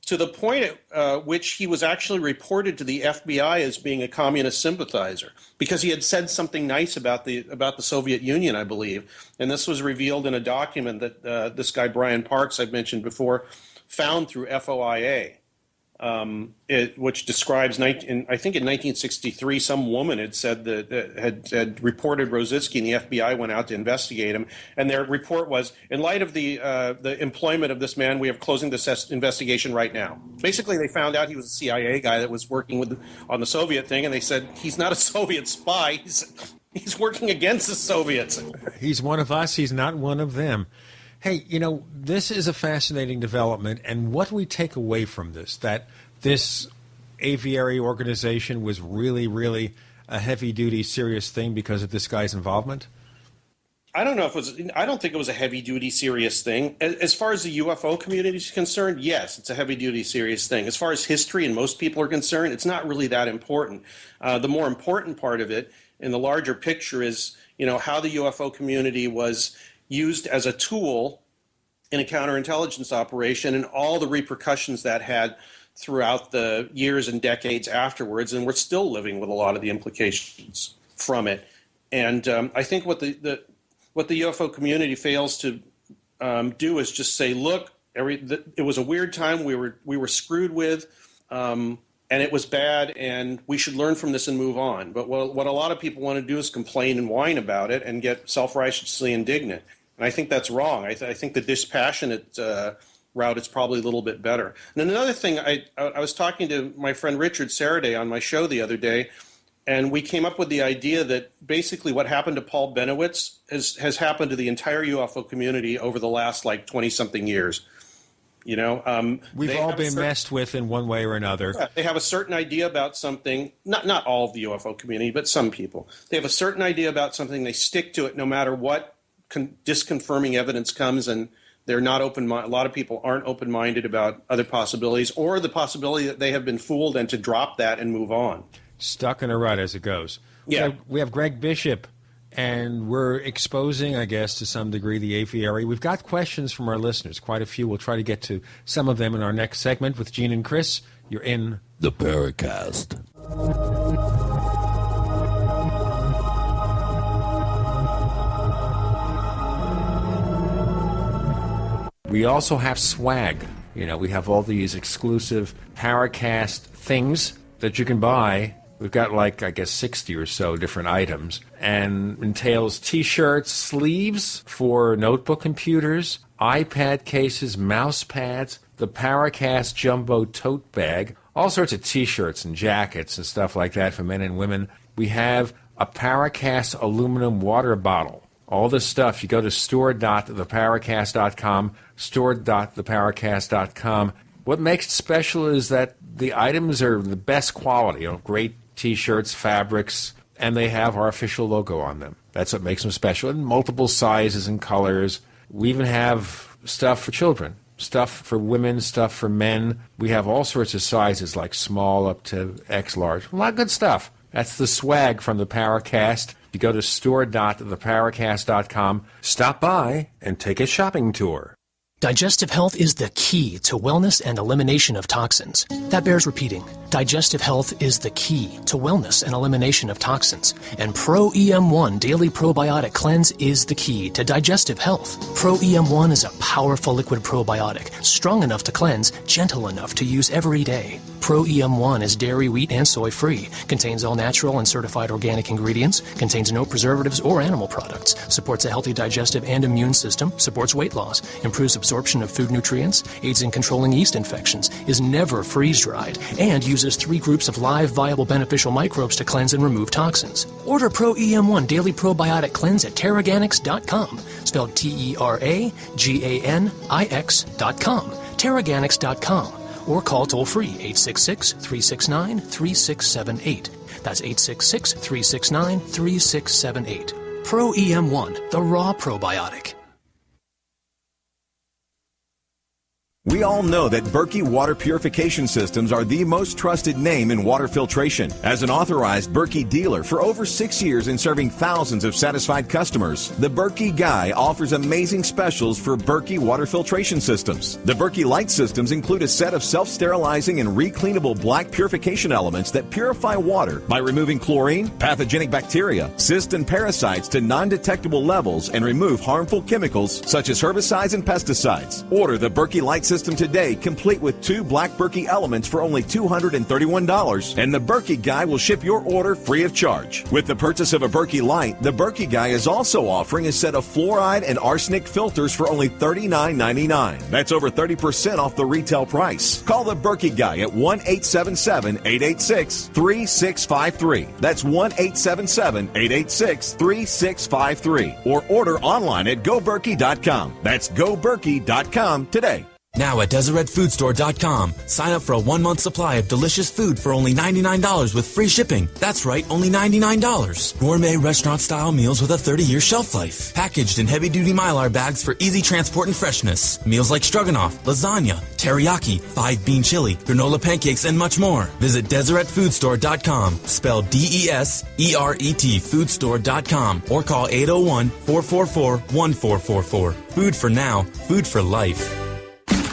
To the point at which he was actually reported to the FBI as being a communist sympathizer, because he had said something nice about the Soviet Union, I believe. And this was revealed in a document that this guy Brian Parks, I've mentioned before, found through FOIA, which describes, I think in 1963, some woman had said that had reported Rositsky, and the FBI went out to investigate him. And their report was, in light of the employment of this man, we are closing this investigation right now. Basically, they found out he was a CIA guy that was working on the Soviet thing, and they said, he's not a Soviet spy. He's working against the Soviets. He's one of us. He's not one of them. Hey, this is a fascinating development, and what we take away from this, that this aviary organization was really, really a heavy-duty, serious thing because of this guy's involvement? I don't think it was a heavy-duty, serious thing. As far as the UFO community is concerned, yes, it's a heavy-duty, serious thing. As far as history and most people are concerned, it's not really that important. The more important part of it in the larger picture is, how the UFO community was used as a tool in a counterintelligence operation, and all the repercussions that had throughout the years and decades afterwards, and we're still living with a lot of the implications from it. And I think what the UFO community fails to do is just say, look, it was a weird time we were screwed with, and it was bad, and we should learn from this and move on. But what a lot of people want to do is complain and whine about it and get self-righteously indignant. And I think that's wrong. I think the dispassionate route is probably a little bit better. And then another thing, I was talking to my friend Richard Saraday on my show the other day, and we came up with the idea that basically what happened to Paul Benowitz has happened to the entire UFO community over the last 20-something years. You know, we've all been messed with in one way or another. Yeah, they have a certain idea about something. Not all of the UFO community, but some people. They have a certain idea about something. They stick to it no matter what disconfirming evidence comes, and they're not open-minded. A lot of people aren't open-minded about other possibilities, or the possibility that they have been fooled and to drop that and move on. Stuck in a rut as it goes. Yeah. We have Greg Bishop, and we're exposing, I guess, to some degree, the aviary. We've got questions from our listeners, quite a few. We'll try to get to some of them in our next segment with Gene and Chris. You're in the Paracast. We also have swag. You know, we have all these exclusive Paracast things that you can buy. We've got 60 or so different items, and entails T-shirts, sleeves for notebook computers, iPad cases, mouse pads, the Paracast Jumbo Tote Bag, all sorts of T-shirts and jackets and stuff like that for men and women. We have a Paracast aluminum water bottle. All this stuff, you go to store.theparacast.com, store.theparacast.com. What makes it special is that the items are the best quality, great T-shirts, fabrics, and they have our official logo on them. That's what makes them special, in multiple sizes and colors. We even have stuff for children, stuff for women, stuff for men. We have all sorts of sizes, like small up to X large. A lot of good stuff. That's the swag from the Paracast. You go to store.theparacast.com, stop by, and take a shopping tour. Digestive health is the key to wellness and elimination of toxins. That bears repeating. Digestive health is the key to wellness and elimination of toxins. And Pro EM1 Daily Probiotic Cleanse is the key to digestive health. Pro EM1 is a powerful liquid probiotic, strong enough to cleanse, gentle enough to use every day. Pro EM1 is dairy, wheat, and soy-free, contains all natural and certified organic ingredients, contains no preservatives or animal products, supports a healthy digestive and immune system, supports weight loss, improves absorption of food nutrients, aids in controlling yeast infections, is never freeze-dried, and uses 3 groups of live, viable, beneficial microbes to cleanse and remove toxins. Order Pro EM1 Daily Probiotic Cleanse at Terraganics.com, spelled TerraGanix.com, Terraganics.com. Or call toll-free 866-369-3678. That's 866-369-3678. Pro EM1, the raw probiotic. We all know that Berkey Water Purification Systems are the most trusted name in water filtration. As an authorized Berkey dealer for over 6 years and serving thousands of satisfied customers, the Berkey Guy offers amazing specials for Berkey Water Filtration Systems. The Berkey Light Systems include a set of self-sterilizing and recleanable black purification elements that purify water by removing chlorine, pathogenic bacteria, cysts, and parasites to non-detectable levels and remove harmful chemicals such as herbicides and pesticides. Order the Berkey Light System today, complete with 2 black Berkey elements for only $231, and the Berkey Guy will ship your order free of charge. With the purchase of a Berkey Light, the Berkey Guy is also offering a set of fluoride and arsenic filters for only $39.99. That's over 30% off the retail price. Call the Berkey Guy at 1-877-886-3653. That's 1-877-886-3653. Or order online at GoBerkey.com. That's GoBerkey.com today. Now at DeseretFoodStore.com, sign up for a 1-month supply of delicious food for only $99 with free shipping. That's right, only $99. Gourmet restaurant-style meals with a 30-year shelf life. Packaged in heavy-duty Mylar bags for easy transport and freshness. Meals like stroganoff, lasagna, teriyaki, 5-bean chili, granola pancakes, and much more. Visit DeseretFoodStore.com, spelled DESERET Foodstore.com, or call 801-444-1444. Food for now, food for life.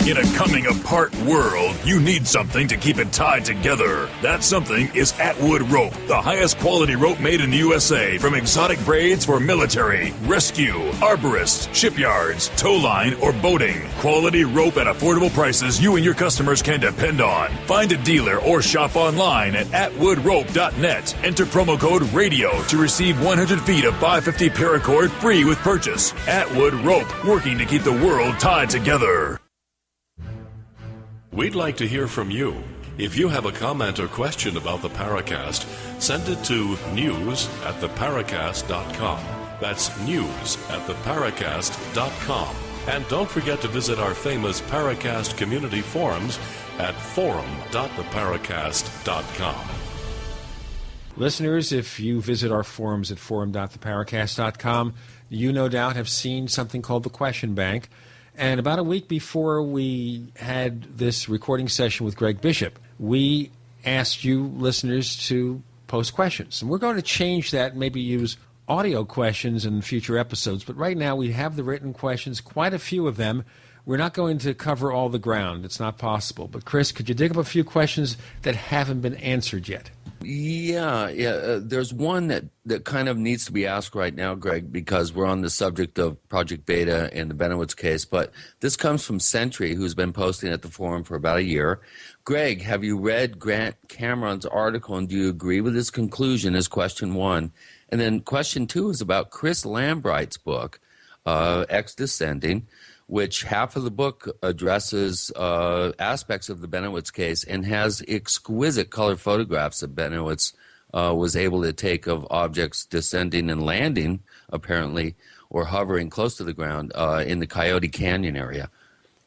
In a coming apart world, you need something to keep it tied together. That something is Atwood Rope, the highest quality rope made in the USA, from exotic braids for military, rescue, arborists, shipyards, tow line, or boating. Quality rope at affordable prices you and your customers can depend on. Find a dealer or shop online at atwoodrope.net. Enter promo code RADIO to receive 100 feet of 550 paracord free with purchase. Atwood Rope, working to keep the world tied together. We'd like to hear from you. If you have a comment or question about the Paracast, send it to news@theparacast.com. That's news@theparacast.com. And don't forget to visit our famous Paracast community forums at forum.theparacast.com. Listeners, if you visit our forums at forum.theparacast.com, you no doubt have seen something called the Question Bank. And about a week before we had this recording session with Greg Bishop, we asked you listeners to post questions. And we're going to change that and maybe use audio questions in future episodes. But right now we have the written questions, quite a few of them. We're not going to cover all the ground. It's not possible. But Chris, could you dig up a few questions that haven't been answered yet? Yeah. There's one that kind of needs to be asked right now, Greg, because we're on the subject of Project Beta and the Benowitz case. But this comes from Sentry, who's been posting at the forum for about a year. Greg, have you read Grant Cameron's article, and do you agree with his conclusion, is question one. And then question two is about Chris Lambright's book, Ex-Descending, which half of the book addresses aspects of the Benowitz case and has exquisite color photographs that Benowitz was able to take of objects descending and landing, apparently, or hovering close to the ground in the Coyote Canyon area.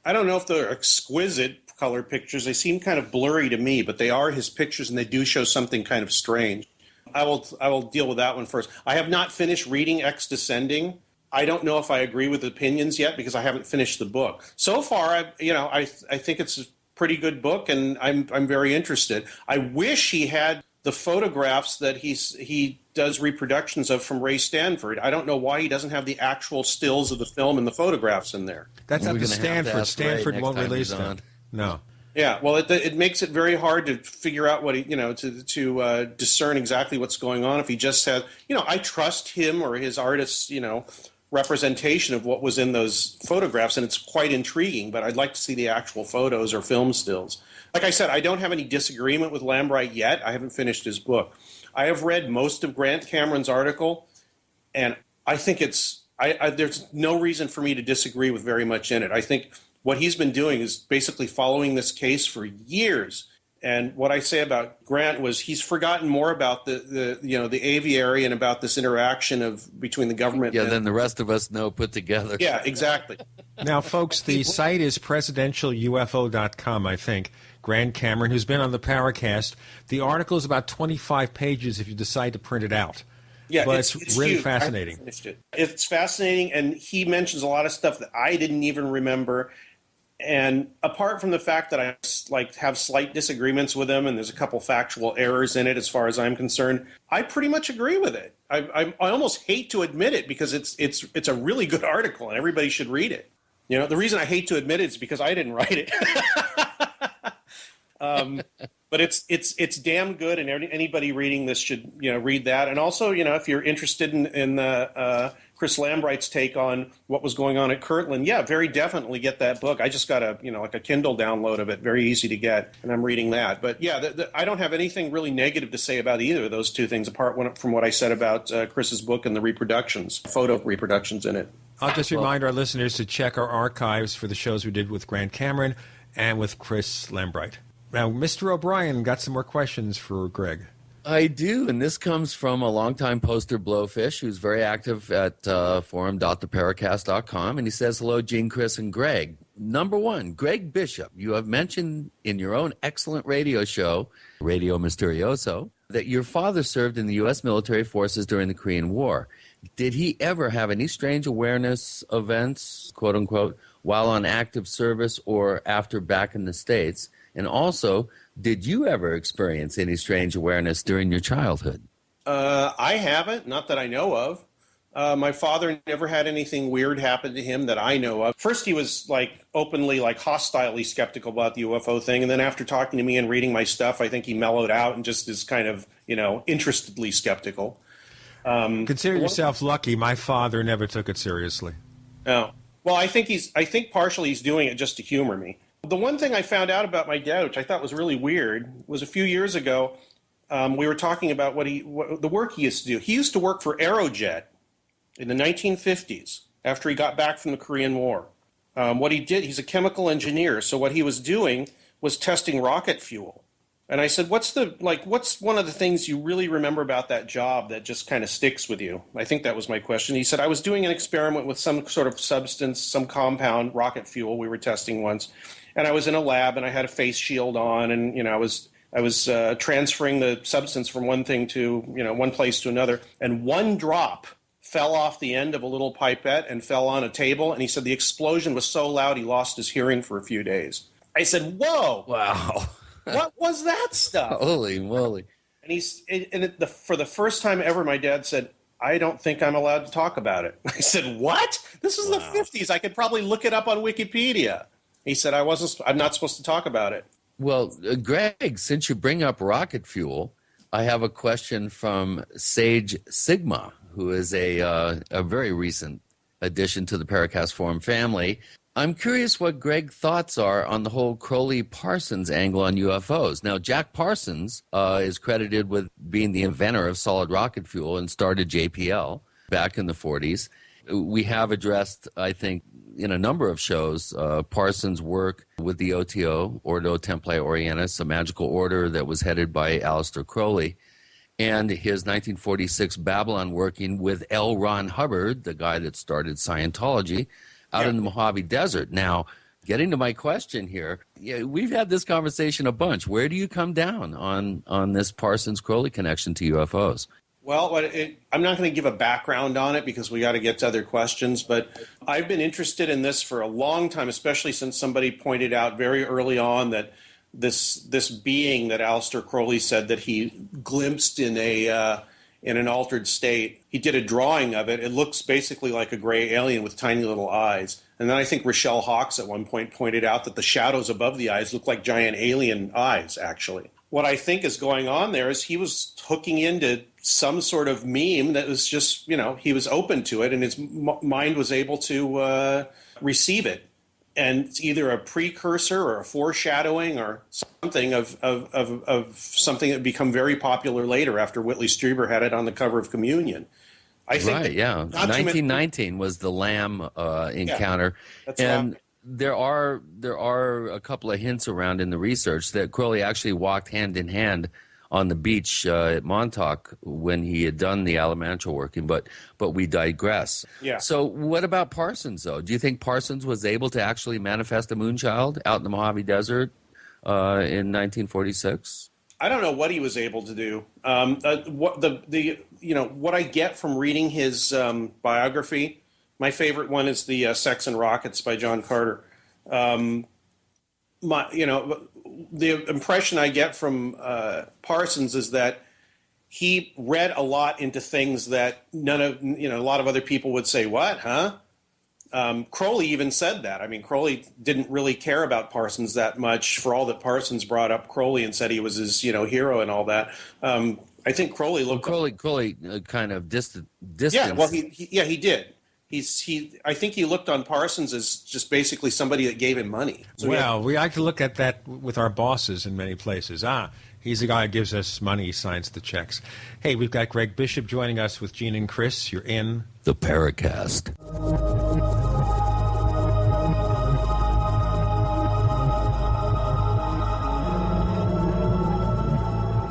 I don't know if they're exquisite color pictures. They seem kind of blurry to me, but they are his pictures, and they do show something kind of strange. I will deal with that one first. I have not finished reading Ex-Descending. I don't know if I agree with the opinions yet because I haven't finished the book. So far, I think it's a pretty good book, and I'm very interested. I wish he had the photographs that he does reproductions of from Ray Stanford. I don't know why he doesn't have the actual stills of the film and the photographs in there. That's up to Stanford. Stanford won't release them. No. Yeah, well, it makes it very hard to figure out what to discern exactly what's going on. If he just has, I trust him or his artist's, representation of what was in those photographs, and it's quite intriguing, but I'd like to see the actual photos or film stills. Like I said, I don't have any disagreement with Lambright yet. I haven't finished his book. I have read most of Grant Cameron's article, and I think there's no reason for me to disagree with very much in it. I think what he's been doing is basically following this case for years. And what I say about Grant was he's forgotten more about the aviary and about this interaction between the government. Yeah, than the rest of us know put together. Yeah, exactly. Now, folks, the site is presidentialufo.com, I think. Grant Cameron, who's been on the Paracast. The article is about 25 pages if you decide to print it out. Yeah, but it's really huge. fascinating. It's fascinating, and he mentions a lot of stuff that I didn't even remember. And apart from the fact that I have slight disagreements with him, and there's a couple factual errors in it as far as I'm concerned, I pretty much agree with it. I almost hate to admit it because it's a really good article and everybody should read it. The reason I hate to admit it is because I didn't write it. But it's damn good, and anybody reading this should read that. And also if you're interested in Chris Lambright's take on what was going on at Kirtland, very definitely get that book. I just got a Kindle download of it, very easy to get, and I'm reading that. But I don't have anything really negative to say about either of those two things, apart from what I said about Chris's book and the photo reproductions in it. I'll just remind our listeners to check our archives for the shows we did with Grant Cameron and with Chris Lambright. Now, Mr. O'Brien got some more questions for Greg. I do, and this comes from a longtime poster, Blowfish, who's very active at forum.theparacast.com, and he says, hello, Gene, Chris, and Greg. number one, Greg Bishop, you have mentioned in your own excellent radio show, Radio Misterioso, that your father served in the U.S. military forces during the Korean War. Did he ever have any strange awareness events, quote unquote, while on active service or after back in the States? And also, did you ever experience any strange awareness during your childhood? I haven't, not that I know of. My father never had anything weird happen to him that I know of. First, he was openly, hostilely skeptical about the UFO thing. And then after talking to me and reading my stuff, I think he mellowed out and just is kind of, interestedly skeptical. Consider yourself lucky. My father never took it seriously. Oh. Well, I think partially he's doing it just to humor me. The one thing I found out about my dad, which I thought was really weird, was a few years ago, we were talking about the work he used to do. He used to work for Aerojet in the 1950s after he got back from the Korean War. What he did, he's a chemical engineer, so what he was doing was testing rocket fuel. And I said, what's one of the things you really remember about that job that just kind of sticks with you? I think that was my question. He said, I was doing an experiment with some sort of substance, some compound, rocket fuel we were testing once. And I was in a lab and I had a face shield on and, I was transferring the substance from one thing to, one place to another. And one drop fell off the end of a little pipette and fell on a table. And he said the explosion was so loud he lost his hearing for a few days. I said, whoa. Wow. What was that stuff? Holy moly. And for the first time ever, my dad said, I don't think I'm allowed to talk about it. I said, what? This is the 50s. I could probably look it up on Wikipedia. He said, I'm not supposed to talk about it. Well, Greg, since you bring up rocket fuel, I have a question from Sage Sigma, who is a very recent addition to the Paracast Forum family. I'm curious what Greg's thoughts are on the whole Crowley-Parsons angle on UFOs. Now, Jack Parsons is credited with being the inventor of solid rocket fuel and started JPL back in the 40s. We have addressed, I think, in a number of shows, Parsons' work with the OTO, Ordo Temple Orientis, a magical order that was headed by Aleister Crowley, and his 1946 Babylon working with L. Ron Hubbard, the guy that started Scientology, out in the Mojave Desert. Now, getting to my question here, we've had this conversation a bunch. Where do you come down on this Parsons-Crowley connection to UFOs? Well, I'm not going to give a background on it because we got to get to other questions, but I've been interested in this for a long time, especially since somebody pointed out very early on that this being that Aleister Crowley said that he glimpsed in an altered state. He did a drawing of it. It looks basically like a gray alien with tiny little eyes. And then I think Rochelle Hawkes at one point pointed out that the shadows above the eyes look like giant alien eyes, actually. What I think is going on there is he was hooking into some sort of meme that was just, he was open to it and his mind was able to receive it. And it's either a precursor or a foreshadowing or something of something that would become very popular later after Whitley Strieber had it on the cover of Communion. I think right, yeah. 1919 was the Lamb encounter. That's and right. There are a couple of hints around in the research that Crowley actually walked hand in hand on the beach at Montauk when he had done the Alamancha working, but we digress. Yeah. So what about Parsons, though? Do you think Parsons was able to actually manifest a moonchild out in the Mojave Desert in 1946? I don't know what he was able to do. What I get from reading his biography, my favorite one is the Sex and Rockets by John Carter. The impression I get from Parsons is that he read a lot into things that a lot of other people would say, what, huh? Crowley even said that. I mean, Crowley didn't really care about Parsons that much for all that Parsons brought up Crowley and said he was his, hero and all that. I think Crowley looked... Crowley kind of distanced. Yeah, well, he did. I think he looked on Parsons as just basically somebody that gave him money. So we like to look at that with our bosses in many places. He's the guy who gives us money, he signs the checks. Hey, we've got Greg Bishop joining us with Gene and Chris. You're in the Paracast.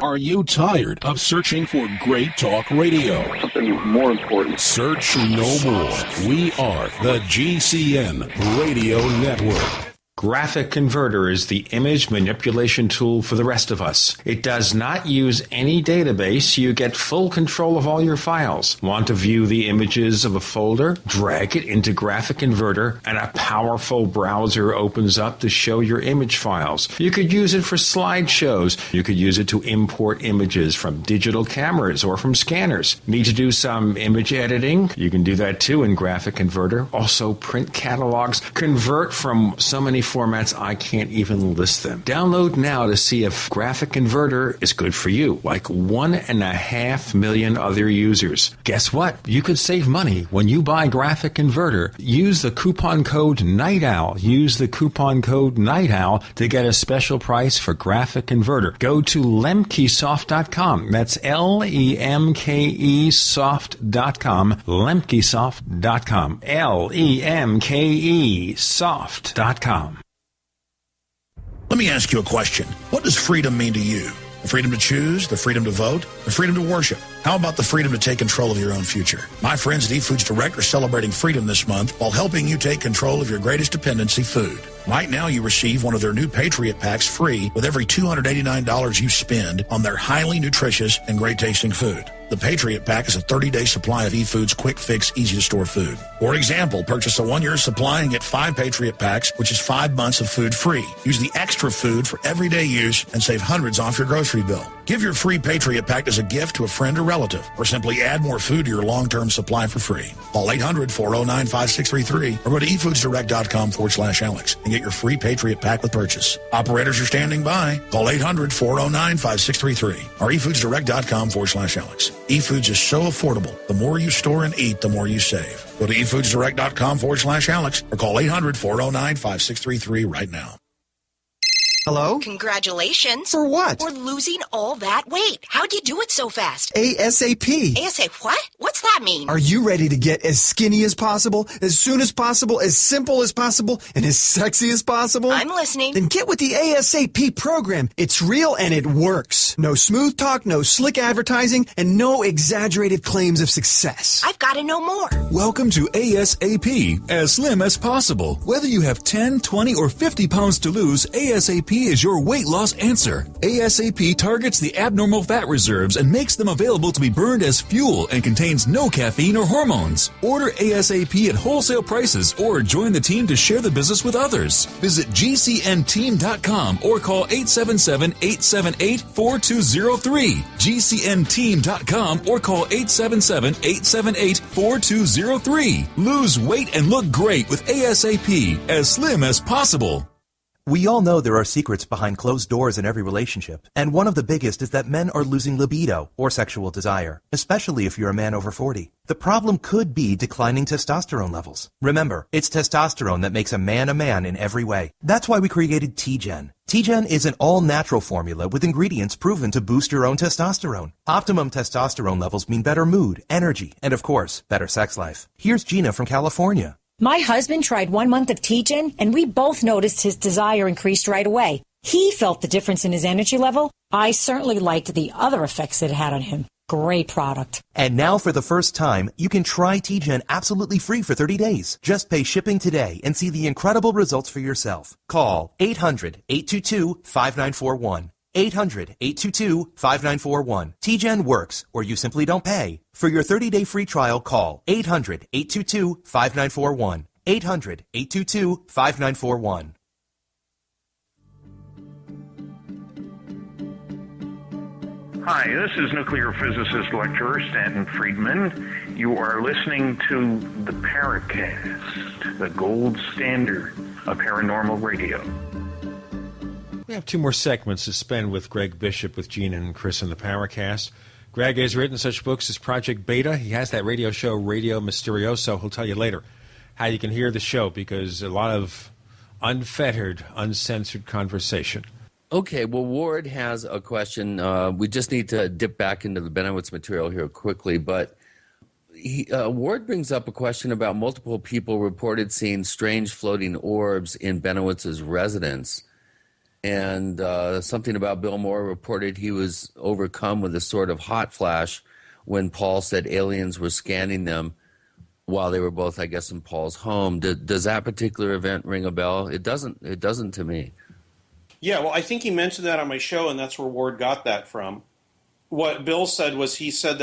Are you tired of searching for great talk radio? Something more important. Search no more. We are the GCN Radio Network. Graphic Converter is the image manipulation tool for the rest of us. It does not use any database. You get full control of all your files. Want to view the images of a folder? Drag it into Graphic Converter and a powerful browser opens up to show your image files. You could use it for slideshows. You could use it to import images from digital cameras or from scanners. Need to do some image editing? You can do that too in Graphic Converter. Also print catalogs. Convert from so many formats I can't even list them. Download now to see if Graphic Converter is good for you, like 1.5 million other users. Guess what? You could save money when you buy Graphic Converter. Use the coupon code Night Owl. Use the coupon code Night Owl to get a special price for Graphic Converter. Go to lemkesoft.com. That's LEMKE soft.com. LEMKE soft.com. Let me ask you a question. What does freedom mean to you? The freedom to choose, the freedom to vote, the freedom to worship. How about the freedom to take control of your own future? My friends at eFoods Direct are celebrating freedom this month while helping you take control of your greatest dependency, food. Right now, you receive one of their new Patriot Packs free with every $289 you spend on their highly nutritious and great-tasting food. The Patriot Pack is a 30-day supply of eFoods quick fix, easy-to-store food. For example, purchase a 1-year supply and get 5 Patriot Packs, which is 5 months of food free. Use the extra food for everyday use and save hundreds off your grocery bill. Give your free Patriot Pack as a gift to a friend or relative, or simply add more food to your long-term supply for free. Call 800-409-5633 or go to efoodsdirect.com/Alex and get your free Patriot Pack with purchase. Operators are standing by. Call 800-409-5633 or efoodsdirect.com/Alex. eFoods is so affordable. The more you store and eat, the more you save. Go to efoodsdirect.com/Alex or call 800-409-5633 right now. Hello? Congratulations. For what? For losing all that weight. How'd you do it so fast? ASAP. ASAP what? What's that mean? Are you ready to get as skinny as possible, as soon as possible, as simple as possible, and as sexy as possible? I'm listening. Then get with the ASAP program. It's real and it works. No smooth talk, no slick advertising, and no exaggerated claims of success. I've got to know more. Welcome to ASAP, as slim as possible. Whether you have 10, 20, or 50 pounds to lose, ASAP is your weight loss answer. ASAP targets the abnormal fat reserves and makes them available to be burned as fuel and contains no caffeine or hormones. Order ASAP at wholesale prices or join the team to share the business with others. Visit GCNteam.com or call 877-878-4203. GCNteam.com or call 877-878-4203. Lose weight and look great with ASAP, as slim as possible. We all know there are secrets behind closed doors in every relationship, and one of the biggest is that men are losing libido, or sexual desire, especially if you're a man over 40. The problem could be declining testosterone levels. Remember, it's testosterone that makes a man in every way. That's why we created T-Gen. T-Gen is an all-natural formula with ingredients proven to boost your own testosterone. Optimum testosterone levels mean better mood, energy, and of course, better sex life. Here's Gina from California. My husband tried 1 month of T-Gen, and we both noticed his desire increased right away. He felt the difference in his energy level. I certainly liked the other effects it had on him. Great product. And now for the first time, you can try T-Gen absolutely free for 30 days. Just pay shipping today and see the incredible results for yourself. Call 800-822-5941. 800-822-5941. T-Gen works, or you simply don't pay. For your 30-day free trial, call 800-822-5941. 800-822-5941. Hi, this is nuclear physicist lecturer Stanton Friedman. You are listening to the Paracast, the gold standard of paranormal radio. We have 2 more segments to spend with Greg Bishop, with Gene and Chris in the Paracast. Greg has written such books as Project Beta. He has that radio show, Radio Mysterioso. He'll tell you later how you can hear the show, because a lot of unfettered, uncensored conversation. Okay, well, Ward has a question. We just need to dip back into the Benowitz material here quickly, but Ward brings up a question about multiple people reported seeing strange floating orbs in Benowitz's residence. And something about Bill Moore reported he was overcome with a sort of hot flash when Paul said aliens were scanning them while they were both, I guess, in Paul's home. Does that particular event ring a bell? It doesn't. It doesn't to me. Yeah, well, I think he mentioned that on my show, and that's where Ward got that from. What Bill said was he said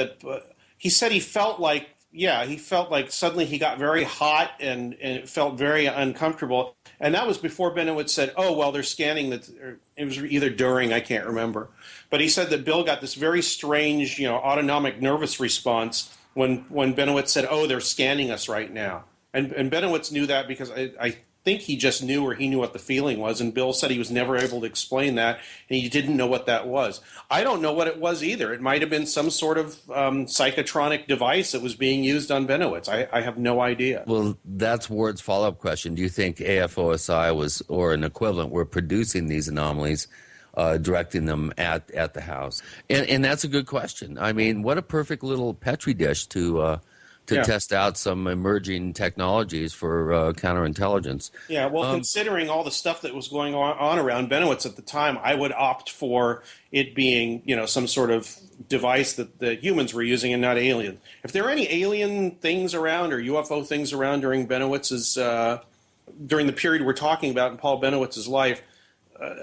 he felt like, he felt like suddenly he got very hot and it felt very uncomfortable. And that was before Benowitz said, oh, well, they're scanning that. It was either during, I can't remember. But he said that Bill got this very strange, autonomic nervous response when Benowitz said, oh, they're scanning us right now. And Benowitz knew that because I think he just knew, or he knew what the feeling was. And Bill said he was never able to explain that, and he didn't know what that was. I don't know what it was either. It might have been some sort of psychotronic device that was being used on Benowitz. I have no idea. Well, that's Ward's follow-up question. Do you think AFOSI was, or an equivalent, were producing these anomalies, directing them at the house? And that's a good question. I mean, what a perfect little Petri dish to test out some emerging technologies for counterintelligence. Yeah, well, considering all the stuff that was going on around Benowitz at the time, I would opt for it being, some sort of device that the humans were using and not alien. If there are any alien things around or UFO things around during Benowitz's, during the period we're talking about in Paul Benowitz's life,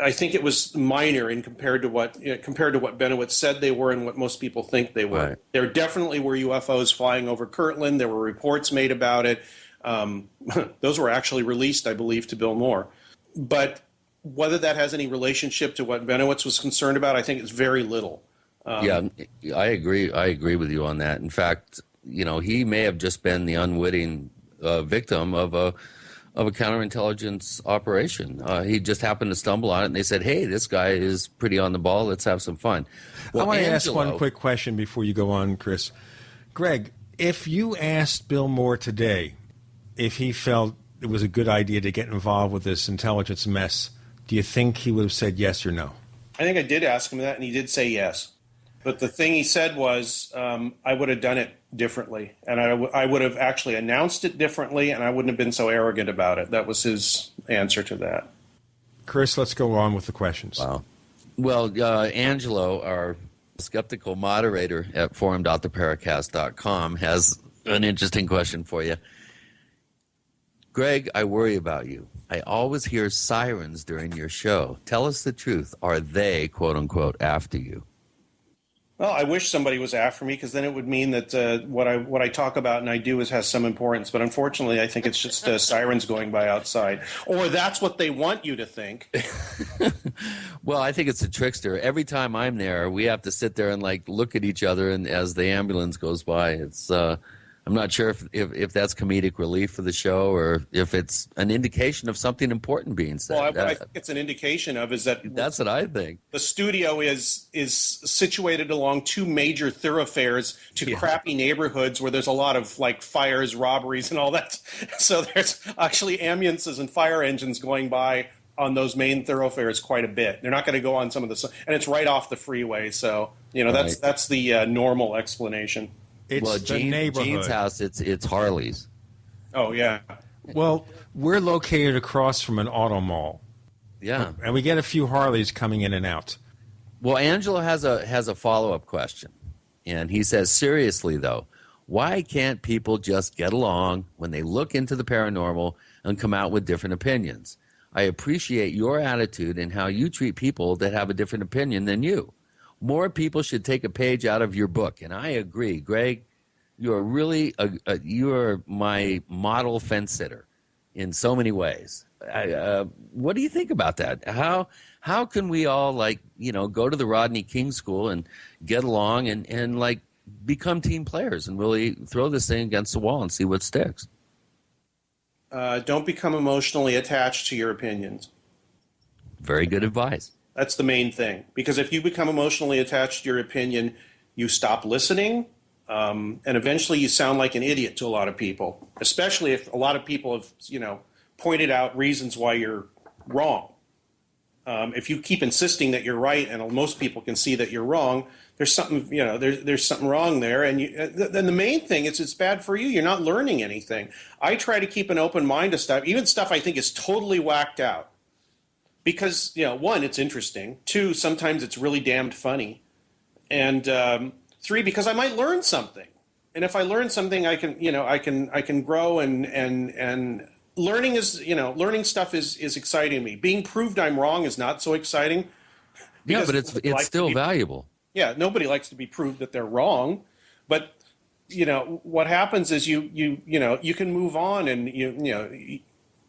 I think it was minor in compared to what Benowitz said they were and what most people think they were. Right. There definitely were UFOs flying over Kirtland. There were reports made about it. Those were actually released, I believe, to Bill Moore. But whether that has any relationship to what Benowitz was concerned about, I think it's very little. Yeah, I agree. I agree with you on that. In fact, he may have just been the unwitting victim of a counterintelligence operation. He just happened to stumble on it, and they said, hey, this guy is pretty on the ball. Let's have some fun. Well, I want to ask one quick question before you go on, Chris. Greg, if you asked Bill Moore today if he felt it was a good idea to get involved with this intelligence mess, do you think he would have said yes or no? I think I did ask him that, and he did say yes. But the thing he said was, I would have done it differently, and I would have actually announced it differently, and I wouldn't have been so arrogant about it. That was his answer to that. Chris, let's go on with the questions. Wow. Well, Angelo, our skeptical moderator at forum.theparacast.com, has an interesting question for you. Greg, I worry about you. I always hear sirens during your show. Tell us the truth. Are they, quote unquote, after you? Well, I wish somebody was after me, because then it would mean that what I talk about and I do has some importance. But unfortunately, I think it's just sirens going by outside. Or that's what they want you to think. Well, I think it's a trickster. Every time I'm there, we have to sit there and look at each other, and as the ambulance goes by, it's I'm not sure if that's comedic relief for the show or if it's an indication of something important being said. Well, what I think it's an indication of is that that's what I think. The studio is situated along two major thoroughfares to crappy neighborhoods where there's a lot of fires, robberies, and all that. So there's actually ambulances and fire engines going by on those main thoroughfares quite a bit. They're not going to go on some of the, and it's right off the freeway. So that's the normal explanation. It's the neighborhood. Gene's house, it's Harley's. Oh, yeah. Well, we're located across from an auto mall. Yeah. And we get a few Harleys coming in and out. Well, Angelo has a follow-up question. And he says, seriously, though, why can't people just get along when they look into the paranormal and come out with different opinions? I appreciate your attitude and how you treat people that have a different opinion than you. More people should take a page out of your book, and I agree. Greg, you are really you are my model fence sitter in so many ways. What do you think about that? How can we all go to the Rodney King School and get along and become team players and really throw this thing against the wall and see what sticks? Don't become emotionally attached to your opinions. Very good advice. That's the main thing. Because if you become emotionally attached to your opinion, you stop listening, and eventually you sound like an idiot to a lot of people, especially if a lot of people have, pointed out reasons why you're wrong. If you keep insisting that you're right and most people can see that you're wrong, there's something, there's something wrong there. And then the main thing is it's bad for you. You're not learning anything. I try to keep an open mind to stuff, even stuff I think is totally whacked out. Because, one, it's interesting. 2, sometimes it's really damned funny. And 3, because I might learn something. And if I learn something, I can grow and learning learning stuff is exciting to me. Being proved I'm wrong is not so exciting. Yeah, but it's still valuable. Yeah, nobody likes to be proved that they're wrong, but what happens is you can move on and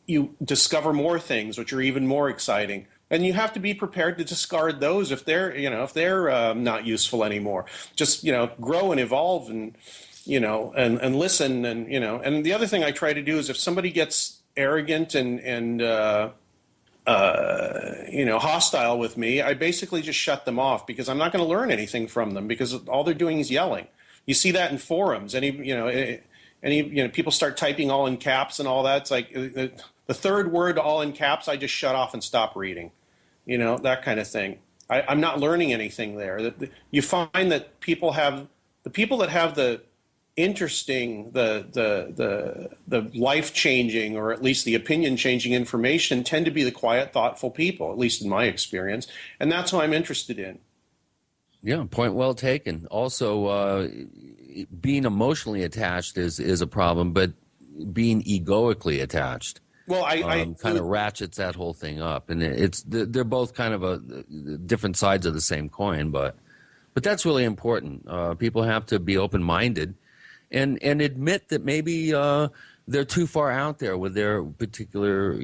you discover more things which are even more exciting, and you have to be prepared to discard those if they're not useful anymore. Just grow and evolve and and listen and the other thing I try to do is if somebody gets arrogant and hostile with me, I basically just shut them off because I'm not going to learn anything from them because all they're doing is yelling. You see that in forums. Any people start typing all in caps and all that. It's like the third word all in caps, I just shut off and stop reading. That kind of thing. I'm not learning anything there. You find that the people that have the interesting, the life-changing, or at least the opinion-changing information tend to be the quiet, thoughtful people, at least in my experience, and that's what I'm interested in. Yeah, point well taken. Also, being emotionally attached is a problem, but being egoically attached, kind of ratchets that whole thing up, and they're both kind of different sides of the same coin, but that's really important. People have to be open-minded. And admit that maybe they're too far out there with their particular,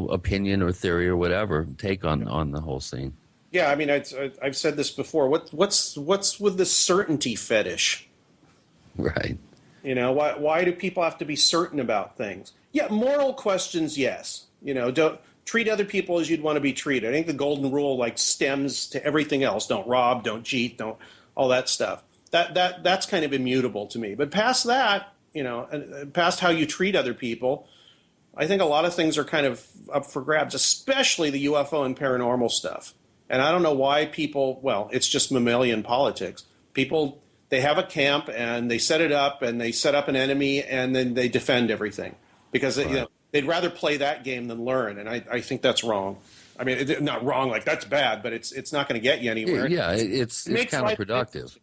opinion or theory or whatever take on the whole scene. Yeah, I mean, I've said this before. What's with the certainty fetish? Right. Why do people have to be certain about things? Yeah, moral questions, yes. Don't treat other people as you'd want to be treated. I think the golden rule stems to everything else. Don't rob, don't cheat, don't all that stuff. That's kind of immutable to me. But past that, past how you treat other people, I think a lot of things are kind of up for grabs, especially the UFO and paranormal stuff. And I don't know why it's just mammalian politics. People, they have a camp and they set it up and they set up an enemy and then they defend everything because they'd rather play that game than learn. And I think that's wrong. I mean, not wrong, that's bad, but it's not going to get you anywhere. Yeah, it's counterproductive.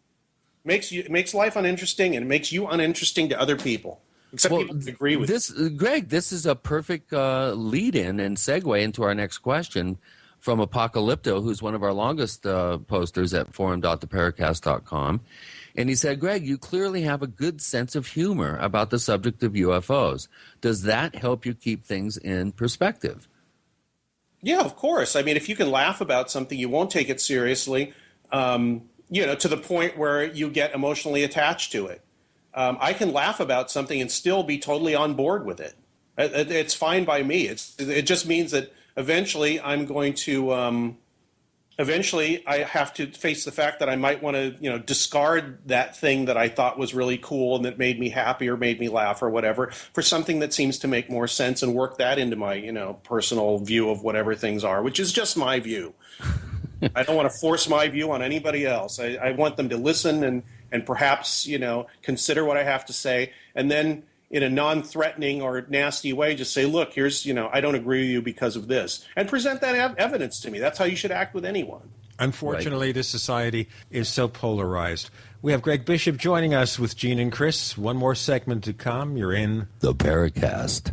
Makes life uninteresting, and it makes you uninteresting to other people. Except people agree with this. Greg, this is a perfect lead-in and segue into our next question from Apocalypto, who's one of our longest posters at forum.theparacast.com. And he said, Greg, you clearly have a good sense of humor about the subject of UFOs. Does that help you keep things in perspective? Yeah, of course. I mean, if you can laugh about something, you won't take it seriously. To the point where you get emotionally attached to it. I can laugh about something and still be totally on board with it. It's fine by me. It just means that eventually I'm going to eventually I have to face the fact that I might want to, discard that thing that I thought was really cool and that made me happy or made me laugh or whatever for something that seems to make more sense and work that into my, personal view of whatever things are, which is just my view. I don't want to force my view on anybody else. I want them to listen and perhaps, consider what I have to say. And then in a non-threatening or nasty way, just say, look, here's, I don't agree with you because of this. And present that evidence to me. That's how you should act with anyone. Unfortunately, this society is so polarized. We have Greg Bishop joining us with Gene and Chris. One more segment to come. You're in the Paracast.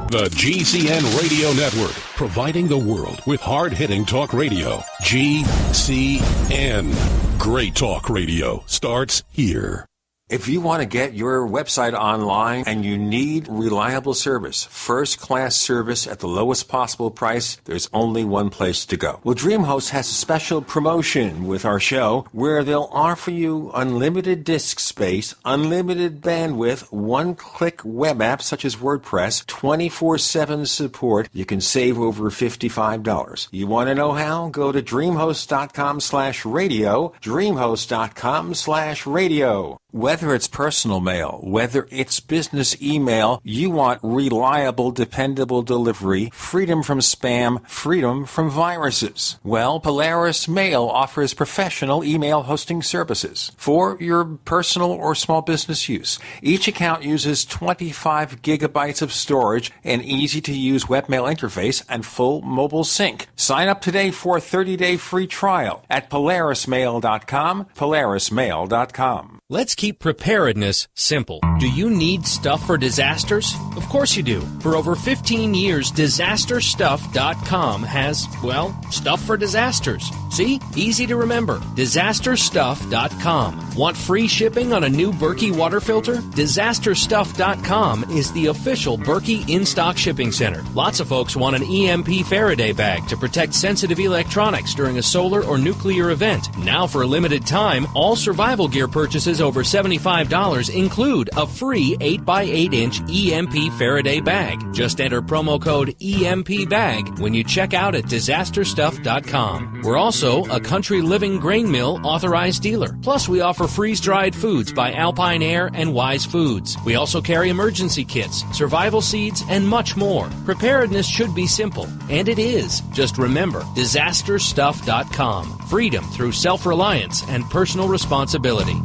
The GCN Radio Network, providing the world with hard-hitting talk radio. GCN. Great talk radio starts here. If you want to get your website online and you need reliable service, first-class service at the lowest possible price, there's only one place to go. Well, DreamHost has a special promotion with our show where they'll offer you unlimited disk space, unlimited bandwidth, one-click web apps such as WordPress, 24/7 support. You can save over $55. You want to know how? Go to DreamHost.com/radio, DreamHost.com/radio. Whether it's personal mail, whether it's business email, you want reliable, dependable delivery, freedom from spam, freedom from viruses. Well, Polaris Mail offers professional email hosting services for your personal or small business use. Each account uses 25 gigabytes of storage, an easy-to-use webmail interface, and full mobile sync. Sign up today for a 30-day free trial at polarismail.com, polarismail.com. Let's keep preparedness simple. Do you need stuff for disasters? Of course you do. For over 15 years, disasterstuff.com has, well, stuff for disasters. See? Easy to remember. Disasterstuff.com. Want free shipping on a new Berkey water filter? Disasterstuff.com is the official Berkey in-stock shipping center. Lots of folks want an EMP Faraday bag to protect sensitive electronics during a solar or nuclear event. Now, for a limited time, all survival gear purchases over $75 include a free 8x8-inch EMP Faraday bag. Just enter promo code EMPBAG when you check out at disasterstuff.com. We're also a Country Living Grain Mill authorized dealer. Plus, we offer freeze-dried foods by Alpine Air and Wise Foods. We also carry emergency kits, survival seeds, and much more. Preparedness should be simple, and it is. Just remember, disasterstuff.com. Freedom through self-reliance and personal responsibility.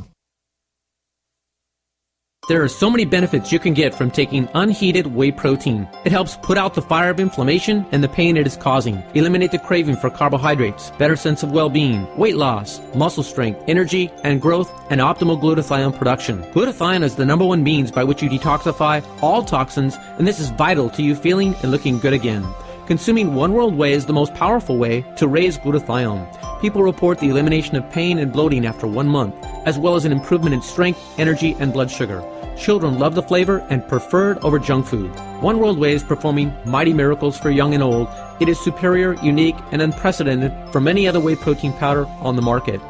There are so many benefits you can get from taking unheated whey protein. It helps put out the fire of inflammation and the pain it is causing, eliminate the craving for carbohydrates, better sense of well-being, weight loss, muscle strength, energy and growth, and optimal glutathione production. Glutathione is the #1 means by which you detoxify all toxins, and this is vital to you feeling and looking good again. Consuming One World Whey is the most powerful way to raise glutathione. People report the elimination of pain and bloating after 1 month, as well as an improvement in strength, energy, and blood sugar. Children love the flavor and prefer it over junk food. One World Whey is performing mighty miracles for young and old. It is superior, unique, and unprecedented from any other whey protein powder on the market.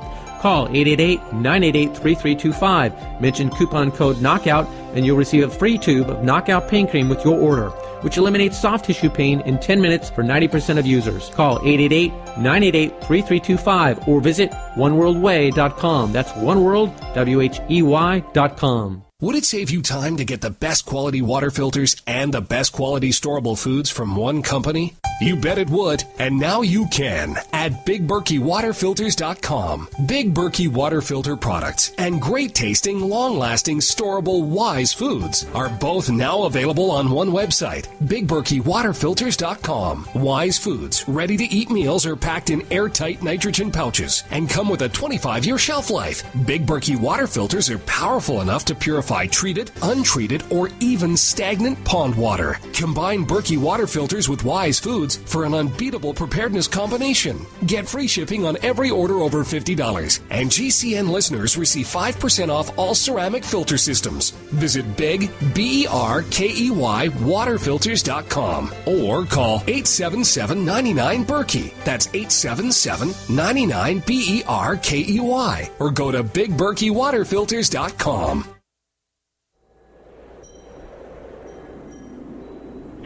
Call 888-988-3325. Mention coupon code KNOCKOUT and you'll receive a free tube of Knockout Pain Cream with your order, which eliminates soft tissue pain in 10 minutes for 90% of users. Call 888-988-3325 or visit oneworldwhey.com. That's oneworld, WHEY.com. Would it save you time to get the best quality water filters and the best quality storable foods from one company? You bet it would, and now you can at BigBerkeyWaterFilters.com. Big Berkey water filter products and great tasting, long-lasting, storable Wise Foods are both now available on one website, BigBerkeyWaterFilters.com. Wise Foods, ready-to-eat meals are packed in airtight nitrogen pouches and come with a 25-year shelf life. Big Berkey water filters are powerful enough to purify treated, untreated, or even stagnant pond water. Combine Berkey water filters with Wise Foods for an unbeatable preparedness combination. Get free shipping on every order over $50, and GCN listeners receive 5% off all ceramic filter systems. Visit Big, BERKEY, waterfilters.com or call 877-99-BERKEY. That's 877-99-BERKEY, or go to BigBerkeyWaterFilters.com.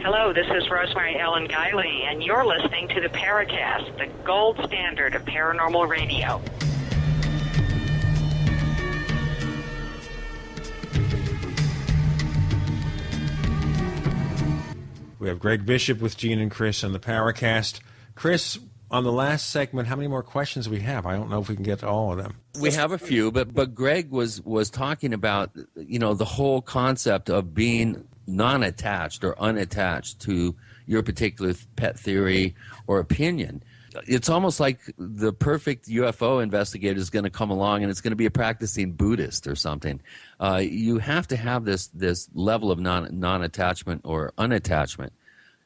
Hello, this is Rosemary Ellen Guiley, and you're listening to the Paracast, the gold standard of paranormal radio. We have Greg Bishop with Gene and Chris on the Paracast. Chris, on the last segment, how many more questions do we have? I don't know if we can get to all of them. We have a few, but Greg was talking about, the whole concept of being non-attached or unattached to your particular pet theory or opinion. It's almost like the perfect UFO investigator is going to come along and it's going to be a practicing Buddhist or something. You have to have this level of non-attachment or unattachment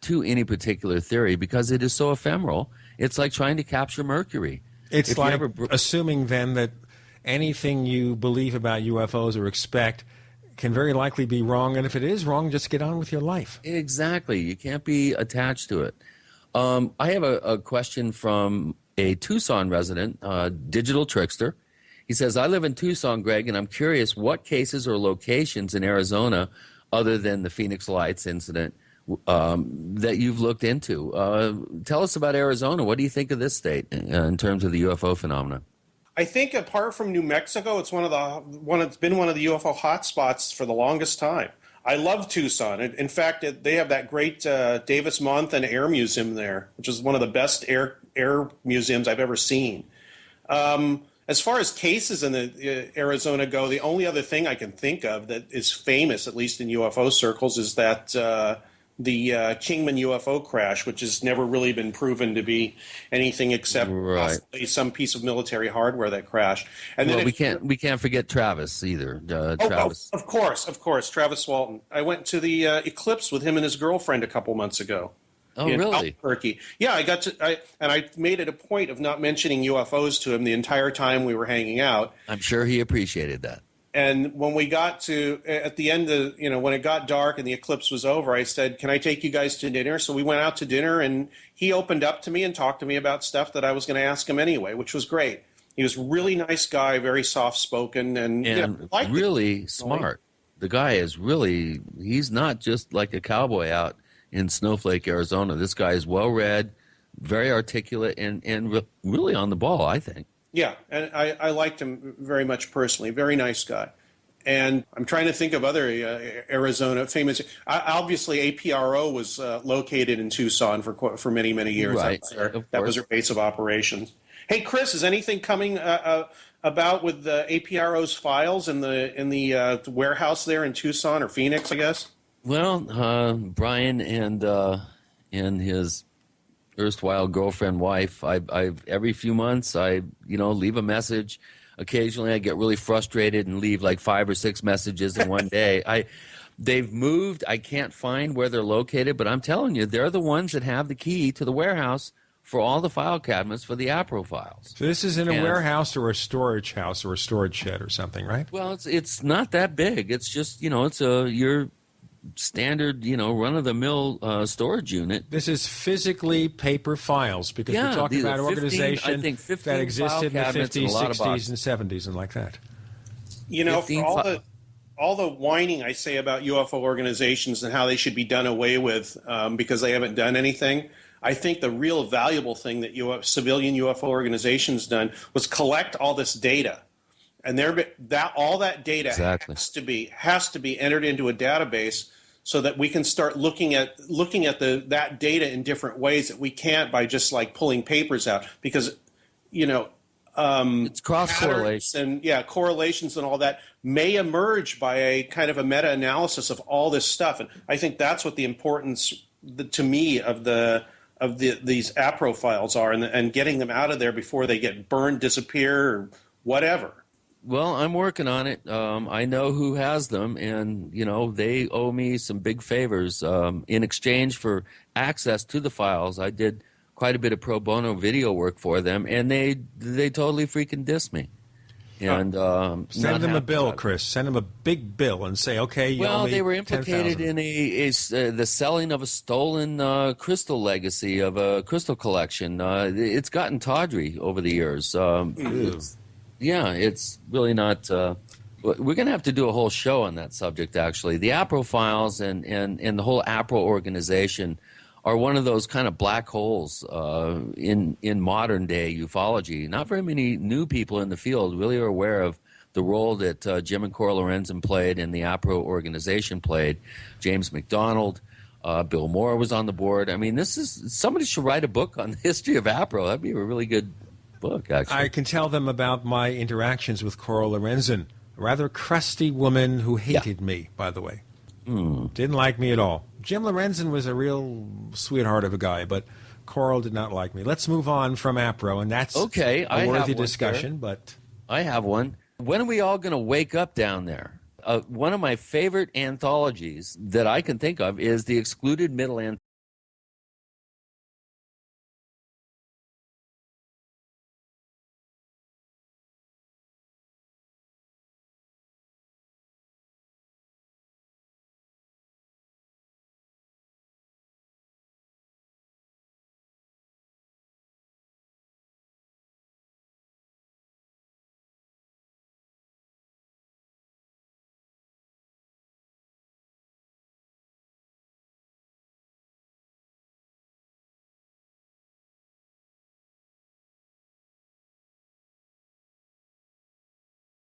to any particular theory because it is so ephemeral. It's like trying to capture Mercury. It's like assuming then that anything you believe about UFOs or expect can very likely be wrong, and if it is wrong, just get on with your life. Exactly. You can't be attached to it. I have a question from a Tucson resident, Digital Trickster. He says, I live in Tucson, Greg, and I'm curious what cases or locations in Arizona, other than the Phoenix Lights incident, that you've looked into. Tell us about Arizona. What do you think of this state in terms of the UFO phenomenon? I think apart from New Mexico, it's it's been one of the UFO hotspots for the longest time. I love Tucson. In fact, they have that great Davis Monthan Air Museum there, which is one of the best air museums I've ever seen. As far as cases in Arizona go, the only other thing I can think of that is famous, at least in UFO circles, is that the Kingman UFO crash, which has never really been proven to be anything except possibly some piece of military hardware that crashed. And well, then we can't forget Travis either. Travis. Of course, Travis Walton. I went to the eclipse with him and his girlfriend a couple months ago. Oh, really? Albuquerque. Yeah, I made it a point of not mentioning UFOs to him the entire time we were hanging out. I'm sure he appreciated that. And when we got to, at the end of, when it got dark and the eclipse was over, I said, can I take you guys to dinner? So we went out to dinner, and he opened up to me and talked to me about stuff that I was going to ask him anyway, which was great. He was a really nice guy, very soft-spoken, and really smart. The guy is he's not just like a cowboy out in Snowflake, Arizona. This guy is well-read, very articulate, and really on the ball, I think. Yeah, and I liked him very much personally. Very nice guy. And I'm trying to think of other Arizona famous. Obviously, APRO was located in Tucson for many, many years. Right. That was their base of operations. Hey, Chris, is anything coming about with the APRO's files in the warehouse there in Tucson or Phoenix, I guess? Well, Brian and his erstwhile girlfriend, wife, I every few months I leave a message. Occasionally I get really frustrated and leave like 5 or 6 messages in one day. They've moved. I can't find where they're located, but I'm telling you, they're the ones that have the key to the warehouse for all the file cabinets for the APRO files. So this is in a warehouse or a storage house or a storage shed or something, right? Well, it's not that big. It's just it's your standard, run-of-the-mill storage unit. This is physically paper files because we're talking about an organization that existed in the 50s, 60s, and 70s and like that. For all the whining I say about UFO organizations and how they should be done away with because they haven't done anything, I think the real valuable thing that civilian UFO organizations done was collect all this data. And all that data has to be entered into a database so that we can start looking at that data in different ways that we can't by just like pulling papers out, because it's cross correlation and correlations and all that may emerge by a kind of a meta-analysis of all this stuff. And I think that's what the importance to me of these APRO files are, and getting them out of there before they get burned, disappear, or whatever. Well, I'm working on it. I know who has them, and they owe me some big favors. In exchange for access to the files, I did quite a bit of pro bono video work for them, and they totally freaking diss me. And send them a bill, Chris. Send them a big bill and say, okay, you owe me they were implicated 10,000. in the selling of a stolen crystal legacy of a crystal collection. It's gotten tawdry over the years. Yeah, it's really not. We're going to have to do a whole show on that subject, actually. The APRO files and the whole APRO organization are one of those kind of black holes in modern-day ufology. Not very many new people in the field really are aware of the role that Jim and Cora Lorenzen played and the APRO organization played. James McDonald, Bill Moore was on the board. I mean, somebody should write a book on the history of APRO. That'd be a really good book, actually. I can tell them about my interactions with Cora Lorenzen, a rather crusty woman who hated me, by the way. Didn't like me at all. Jim Lorenzen was a real sweetheart of a guy, but Coral did not like me. Let's move on from APRO, and that's a worthy discussion. But I have one. When are we all going to wake up down there? One of my favorite anthologies that I can think of is the Excluded Middle